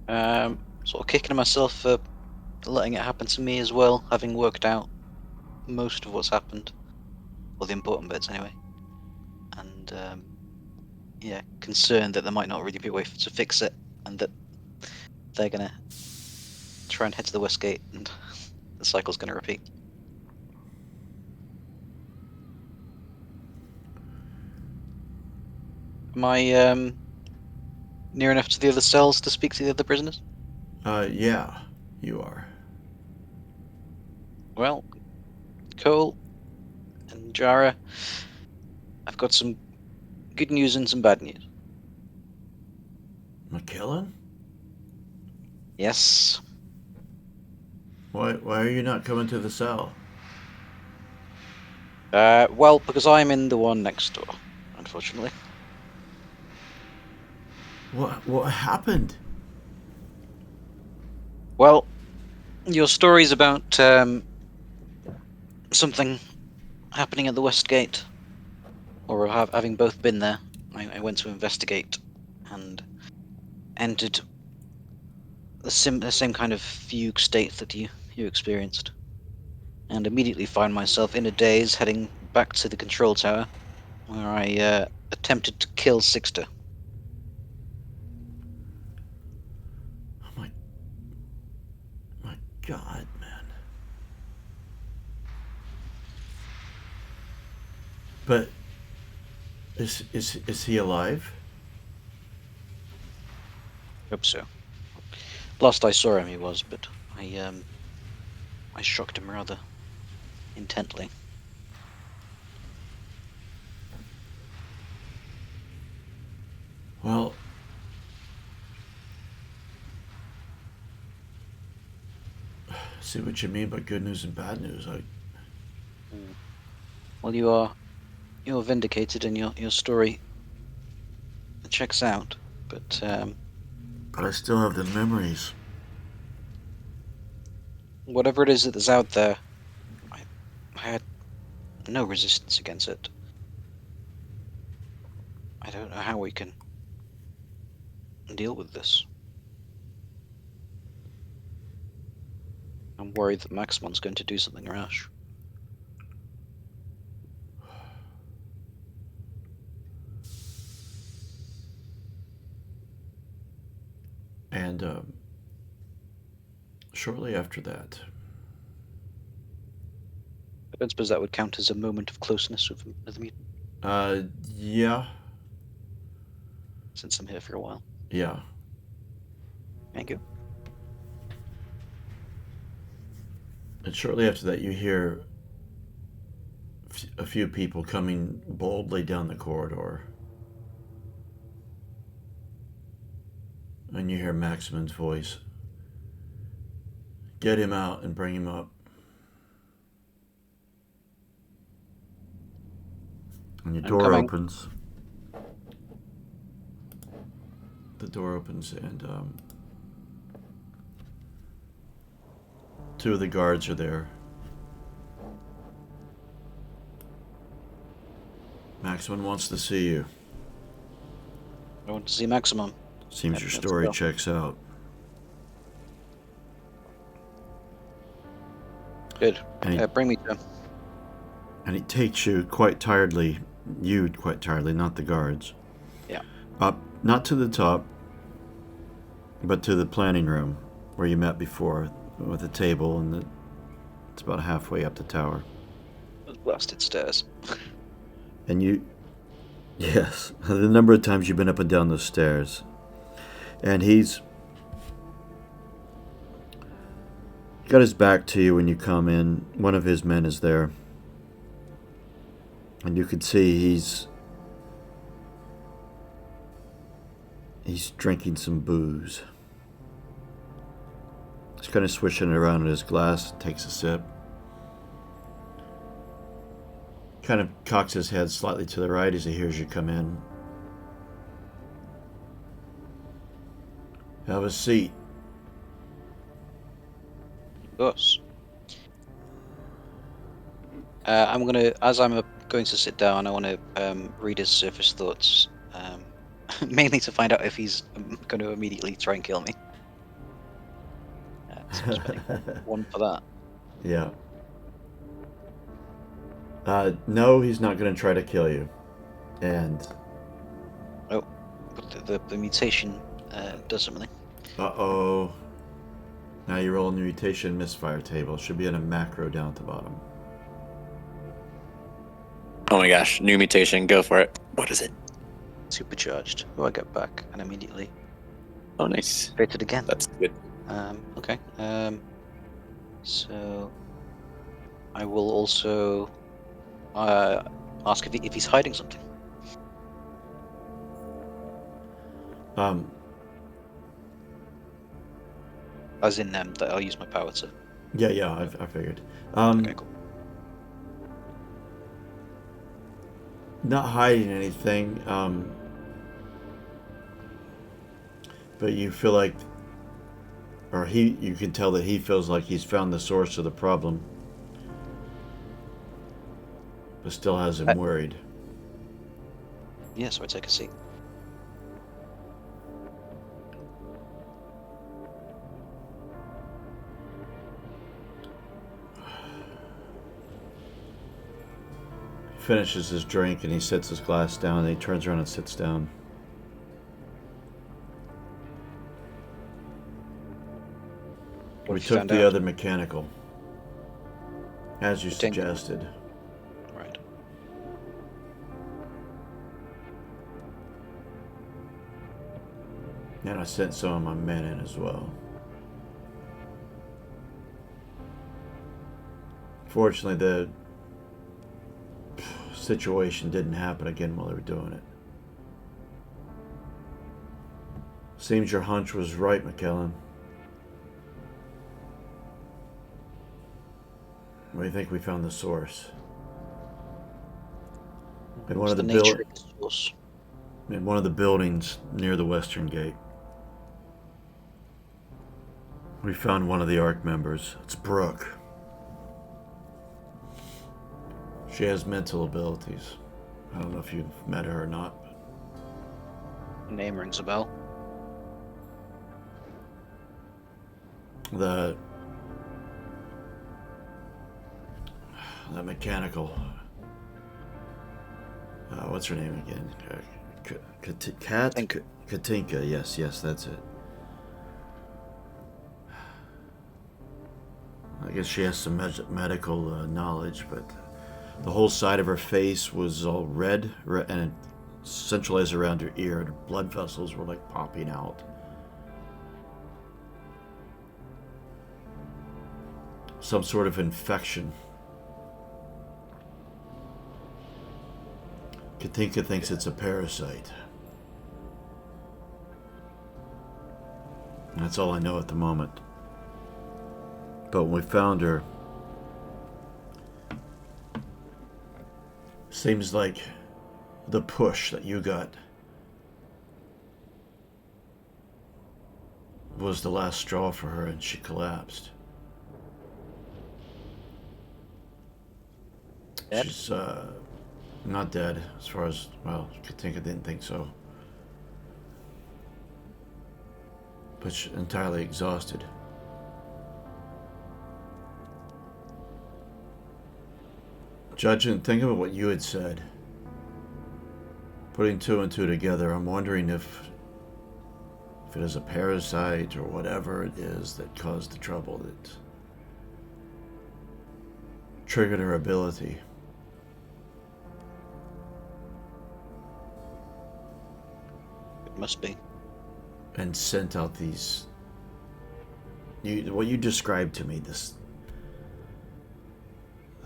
Sort of kicking myself for letting it happen to me as well, having worked out most of what's happened, or the important bits anyway. And yeah, concerned that there might not really be a way to fix it, and that they're gonna try and head to the west gate, and the cycle's gonna repeat. Am I near enough to the other cells to speak to the other prisoners? Yeah, you are. Well, Cole and Jara, I've got some good news and some bad news. McKellen? Yes. Why are you not coming to the cell? Well, because I'm in the one next door, unfortunately. What happened? Well, your stories about something happening at the West Gate, or having both been there, I went to investigate and entered the same kind of fugue state that you experienced, and immediately find myself in a daze heading back to the control tower, where I attempted to kill Sixter. Oh my God, man. But is he alive? Hope so. Last I saw him, he was, but I shocked him rather intently. Well, see what you mean by good news and bad news. Well, you're vindicated, and your story checks out, but But I still have the memories. whatever it is that is out there, I had no resistance against it. I don't know how we can deal with this. I'm worried that Maximon's going to do something rash. And shortly after that, I don't suppose that would count as a moment of closeness with the mutant, yeah, since I'm here for a while. yeah. Thank you. And shortly after that, you hear a few people coming boldly down the corridor. And you hear Maximin's voice. Get him out and bring him up. And your I'm door coming. opens. The door opens and two of the guards are there. Maximin wants to see you. I want to see Maximum. Seems Yep, your let's story go. checks out. Good. And Bring me to him. he takes you quite tiredly, not the guards. Yeah. Up, not to the top, but to the planning room where you met before, with a table, and it's about halfway up the tower. Those blasted stairs. And yes, the number of times you've been up and down those stairs. And he's got his back to you when you come in. One of his men is there. And you can see he's drinking some booze. He's kind of swishing it around in his glass, takes a sip. Kind of cocks his head slightly to the right as he hears you come in. Have a seat. Of course. I'm going to sit down, I want to read his surface thoughts, mainly to find out if he's going to immediately try and kill me. So I'm spending one for that. Yeah. No, he's not going to try to kill you. And But the mutation does something. uh-oh. Now you roll a mutation misfire table. Should be in a macro down at the bottom. Oh my gosh, new mutation, go for it. What is it? Supercharged. Oh, I get back and immediately Oh, nice. created again. That's good. Okay. So I will also ask if he's hiding something. As in that I'll use my power to. Yeah, I figured. Okay, cool. Not hiding anything, but you feel like, you can tell that he feels like he's found the source of the problem, but still has him worried. Yeah, so I take a seat. Finishes his drink and he sets his glass down and he turns around and sits down. What We if you took found the out? other mechanical, as you You think- suggested. Right. And I sent some of my men in as well. Fortunately, the situation didn't happen again while they were doing it. Seems your hunch was right, McKellen. We think we found the source. In one What's of the the nature of the source? in one of the buildings near the western gate. We found one of the ARC members. It's Brooke. She has mental abilities. I don't know if you've met her or not. Name rings a bell. that mechanical. What's her name again? Katinka. Yes, that's it. I guess she has some medical knowledge, but the whole side of her face was all red, and it centralized around her ear, and her blood vessels were like popping out. Some sort of infection. Katinka thinks it's a parasite. That's all I know at the moment. But when we found her, seems like the push that you got was the last straw for her, and she collapsed. Dead? She's not dead, as far as, well, Katinka didn't think so. But she's entirely exhausted. Judging, thinking of what you had said, putting two and two together, I'm wondering if it is a parasite or whatever it is that caused the trouble, that triggered her ability. It must be. And sent out these... what you described to me, this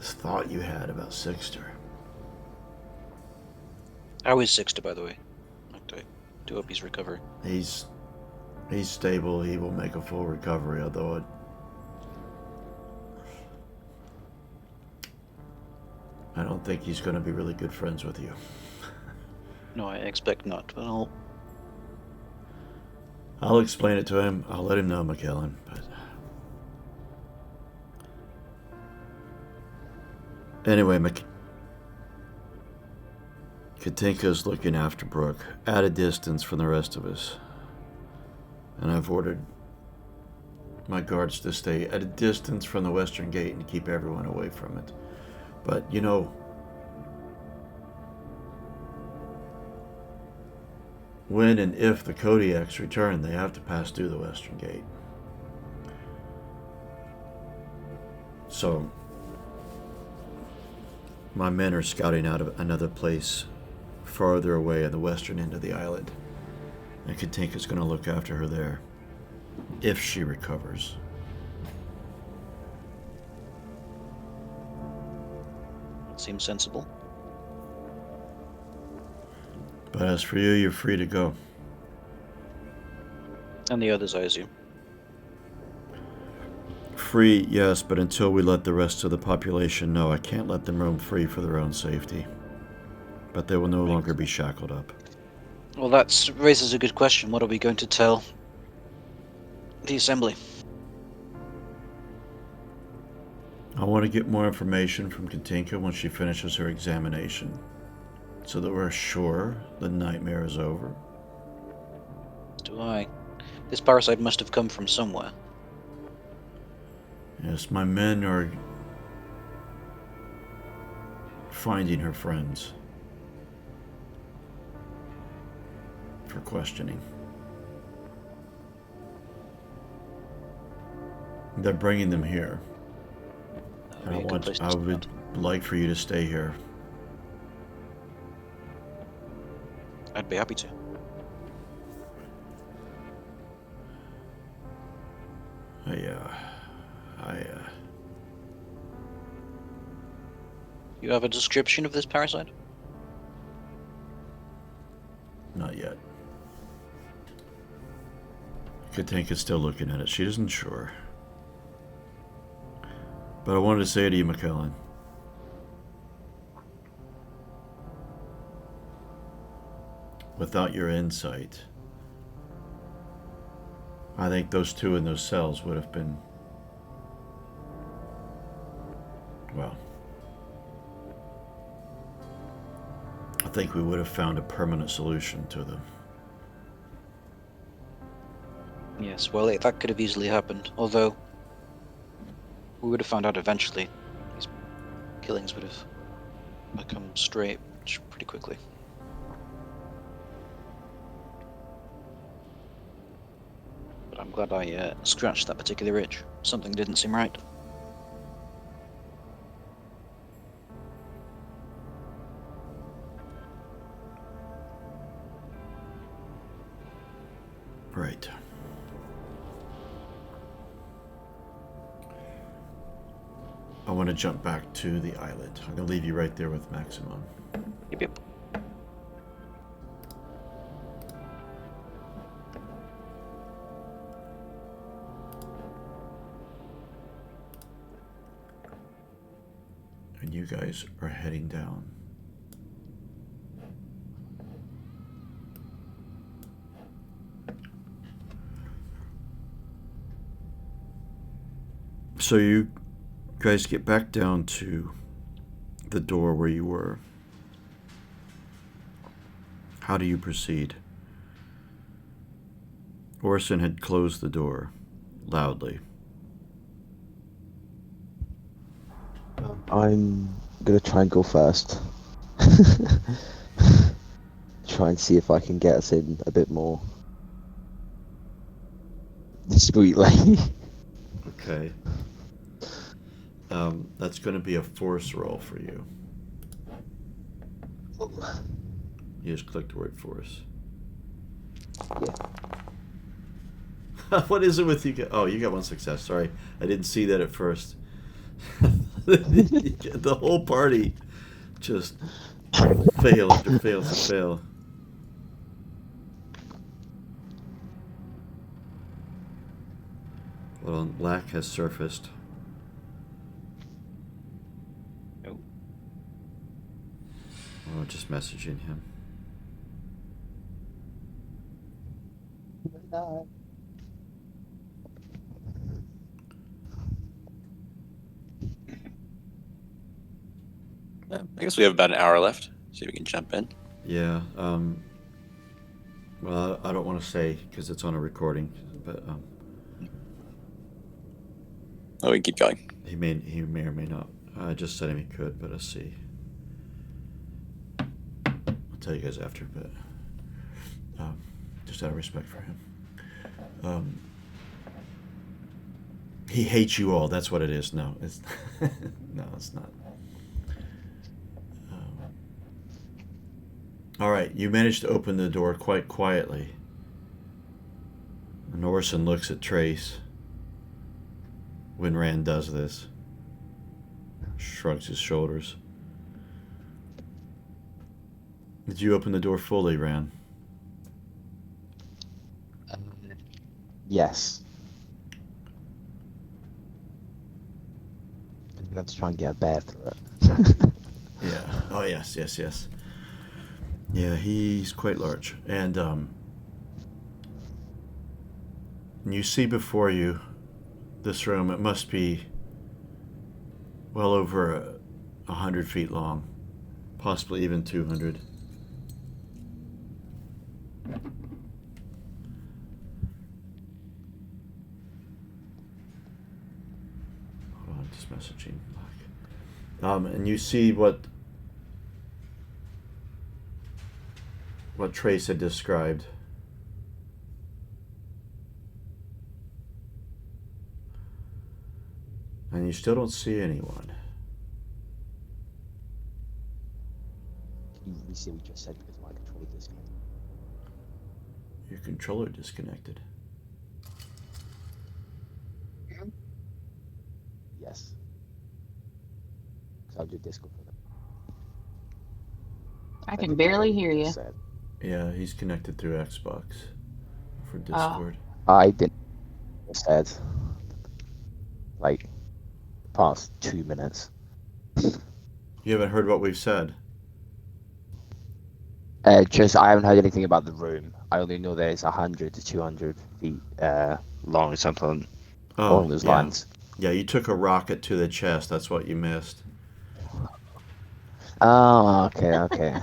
thought you had about Sixter. How is Sixter, by the way? I do hope he's recovering. He's stable. He will make a full recovery, although I don't think he's going to be really good friends with you. No, I expect not, but I'll explain it to him. I'll let him know, McKellen. But anyway, Katinka's looking after Brooke at a distance from the rest of us. And I've ordered my guards to stay at a distance from the western gate and keep everyone away from it. But, you know, when and if the Kodiaks return, they have to pass through the western gate. So, my men are scouting out another place farther away at the western end of the island. And Katinka's going to look after her there, if she recovers. seems sensible. But as for you, you're free to go. And the others, I assume. Free, yes, but until we let the rest of the population know, I can't let them roam free for their own safety. But they will no longer be shackled up. Well, that raises a good question. What are we going to tell the assembly? I want to get more information from Katinka when she finishes her examination, so that we're sure the nightmare is over. Do I? This parasite must have come from somewhere. Yes, my men are finding her friends for questioning. They're bringing them here. And I would like for you to stay here. I'd be happy to. You have a description of this parasite? Not yet. Katinka's still looking at it. She isn't sure. But I wanted to say to you, McKellen. Without your insight, I think those two in those cells would have been, well, I think we would have found a permanent solution to them. Yes, well, that could have easily happened. Although, we would have found out eventually. These killings would have become straight pretty quickly. But I'm glad I scratched that particular itch. Something didn't seem right. Right. I want to jump back to the islet. I'm going to leave you right there with Maximum. Yep, yep. And you guys are heading down. So you guys get back down to the door where you were. How do you proceed? Orson had closed the door loudly. I'm gonna try and go first. Try and see if I can get us in a bit more discreetly. Okay. That's going to be a force roll for you. You just click the word force. Yeah. What is it with you? Oh, you got one success. Sorry. I didn't see that at first. The whole party just fail after fail after fail. Well, Lack has surfaced. Oh, just messaging him. I guess we have about an hour left. See if we can jump in. Yeah. Well, I don't want to say because it's on a recording, but Oh, we can keep going. he may or may not. I just said him he could, but let's see. I'll tell you guys after, but just out of respect for him. He hates you all. That's what it is. No, it's no, it's not. All right, you managed to open the door quite quietly. And Orson looks at Trace when Rand does this. Shrugs his shoulders. Did you open the door fully, Rand? Yes. Let's try and get a bear through it. Yeah. Oh, yes. Yeah, he's quite large. And you see before you this room. It must be well over 100 feet long, possibly even 200. Hold on, just messaging. And you see what Trace had described. And you still don't see anyone. Can you see what you just said because my controller disconnected? Your controller disconnected. Yes. Because I'll do Discord for them. I can barely hear you. Said. Yeah, he's connected through Xbox for Discord. I didn't said like past 2 minutes. You haven't heard what we've said? Just I haven't heard anything about the room. I only know that it's 100 to 200 feet long or something along those lines. Yeah, you took a rocket to the chest. That's what you missed. Oh, okay.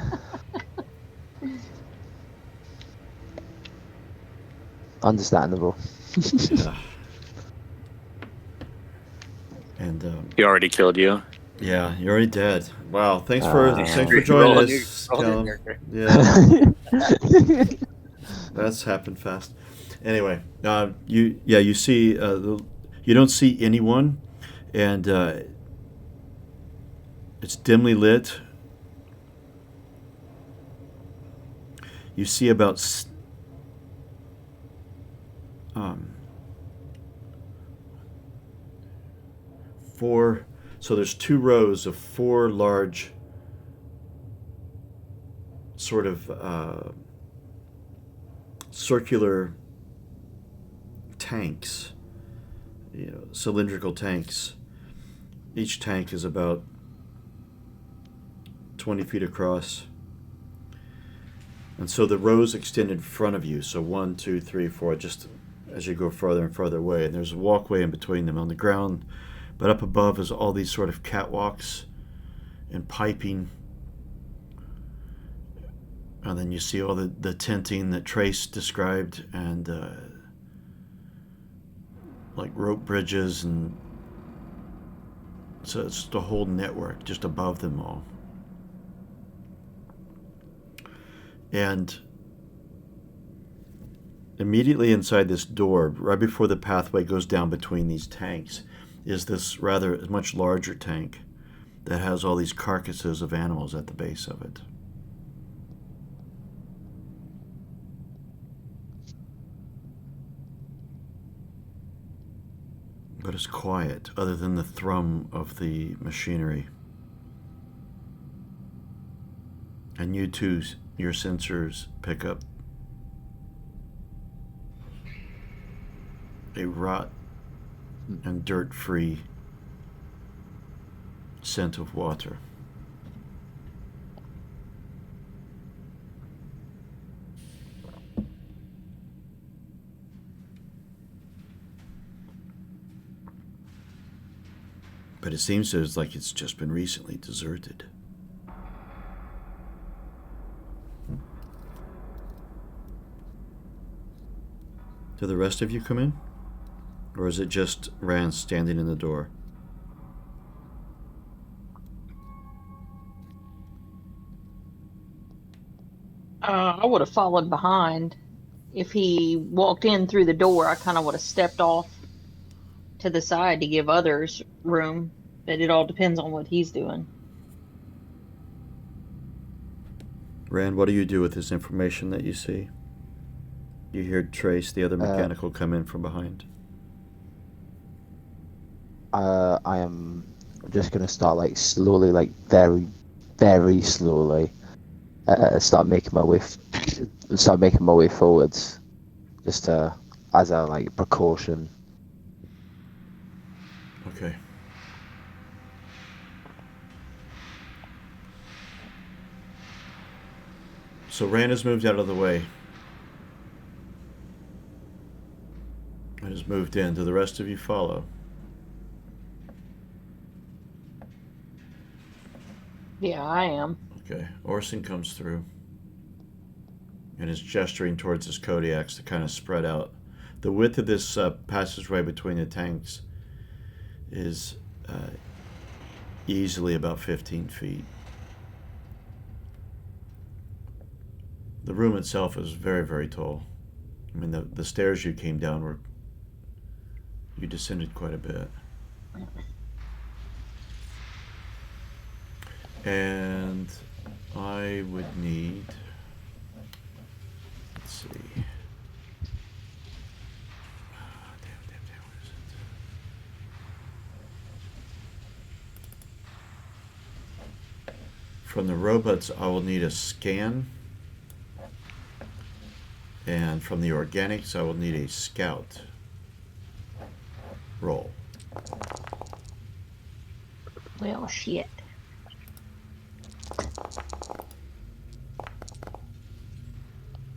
Understandable. Yeah. And He already killed you. Yeah, you're already dead. Wow, thanks for Uh, joining Roll us, roll your Callum. character. Yeah, that's happened fast. Anyway, you see you don't see anyone, and it's dimly lit. You see about um, four. So there's two rows of four large, sort of circular tanks, cylindrical tanks. Each tank is about 20 feet across. And so the rows extend in front of you. So one, two, three, four, just as you go farther and farther away. And there's a walkway in between them on the ground. But up above is all these sort of catwalks and piping. And then you see all the tenting that Trace described, and like rope bridges. And so it's the whole network just above them all. And immediately inside this door, right before the pathway goes down between these tanks, is this rather much larger tank that has all these carcasses of animals at the base of it. But it's quiet, other than the thrum of the machinery. And you too, your sensors pick up a rot and dirt-free scent of water. But it seems like it's just been recently deserted. Do the rest of you come in? Or is it just Rand standing in the door? I would have followed behind. If he walked in through the door, I kind of would have stepped off to the side to give others room. But it all depends on what he's doing. Rand, what do you do with this information that you see? You hear Trace, the other mechanical, come in from behind. I am just gonna start like slowly, like very, very slowly, start making my way forwards, just as a like precaution. Okay. So Rand has moved out of the way. And has moved in. Do the rest of you follow? Yeah, I am. Okay. Orson comes through and is gesturing towards his Kodiaks to kind of spread out. The width of this passageway between the tanks is easily about 15 feet. The room itself is very, very tall. I mean, the stairs you came down you descended quite a bit. And I would need, let's see. Damn, where is it? From the robots, I will need a scan. And from the organics, I will need a scout roll. Well, shit.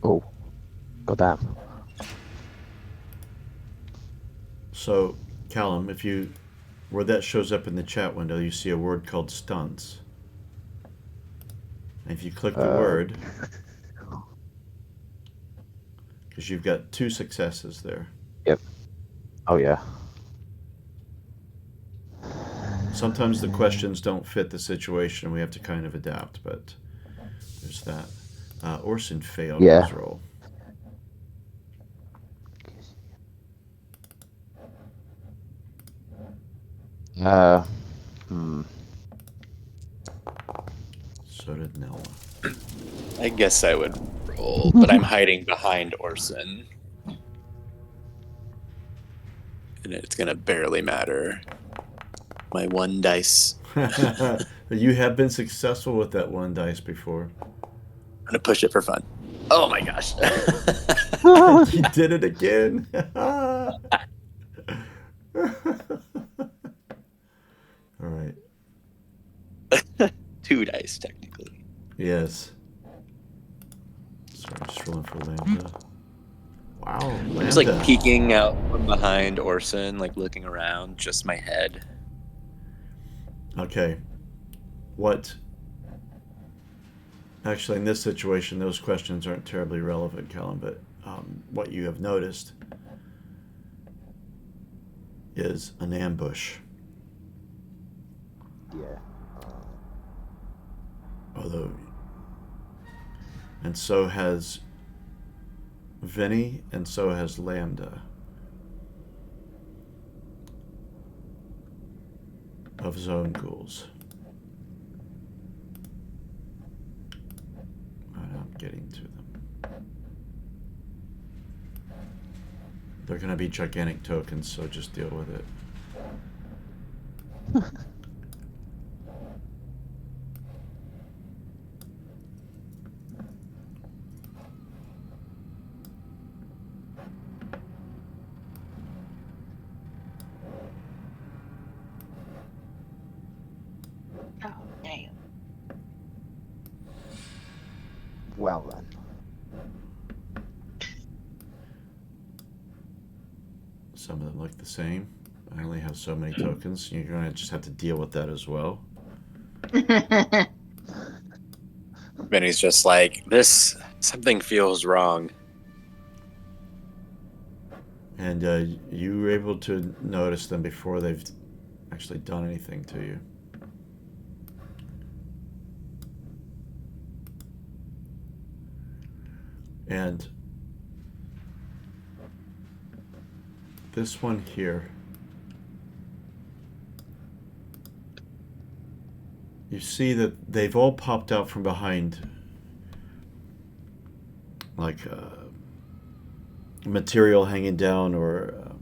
Oh, goddamn. So, Callum, where that shows up in the chat window, you see a word called stunts. And if you click the word, because you've got 2 successes there. Yep. Oh yeah. Sometimes the questions don't fit the situation, and we have to kind of adapt. But there's that. Orson failed Yeah. his roll. Uh, hmm. So did Nella. I guess I would roll, but I'm hiding behind Orson. And it's gonna barely matter. My one dice. You have been successful with that one dice before. I'm gonna push it for fun. Oh my gosh. You did it again. All right. 2 dice, technically. Yes. Sorry, just rolling for Lambda. Wow, I'm just like Lambda. peeking out from behind Orson, like looking around, just my head. Okay. What? Actually, in this situation, those questions aren't terribly relevant, Callum, but what you have noticed is an ambush. Yeah. Although, and so has Vinny, and so has Lambda of Zone Ghouls. I'm getting to them. They're going to be gigantic tokens, so just deal with it. Oh, damn. Well then. Some of them look the same. I only have so many tokens. You're going to just have to deal with that as well. Benny's just like, something feels wrong. And you were able to notice them before they've actually done anything to you. And this one here, you see that they've all popped out from behind like material hanging down or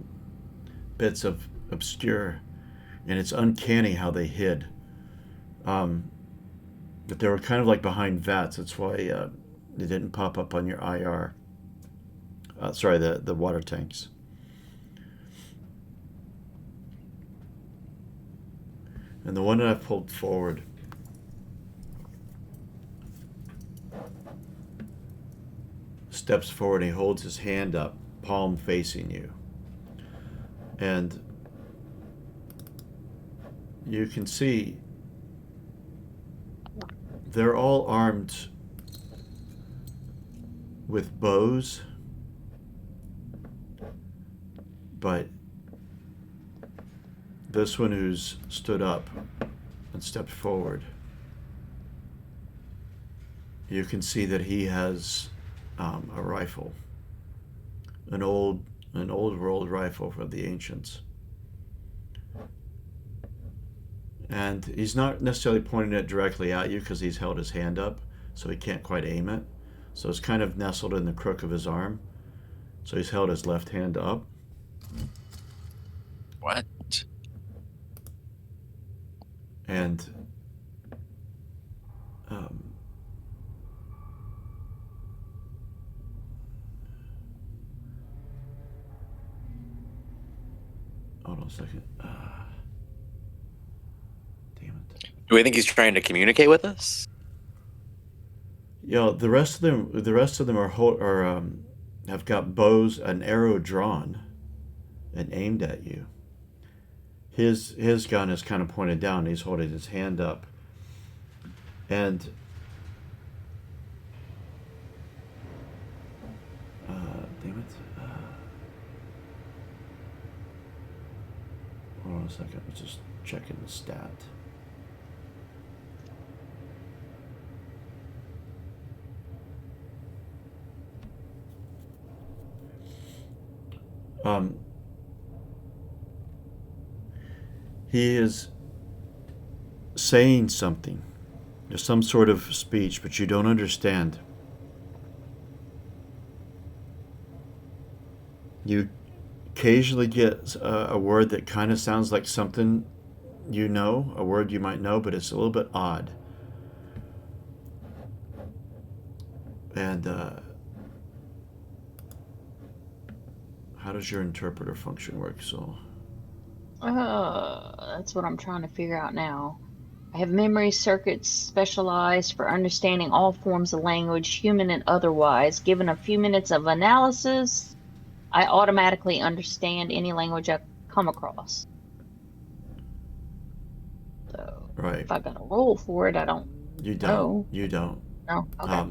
bits of obscure, and it's uncanny how they hid. But they were kind of like behind vats. That's why they didn't pop up on your IR. Sorry, the water tanks. And the one that I've pulled forward steps forward and he holds his hand up, palm facing you. And you can see they're all armed with bows, but this one who's stood up and stepped forward, you can see that he has a rifle, an old world rifle from the ancients, and he's not necessarily pointing it directly at you because he's held his hand up, so he can't quite aim it. So it's kind of nestled in the crook of his arm. So he's held his left hand up. What? And um, hold on a second. Damn it. Do we think he's trying to communicate with us? The rest of them are have got bows, an arrow drawn, and aimed at you. His gun is kind of pointed down. He's holding his hand up, and damn it. Hold on a second. Let's just checking the stat. Um, he is saying something. There's some sort of speech, but you don't understand. You occasionally get a word that kind of sounds like something you know, a word you might know, but it's a little bit odd. And how does your interpreter function work? So, That's what I'm trying to figure out now. I have memory circuits specialized for understanding all forms of language, human and otherwise. Given a few minutes of analysis, I automatically understand any language I come across. So right. if I got a roll for it, I don't You don't. know. You don't. No, okay.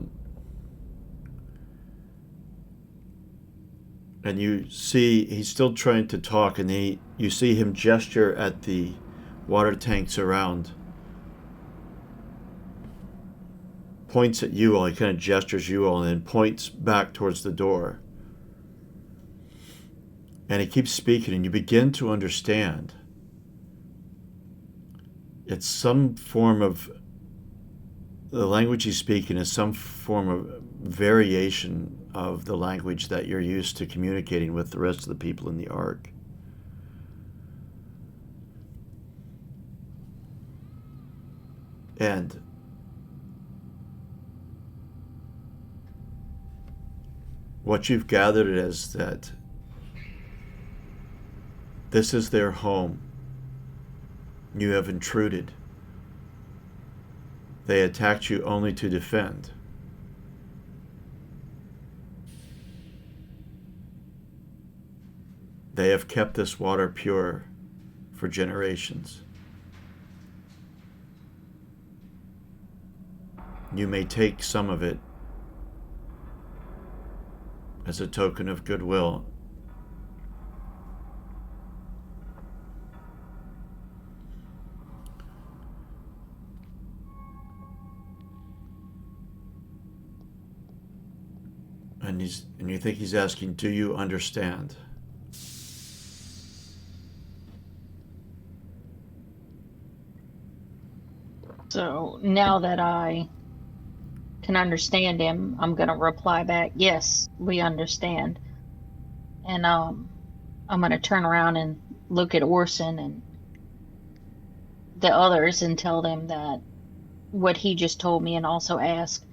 And you see he's still trying to talk, and you see him gesture at the water tanks around. Points at you all, he kind of gestures you all, and then points back towards the door. And he keeps speaking, and you begin to understand. It's some form of, the language he's speaking is some form of variation of the language that you're used to communicating with the rest of the people in the Ark. And what you've gathered is that this is their home. You have intruded. They attacked you only to defend. They have kept this water pure for generations. You may take some of it as a token of goodwill. And you think he's asking, do you understand? So now that I can understand him, I'm gonna reply back, yes, we understand. And I'm gonna turn around and look at Orson and the others and tell them that what he just told me, and also ask,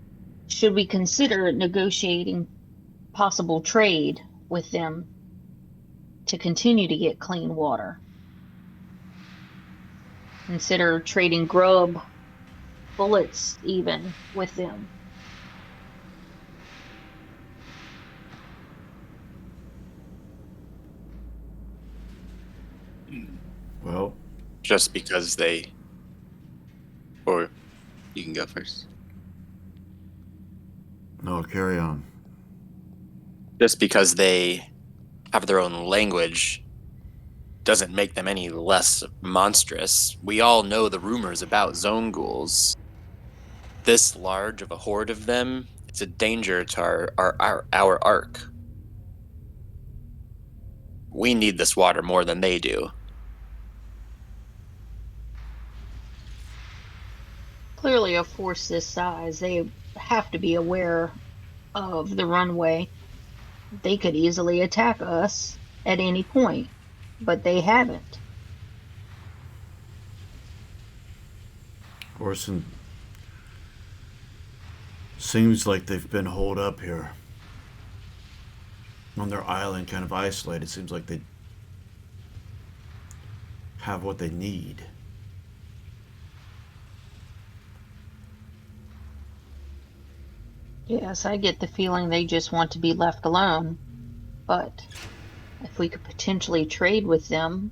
should we consider negotiating possible trade with them to continue to get clean water? Consider trading grub, bullets even with them. Well, Just because they. Or you can go first. no, carry on. Just because they have their own language doesn't make them any less monstrous. We all know the rumors about zone ghouls. This large of a horde of them, it's a danger to our ark. We need this water more than they do. Clearly, a force this size, they have to be aware of the runway. They could easily attack us at any point, but they haven't. Orson, seems like they've been holed up here on their island, kind of isolated. Seems like they have what they need. Yes, I get the feeling they just want to be left alone. But if we could potentially trade with them,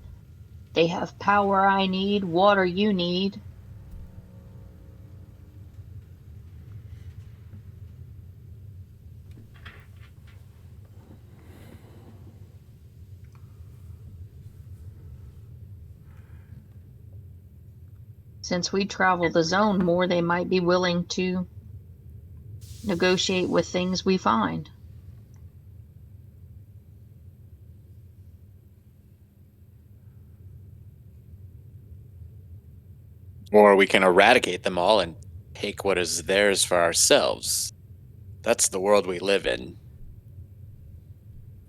they have power I need, water you need. since we travel the zone more, they might be willing to negotiate with things we find. Or we can eradicate them all and take what is theirs for ourselves. That's the world we live in.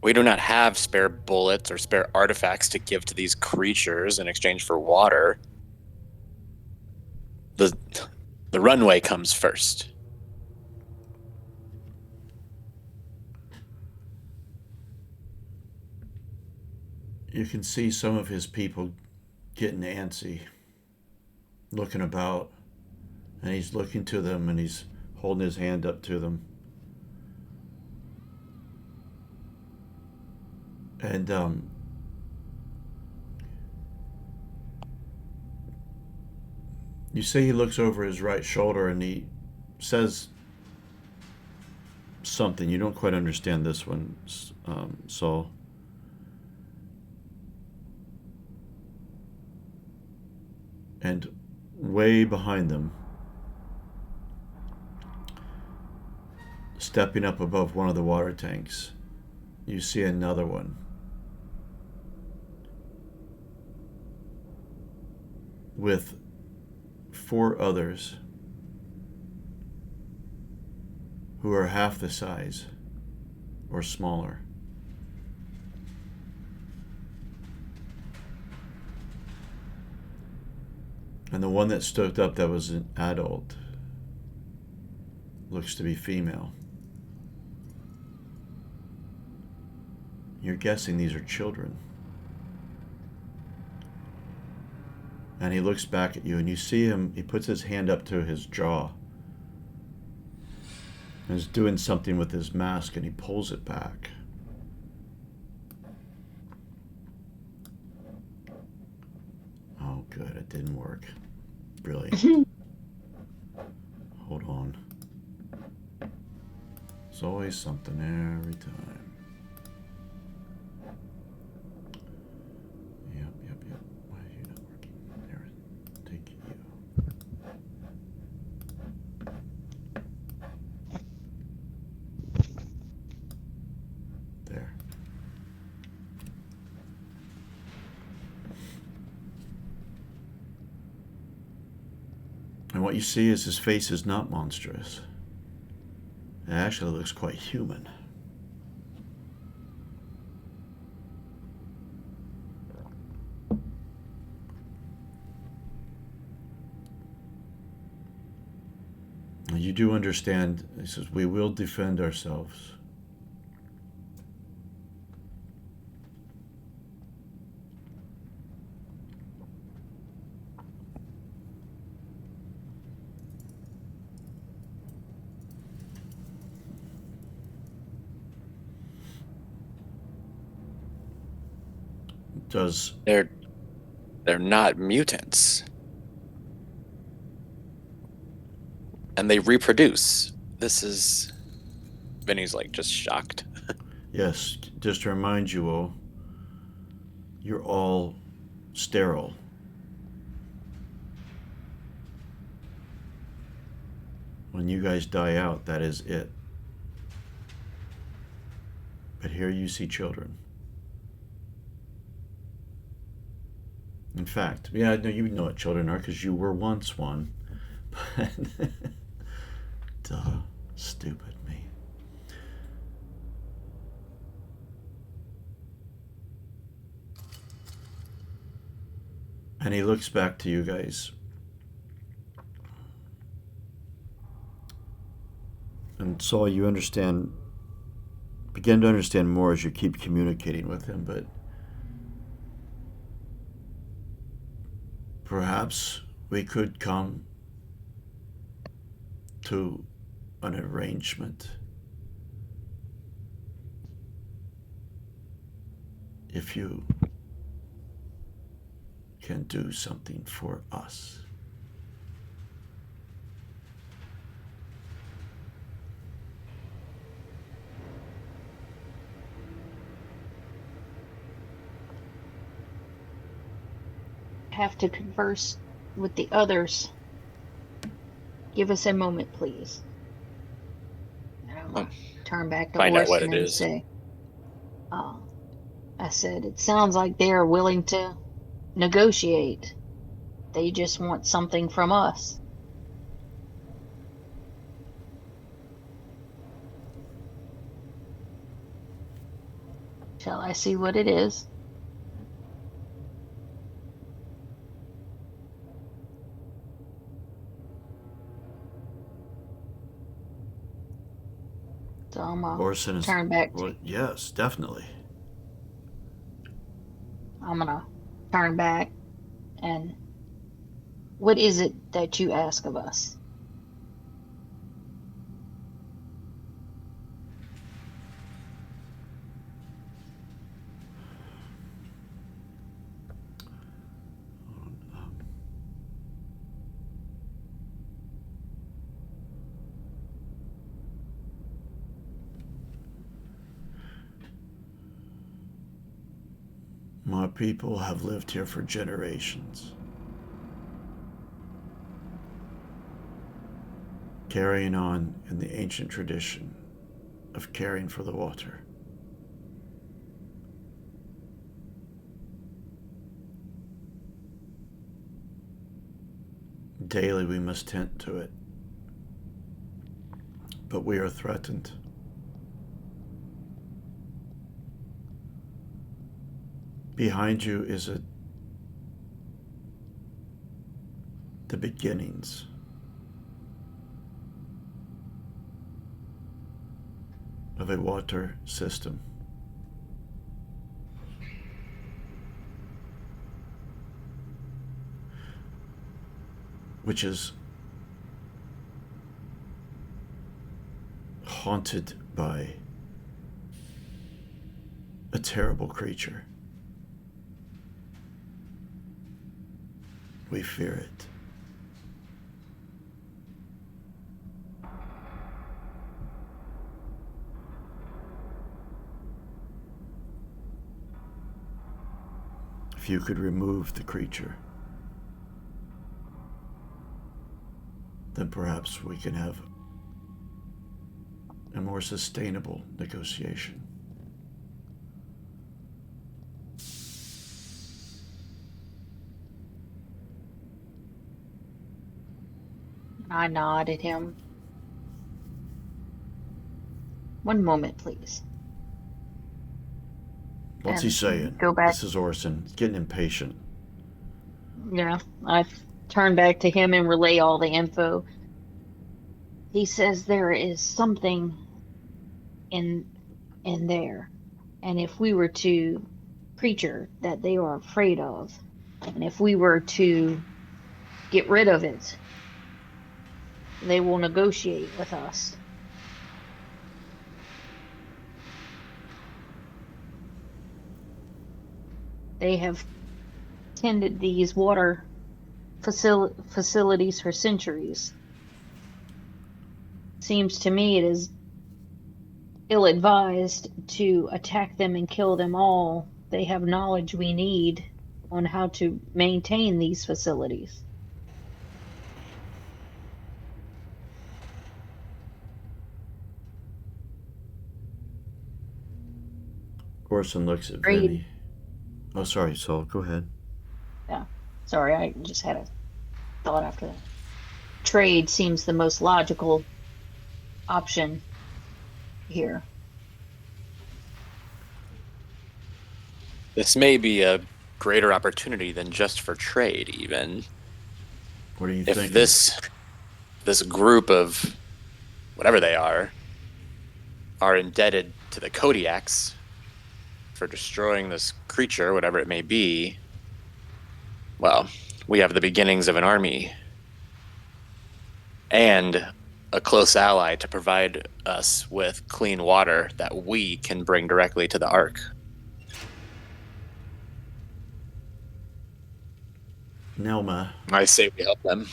We do not have spare bullets or spare artifacts to give to these creatures in exchange for water. The runway comes first. You can see some of his people getting antsy, looking about, and he's looking to them and he's holding his hand up to them. And you say he looks over his right shoulder and he says something. You don't quite understand this one, Saul. And way behind them, stepping up above one of the water tanks, you see another one. With 4 others who are half the size or smaller. And the one that stood up that was an adult looks to be female. You're guessing these are children. And he looks back at you and you see him, he puts his hand up to his jaw. And he's doing something with his mask and he pulls it back. Oh, good, it didn't work. Brilliant. Hold on. There's always something every time. Yep. Why are you not working? There, take you. There. And what you see is his face is not monstrous. It actually looks quite human. You do understand, he says, we will defend ourselves. Does They're not mutants. And they reproduce. This is... Vinny's like just shocked. yes, just to remind you all, you're all sterile. When you guys die out, that is it. But here you see children. In fact, yeah, no, you know what children are because you were once one. But, duh, stupid me. And he looks back to you guys. And Saul, you begin to understand more as you keep communicating with him, but perhaps we could come to an arrangement. If you can do something for us. Have to converse with the others. Give us a moment, please. And I'm gonna turn back to Find out what Orson it and is. say, uh, I said, it sounds like they are willing to negotiate. They just want something from us. Shall I see what it is? So I'm gonna Orson is. turn back to Well, yes, definitely. I'm gonna turn back and what is it that you ask of us? My people have lived here for generations, carrying on in the ancient tradition of caring for the water. Daily we must tend to it, but we are threatened. Behind you is the beginnings of a water system. Which is haunted by a terrible creature. We fear it. If you could remove the creature, then perhaps we can have a more sustainable negotiation. I nod at him. One moment, please. What's he And saying? go back. This is Orson. He's getting impatient. Yeah, I turn back to him and relay all the info. He says there is something in there, and if we were to creature that they are afraid of, and if we were to get rid of it, they will negotiate with us. They have tended these water facilities for centuries. Seems to me it is ill-advised to attack them and kill them all. They have knowledge we need on how to maintain these facilities. Orson looks at Trade. Vinny. Oh, sorry, Saul. Go ahead. Yeah. Sorry, I just had a thought after that. Trade seems the most logical option here. This may be a greater opportunity than just for trade, even. What are you If thinking? this group of whatever they are indebted to the Kodiaks for destroying this creature, whatever it may be, well, we have the beginnings of an army and a close ally to provide us with clean water that we can bring directly to the Ark. Nelma. I say we help them.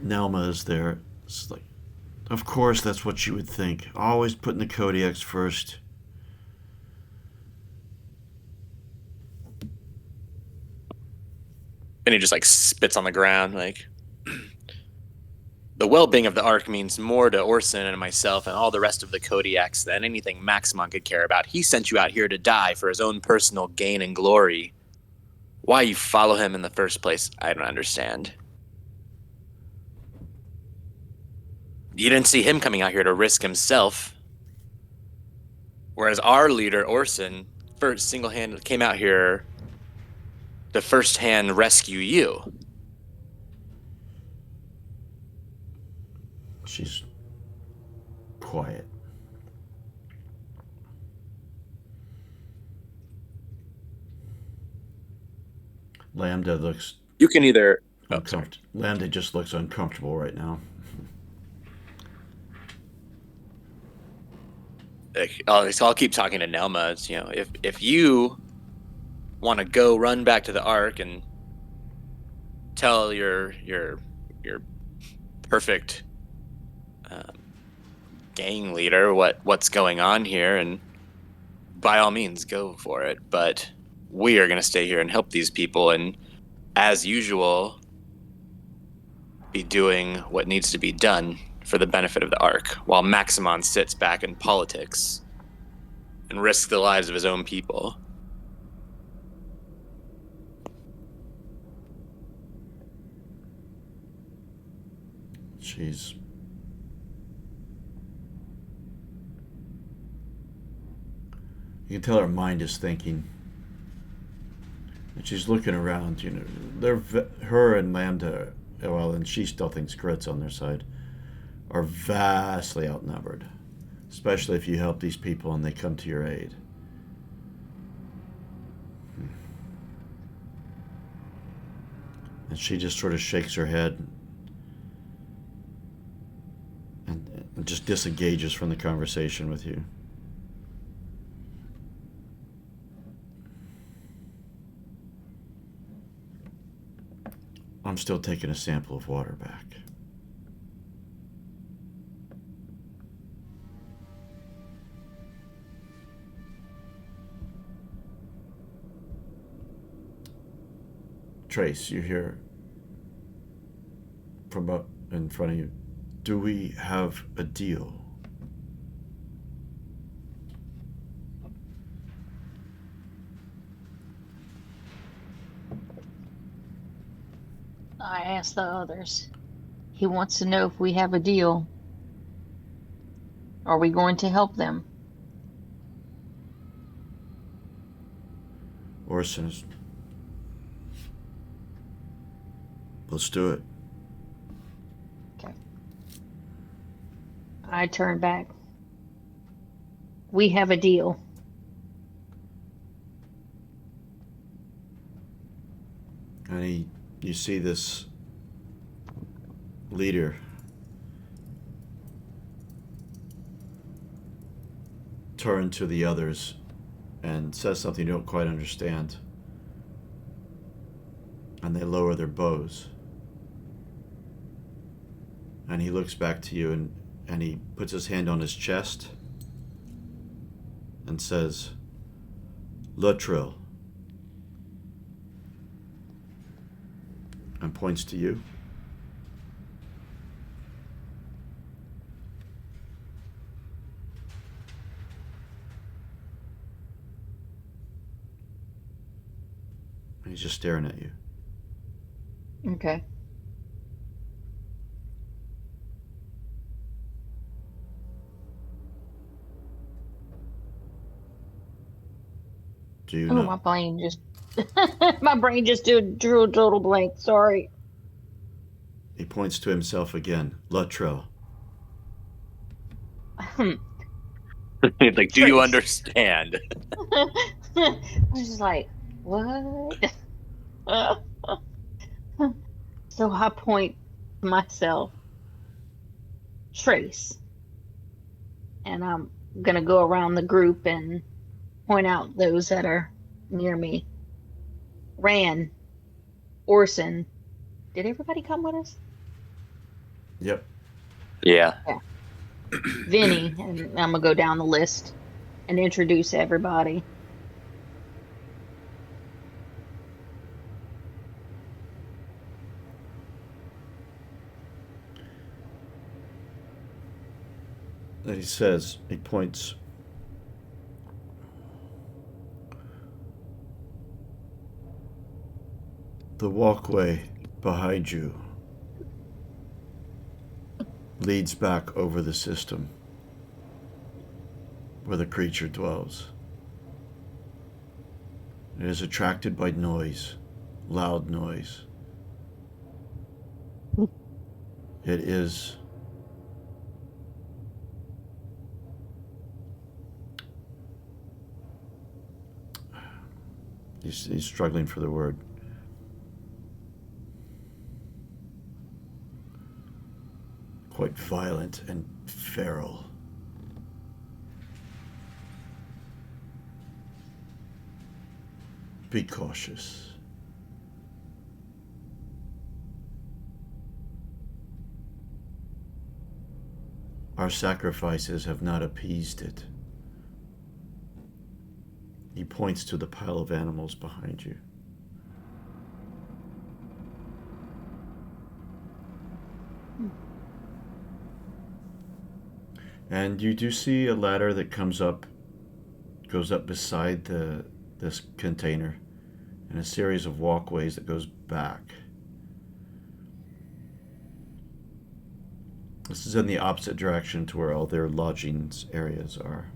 Nelma is there. It's like, of course, that's what you would think. Always putting the Kodiaks first. And he just like spits on the ground, like the well-being of the Ark means more to Orson and myself and all the rest of the Kodiaks than anything Maximon could care about. He sent you out here to die for his own personal gain and glory. Why you follow him in the first place, I don't understand. You didn't see him coming out here to risk himself. Whereas our leader, Orson, first single-handed came out here to first-hand rescue you. She's quiet. Lambda looks You can either... uncomfortable. Lambda just looks uncomfortable right now. So I'll keep talking to Nelma. You know, if you want to go run back to the Ark and tell your perfect gang leader what's going on here, and by all means go for it. But we are going to stay here and help these people, and as usual, be doing what needs to be done for the benefit of the Ark, while Maximon sits back in politics and risks the lives of his own people. She's... You can tell her mind is thinking. And she's looking around, you know. Her and Lambda, well, and she still thinks Grit's on their side, are vastly outnumbered. Especially if you help these people and they come to your aid. And she just sort of shakes her head and just disengages from the conversation with you. I'm still taking a sample of water back. Trace, you hear from up in front of you. Do we have a deal? I asked the others. He wants to know if we have a deal. Are we going to help them? Orson is... Let's do it. Okay. I turn back. We have a deal. And you see this leader turn to the others and says something you don't quite understand. And they lower their bows. And he looks back to you and he puts his hand on his chest and says, Lutrell. And points to you. And he's just staring at you. Okay. Do you Oh, know? my brain just my brain just drew a total blank. Sorry. He points to himself again. Lutrell. Like, do you understand? I was just like, what? So I point to myself, Trace, and I'm gonna go around the group and point out those that are near me. Ran, Orson. Did everybody come with us? Yep. Yeah. Vinny, and I'm gonna go down the list and introduce everybody. that he says, he points. The walkway behind you leads back over the system where the creature dwells. It is attracted by noise, loud noise. It is he's struggling for the word. Quite violent and feral. Be cautious. Our sacrifices have not appeased it. He points to the pile of animals behind you. And you do see a ladder that goes up beside this container, and a series of walkways that goes back. This is in the opposite direction to where all their lodgings areas are.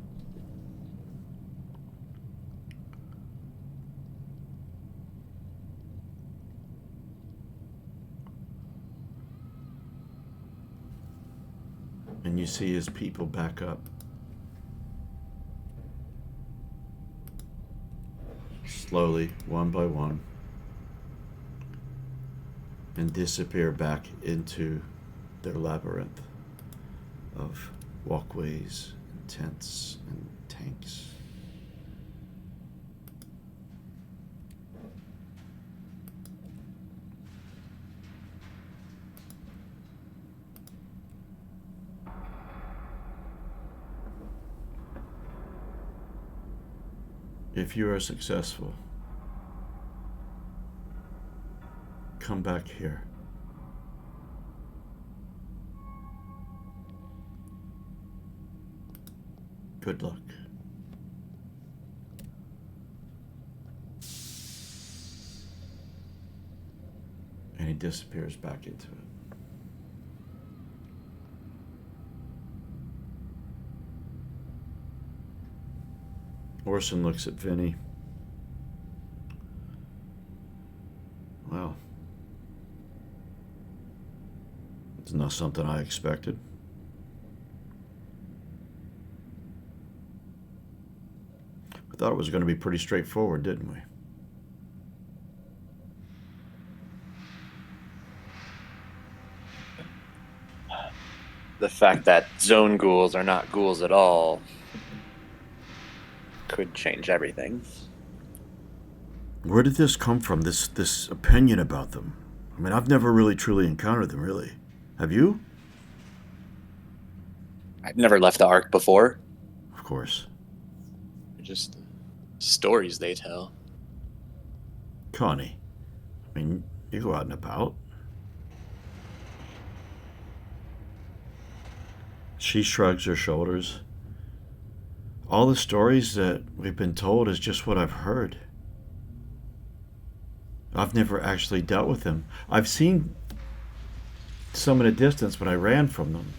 And you see his people back up. Slowly, one by one, and disappear back into their labyrinth of walkways and tents and tanks. If you are successful, come back here. Good luck. And he disappears back into it. Orson looks at Vinny. Well, it's not something I expected. We thought it was going to be pretty straightforward, didn't we? The fact that zone ghouls are not ghouls at all could change everything. Where did this come from, this opinion about them? I mean, I've never really truly encountered them, really. Have you? I've never left the Ark before. Of course. Just stories they tell. Connie, I mean, you go out and about. She shrugs her shoulders. All the stories that we've been told is just what I've heard. I've never actually dealt with them. I've seen some at a distance, but I ran from them.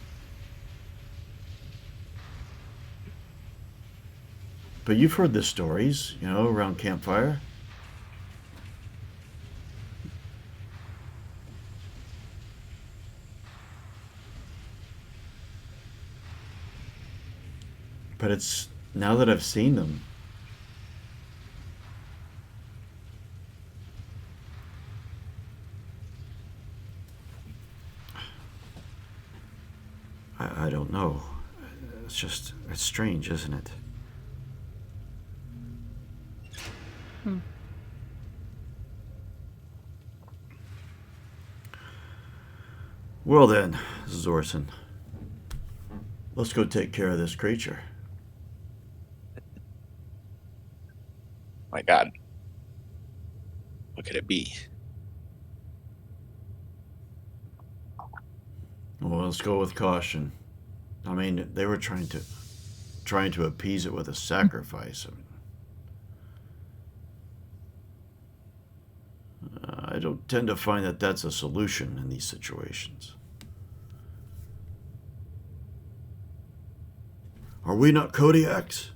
But you've heard the stories, you know, around campfire. But it's now that I've seen them. I don't know. It's strange, isn't it? Well then, Zorson, let's go take care of this creature. My God. What could it be? Well, let's go with caution. I mean, they were trying to appease it with a sacrifice. I don't tend to find that that's a solution in these situations. Are we not Kodiaks?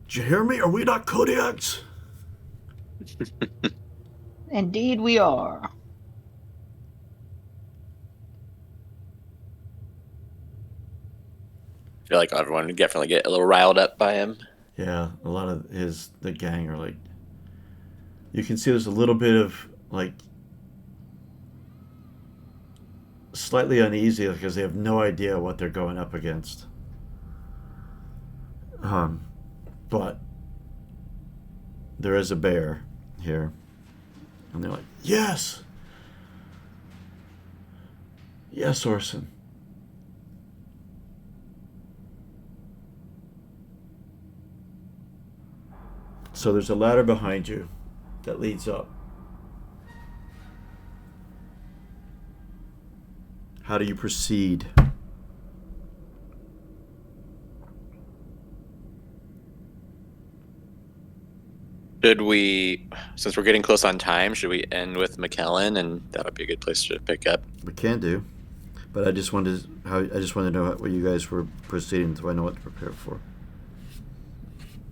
Did you hear me? Are we not Kodiaks? Indeed, we are. I feel like everyone would definitely get a little riled up by him. Yeah, a lot of the gang are like. You can see there's a little bit of like slightly uneasy because they have no idea what they're going up against. But there is a bear here, and they're like, yes, yes, Orson. So there's a ladder behind you that leads up. How do you proceed? Should we, since we're getting close on time, should we end with McKellen, and that would be a good place to pick up. We can do, but I just wanted to know what you guys were proceeding, so I know what to prepare for.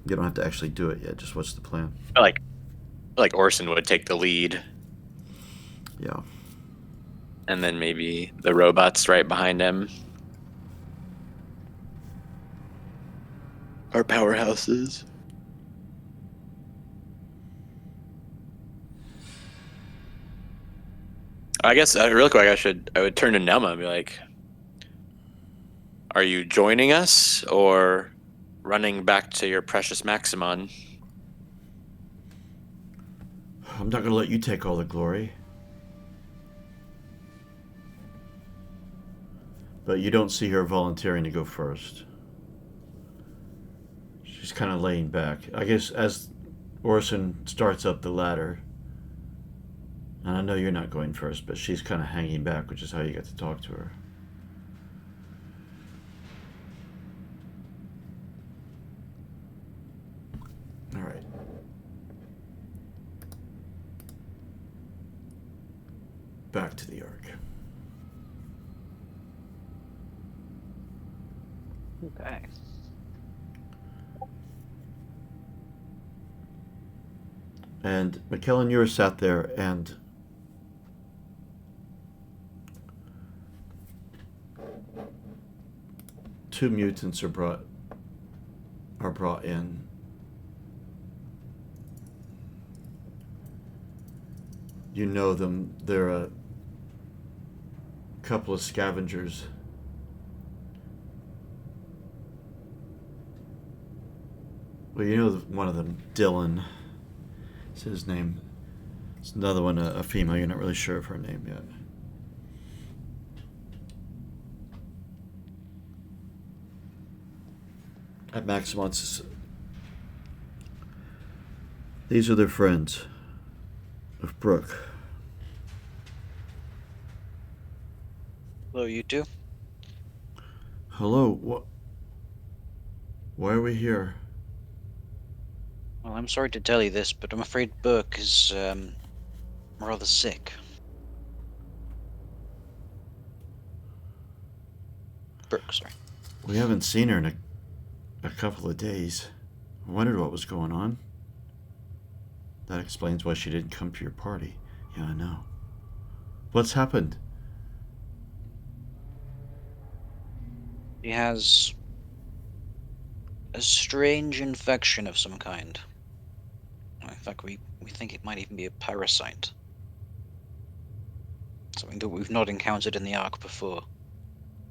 You don't have to actually do it yet. Just what's the plan? I feel like Orson would take the lead, Yeah. and then maybe the robots right behind him. Our powerhouses. I guess real quick, I would turn to Nelma and be like, "Are you joining us or running back to your precious Maximon?" I'm not going to let you take all the glory. But you don't see her volunteering to go first. She's kind of laying back. I guess as Orson starts up the ladder, and I know you're not going first, but she's kind of hanging back, which is how you get to talk to her. All right. Back to the Ark. Okay. And McKellen, you were sat there, and two mutants are brought in. You know them. They're a couple of scavengers. Well, you know one of them, Dylan. Is his name. It's another one, a female. You're not really sure of her name yet. At Maximon's. These are their friends of Brooke. Hello, you two. Hello. What? Why are we here? Well, I'm sorry to tell you this, but I'm afraid Burke is rather sick. Brooke, sorry. We haven't seen her in a couple of days. I wondered what was going on. That explains why she didn't come to your party. Yeah, I know. What's happened? He has a strange infection of some kind. In fact, we think it might even be a parasite. Something that we've not encountered in the Ark before.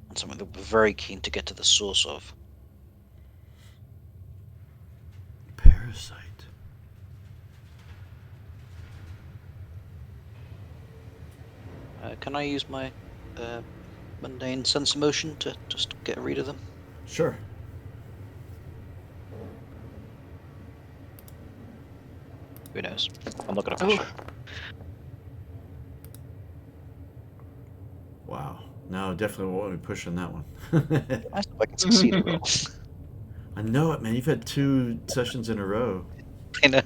And something that we're very keen to get to the source of. Parasite. Can I use my mundane sense motion to just get a read of them? Sure. Good. Who knows? I'm not gonna push Oh. it. Wow. No, definitely won't be pushing that one. I hope I can succeed at roll. I know it, man. You've had 2 sessions in a row. I know.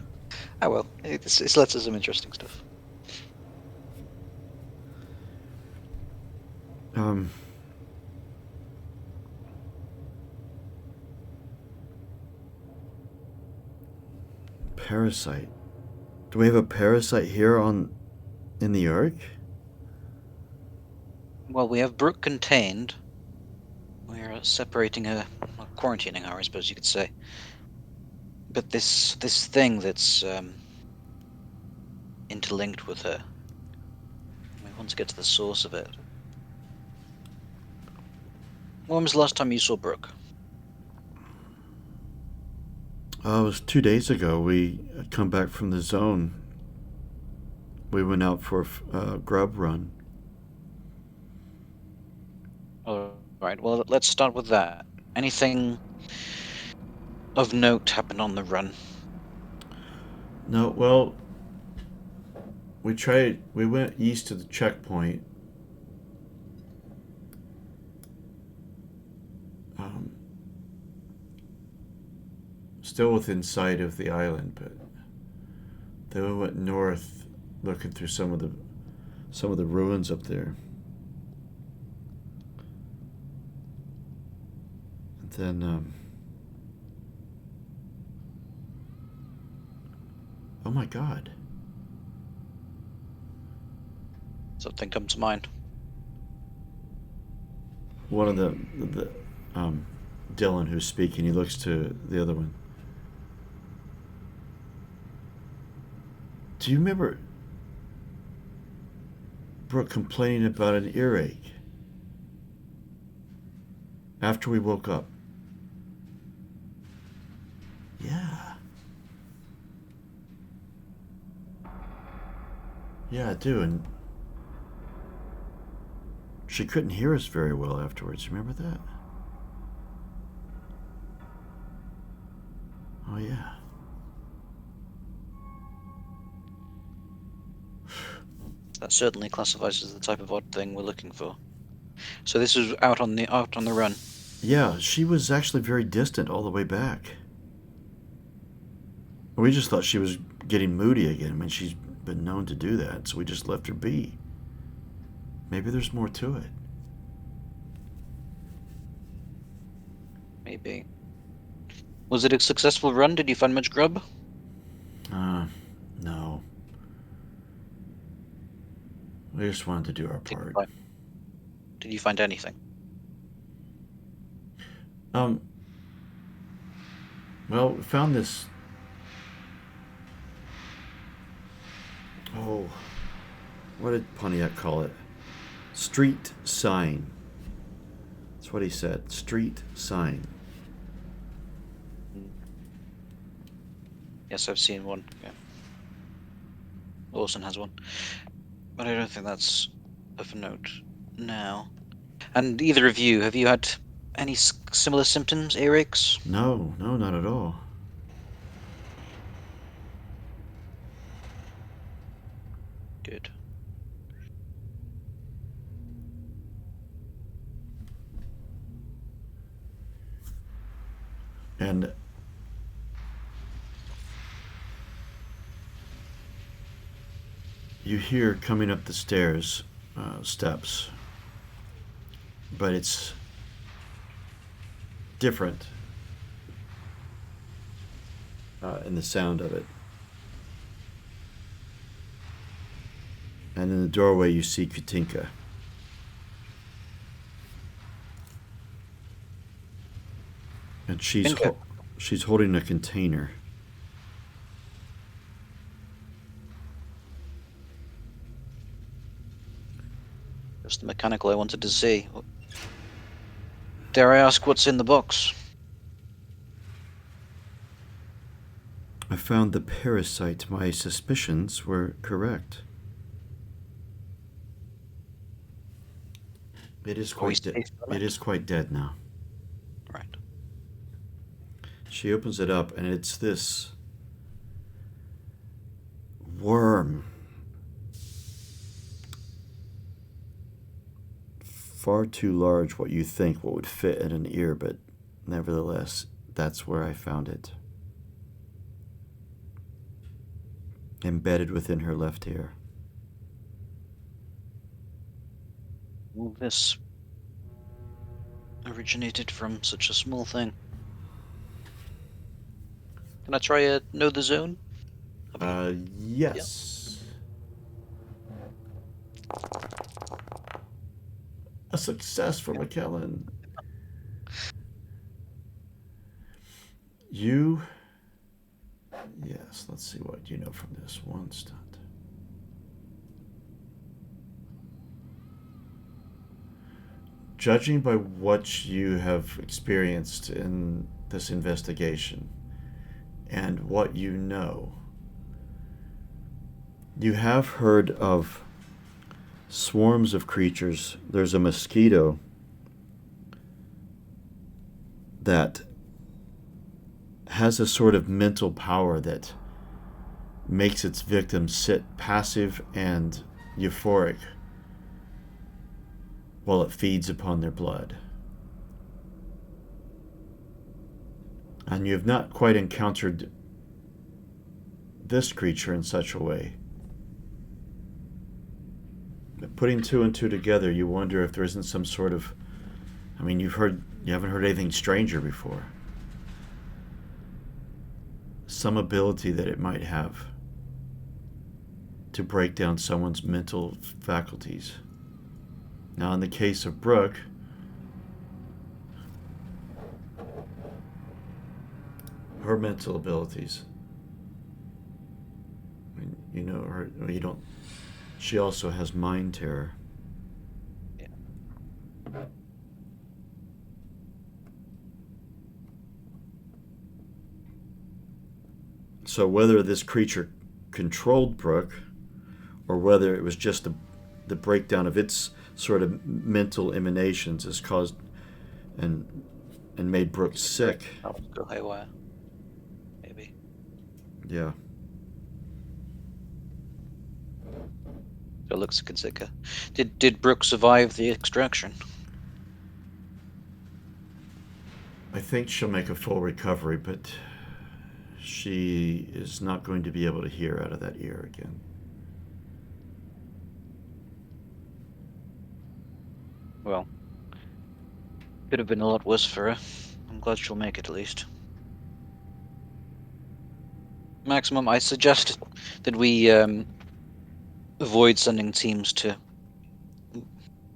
Ah well, it's led to some interesting stuff. Um, Parasite. Do we have a parasite here in the Ark? Well, we have Brooke contained. We're separating her, well, quarantining her, I suppose you could say. But this thing that's interlinked with her. We want to get to the source of it. When was the last time you saw Brooke? It was 2 days ago. We had come back from the zone. We went out for a grub run. All right. Well, let's start with that. Anything of note happened on the run? No, well, we went east to the checkpoint. Um, Still within sight of the island, but then we went north, looking through some of the ruins up there. And then, oh my God! Something come to mind? One of the Dylan who's speaking, he looks to the other one. Do you remember Brooke complaining about an earache after we woke up? Yeah. Yeah, I do. And she couldn't hear us very well afterwards. Remember that? Oh, yeah. That certainly classifies as the type of odd thing we're looking for. So this is out on the run. Yeah, she was actually very distant all the way back. We just thought she was getting moody again. I mean, she's been known to do that, so we just left her be. Maybe there's more to it. Maybe. Was it a successful run? Did you find much grub? No. We just wanted to do our part. Did you find anything? Well, we found this. Oh, what did Pontiac call it? Street sign. That's what he said. Street sign. Yes, I've seen one. Yeah. Orson has one. But I don't think that's of note now. And either of you, have you had any similar symptoms, earaches? No, not at all. Good. And you hear coming up the stairs, steps, but it's different in the sound of it. And in the doorway, you see Katinka. And Katinka. She's holding a container. Just the mechanical I wanted to see. Dare I ask what's in the box? I found the parasite. My suspicions were correct. It is quite it is quite dead now. Right. She opens it up, and it's this arm. Far too large what you think what would fit in an ear, but nevertheless, that's where I found it. Embedded within her left ear. All this originated from such a small thing. Can I try a know the zone? Yes. A success for McKellen. You. Yes, let's see what you know from this one stunt. Judging by what you have experienced in this investigation and what you know, you have heard of swarms of creatures. There's a mosquito that has a sort of mental power that makes its victims sit passive and euphoric while it feeds upon their blood. And you have not quite encountered this creature in such a way. But putting two and two together, you wonder if there isn't some sort of, I mean, you haven't heard anything stranger before. Some ability that it might have to break down someone's mental faculties. Now, in the case of Brooke, her mental abilities, I mean, you know, her, you don't, she also has mind terror. Yeah. So whether this creature controlled Brooke, or whether it was just the breakdown of its sort of mental emanations has caused and made Brooke sick. Go haywire. Maybe. Yeah. That looks consider. Did Brooke survive the extraction? I think she'll make a full recovery, but she is not going to be able to hear out of that ear again. Well, could have been a lot worse for her. I'm glad she'll make it at least. Maximum, I suggest that we avoid sending teams to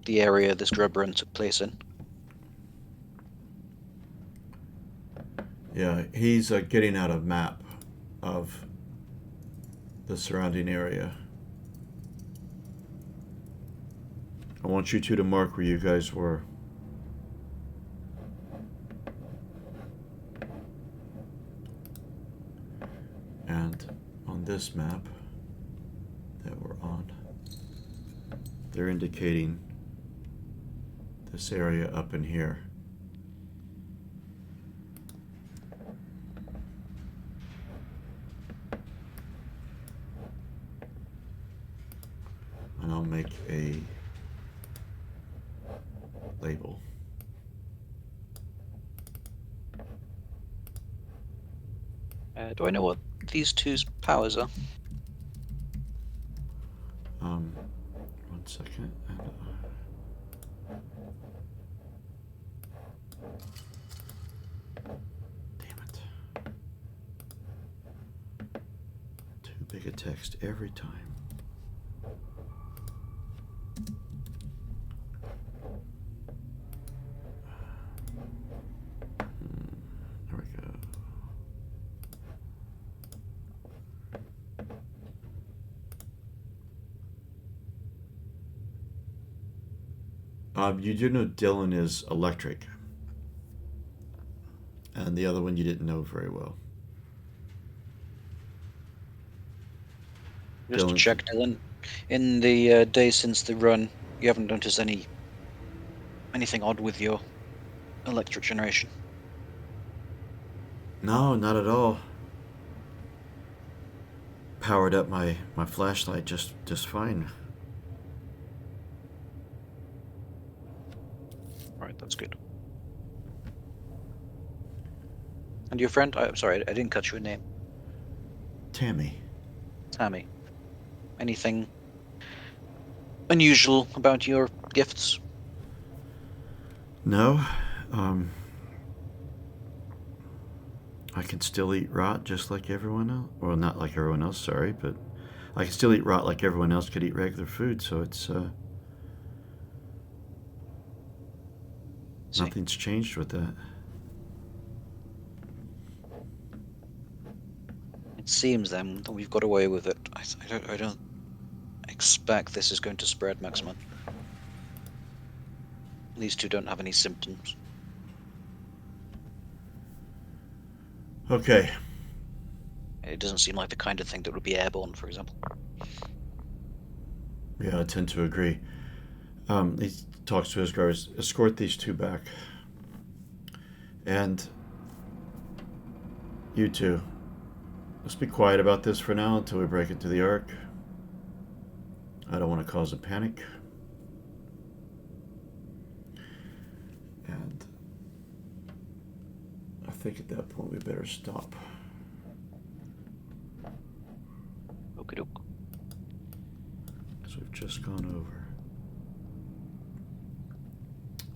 the area this drug run took place in. Yeah, he's getting out a map of the surrounding area. I want you two to mark where you guys were. And on this map that we're on, they're indicating this area up in here. And I'll make a label. Do I know what these two's powers are? 1 second. And, damn it. Too big a text every time. There we go. You do know Dylan is electric. And the other one you didn't know very well. Just to Dylan. check, Dylan. In the days since the run, you haven't noticed anything odd with your electric generation? No, not at all. powered up my flashlight just fine. Right, that's good. And your friend? I'm sorry, I didn't catch your name. Tammy. Tammy. Anything unusual about your gifts? No. I can still eat rot just like everyone else. Well, not like everyone else, sorry, but I can still eat rot like everyone else could eat regular food, so it's See. nothing's changed with that. It seems then that we've got away with it. I don't expect this is going to spread, Maximum. These two don't have any symptoms. Okay. It doesn't seem like the kind of thing that would be airborne, for example. Yeah, I tend to agree. He talks to his guards. Escort these two back. And you two, let's be quiet about this for now until we break into the Ark. I don't want to cause a panic. And I think at that point we better stop. Okie doke. Because we've just gone over.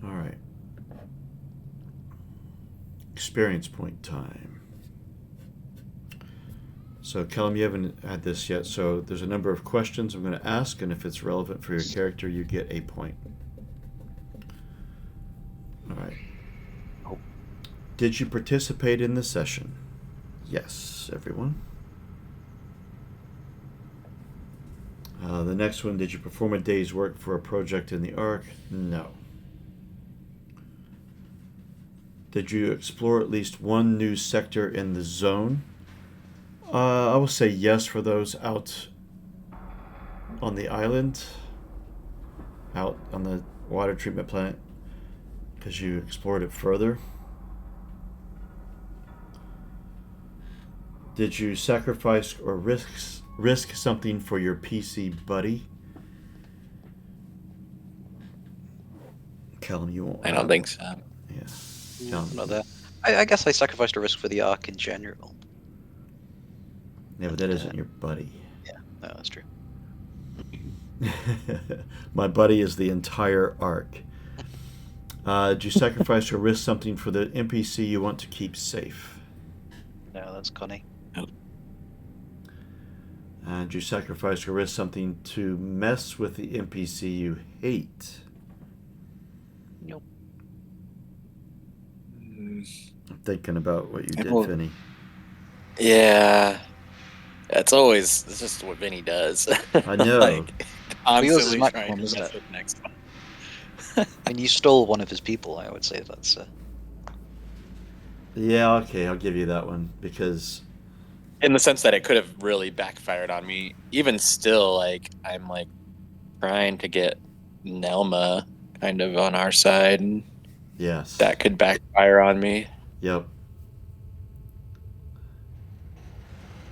All right. Experience point time. So, Callum, you haven't had this yet, so there's a number of questions I'm going to ask, and if it's relevant for your character, you get a point. All right. Oh. Did you participate in the session? Yes, everyone. The next one, did you perform a day's work for a project in the Ark? No. Did you explore at least one new sector in the zone? I will say yes for those out on the island, out on the water treatment plant, because you explored it further. Did you sacrifice or risk something for your PC buddy? Callum, you won't. I don't think so. Yeah. Callum. Not there. I guess I sacrificed a risk for the Ark in general. Yeah, but that isn't your buddy. Yeah, no, that's true. My buddy is the entire Ark. Did you sacrifice or risk something for the NPC you want to keep safe? No, that's Connie. Did you sacrifice or risk something to mess with the NPC you hate? Nope. I'm thinking about what you did, Well- Vinny. Yeah. It's just what Vinny does. I know. Like, Yours is constantly Macron, trying to isn't mess it? with the next one. And you stole one of his people, I would say that's... Yeah, okay, I'll give you that one because In the sense that it could have really backfired on me. Even still, like, I'm like trying to get Nelma kind of on our side, and yes. that could backfire on me. Yep.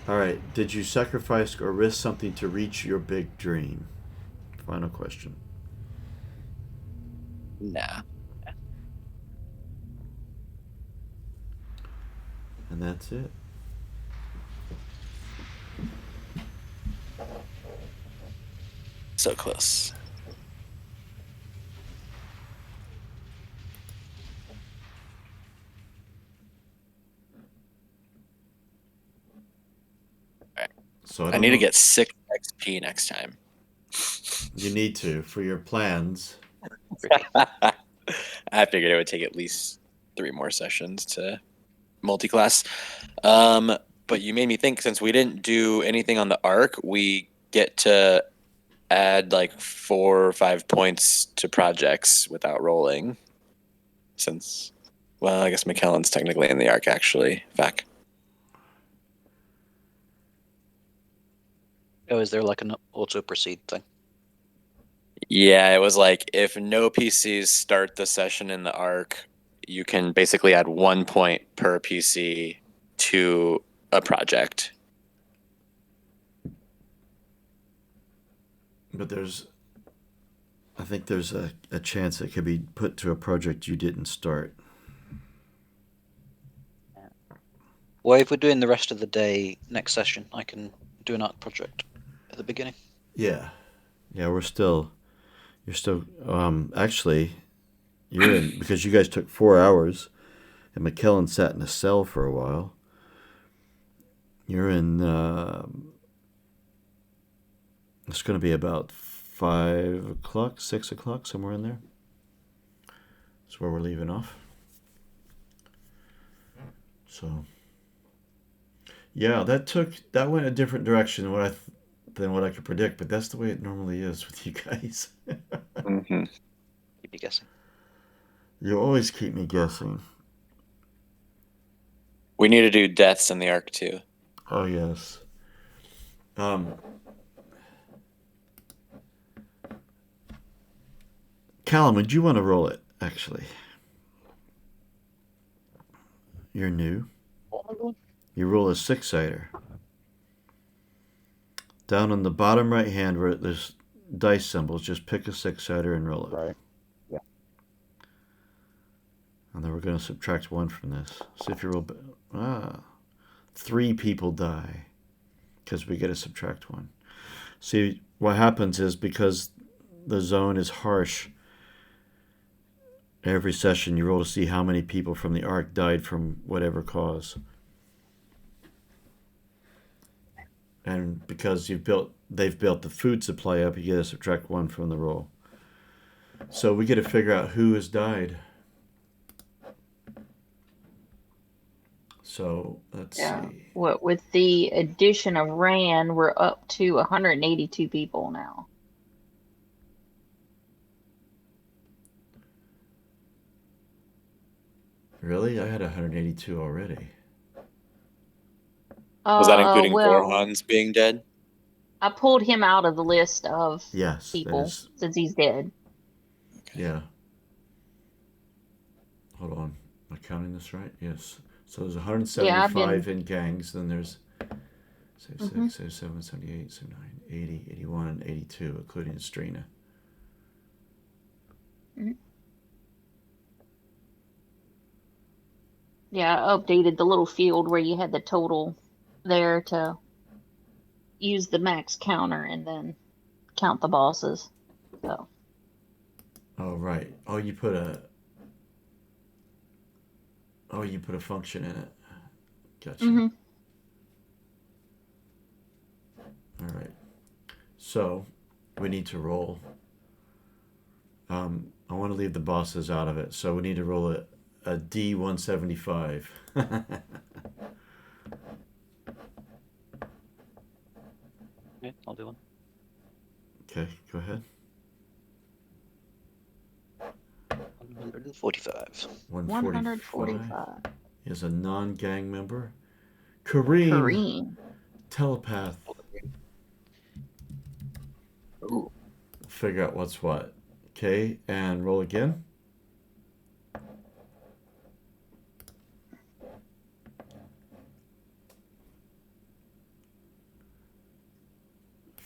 All right. Did you sacrifice or risk something to reach your big dream? Final question. Nah. And that's it. So close. So I don't need to know. get 6 XP next time. You need to for your plans. I figured it would take at least 3 more sessions to multi-class. But you made me think, since we didn't do anything on the arc, we get to add like 4 or 5 points to projects without rolling. Since, well, I guess McKellen's technically in the arc actually. Fuck. Oh, is there like an auto-proceed thing? Yeah, it was like if no PCs start the session in the arc, you can basically add 1 point per PC to a project. but I think there's a chance it could be put to a project you didn't start. Well, if we're doing the rest of the day next session, I can do an art project at the beginning. Yeah, yeah, you're still, actually, you're in, because you guys took 4 hours and McKellen sat in a cell for a while. You're in, it's going to be about 5 o'clock, 6 o'clock, somewhere in there. That's where we're leaving off. So, yeah, that went a different direction than what I could predict, but that's the way it normally is with you guys. Mm-hmm. Keep you guessing. You always keep me guessing. We need to do deaths in the arc too. Oh yes. Callum, would you want to roll it? Actually, you're new. You roll a 6-sider. Down on the bottom right hand where there's dice symbols, just pick a 6-sider and roll it. Right. Yeah. And then we're going to subtract 1 from this. See if you roll. 3 people die because we get to subtract 1. See, what happens is because the zone is harsh, every session you roll to see how many people from the arc died from whatever cause. And because they've built the food supply up, you get to subtract 1 from the roll. So we get to figure out who has died. So let's see. What with the addition of Rand, we're up to 182 people now. Really? I had 182 already. Was that including Well, Gorhans being dead? I pulled him out of the list of Yes, that people is. since he's dead. Yeah. Hold on. Am I counting this right? Yes. So there's 175 in gangs. Then there's 76, 77, 78, 79, 80, 81, and 82, including Strina. Yeah, I updated the little field where you had the total there to use the max counter and then count the bosses. So. Oh right. You put a function in it. Gotcha. Mm-hmm. All right. So we need to roll. I want to leave the bosses out of it, so we need to roll a D175. Okay, I'll do one. Okay, go ahead. 145. 145. He is a non-gang member. Kareem, Kareem. telepath. Ooh. Figure out what's what. Okay, and roll again.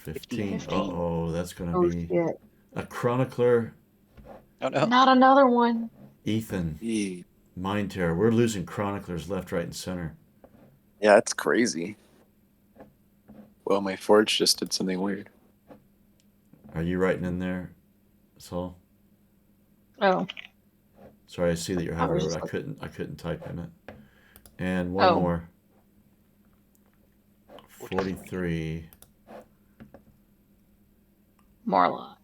$15. 15. Uh-oh, that's going to Oh be shit. a chronicler. Oh no. Not another one. Ethan, Yeah, Mind Terror. We're losing chroniclers left, right, and center. it's crazy. Well, my forge just did something weird. Are you writing in there, Saul? Oh. Sorry, I see that you're I having was it. just I couldn't type in it. And one Oh. more. 43. Marlot.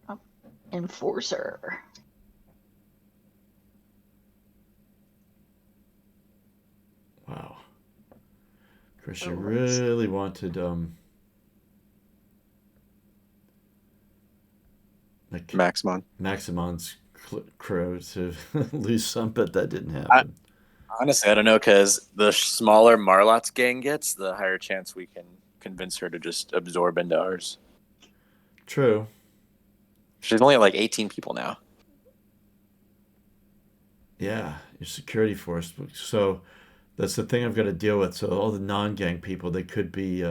Oh, Enforcer. Wow. Chris, you Oh, really wanted like Maximon's crew to lose some, but that didn't happen. Honestly, I don't know, because the smaller Marlot's gang gets, the higher chance we can convince her to just absorb into ours. True. She's only at like 18 people now. Yeah, your security force. So that's the thing I've got to deal with. So all the non-gang people, they could be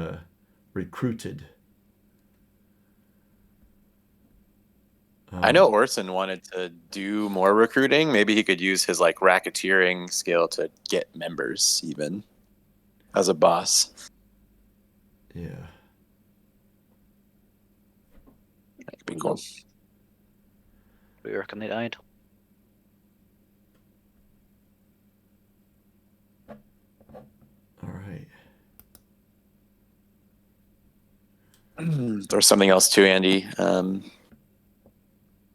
recruited. I know Orson wanted to do more recruiting. Maybe he could use his like racketeering skill to get members even as a boss. Yeah. That could be cool. What do you reckon they died? All right. There's something else too, Andy.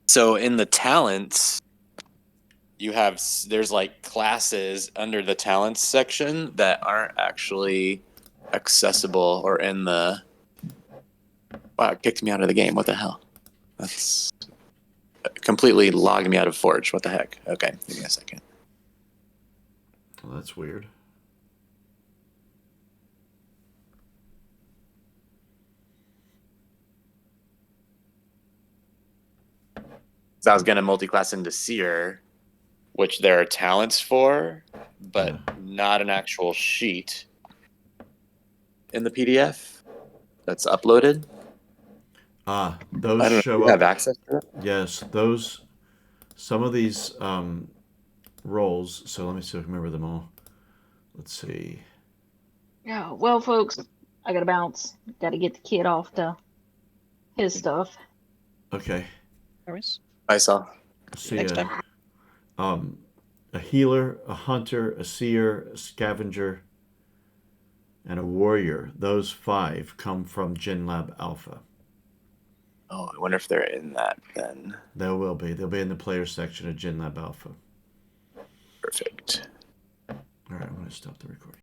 So in the talents, there's like classes under the talents section that aren't actually accessible or in the. Wow, it kicked me out of the game. What the hell? That's completely logged me out of Forge. What the heck? Okay, give me a second. Well, that's weird. So I was gonna multi-class into Seer, which there are talents for, but not an actual sheet in the PDF that's uploaded. Those I don't know show if you up. have access to it. Yes, some of these roles. So let me see if I can remember them all. Let's see. Yeah, well, folks, I gotta bounce. Gotta get the kid off to his stuff. Okay. Harris? I saw. See Next ya. A healer, a hunter, a seer, a scavenger, and a warrior. Those 5 come from Gin Lab Alpha. Oh, I wonder if they're in that then. They will be. They'll be in the player section of Gin Lab Alpha. Perfect. All right, I'm going to stop the recording.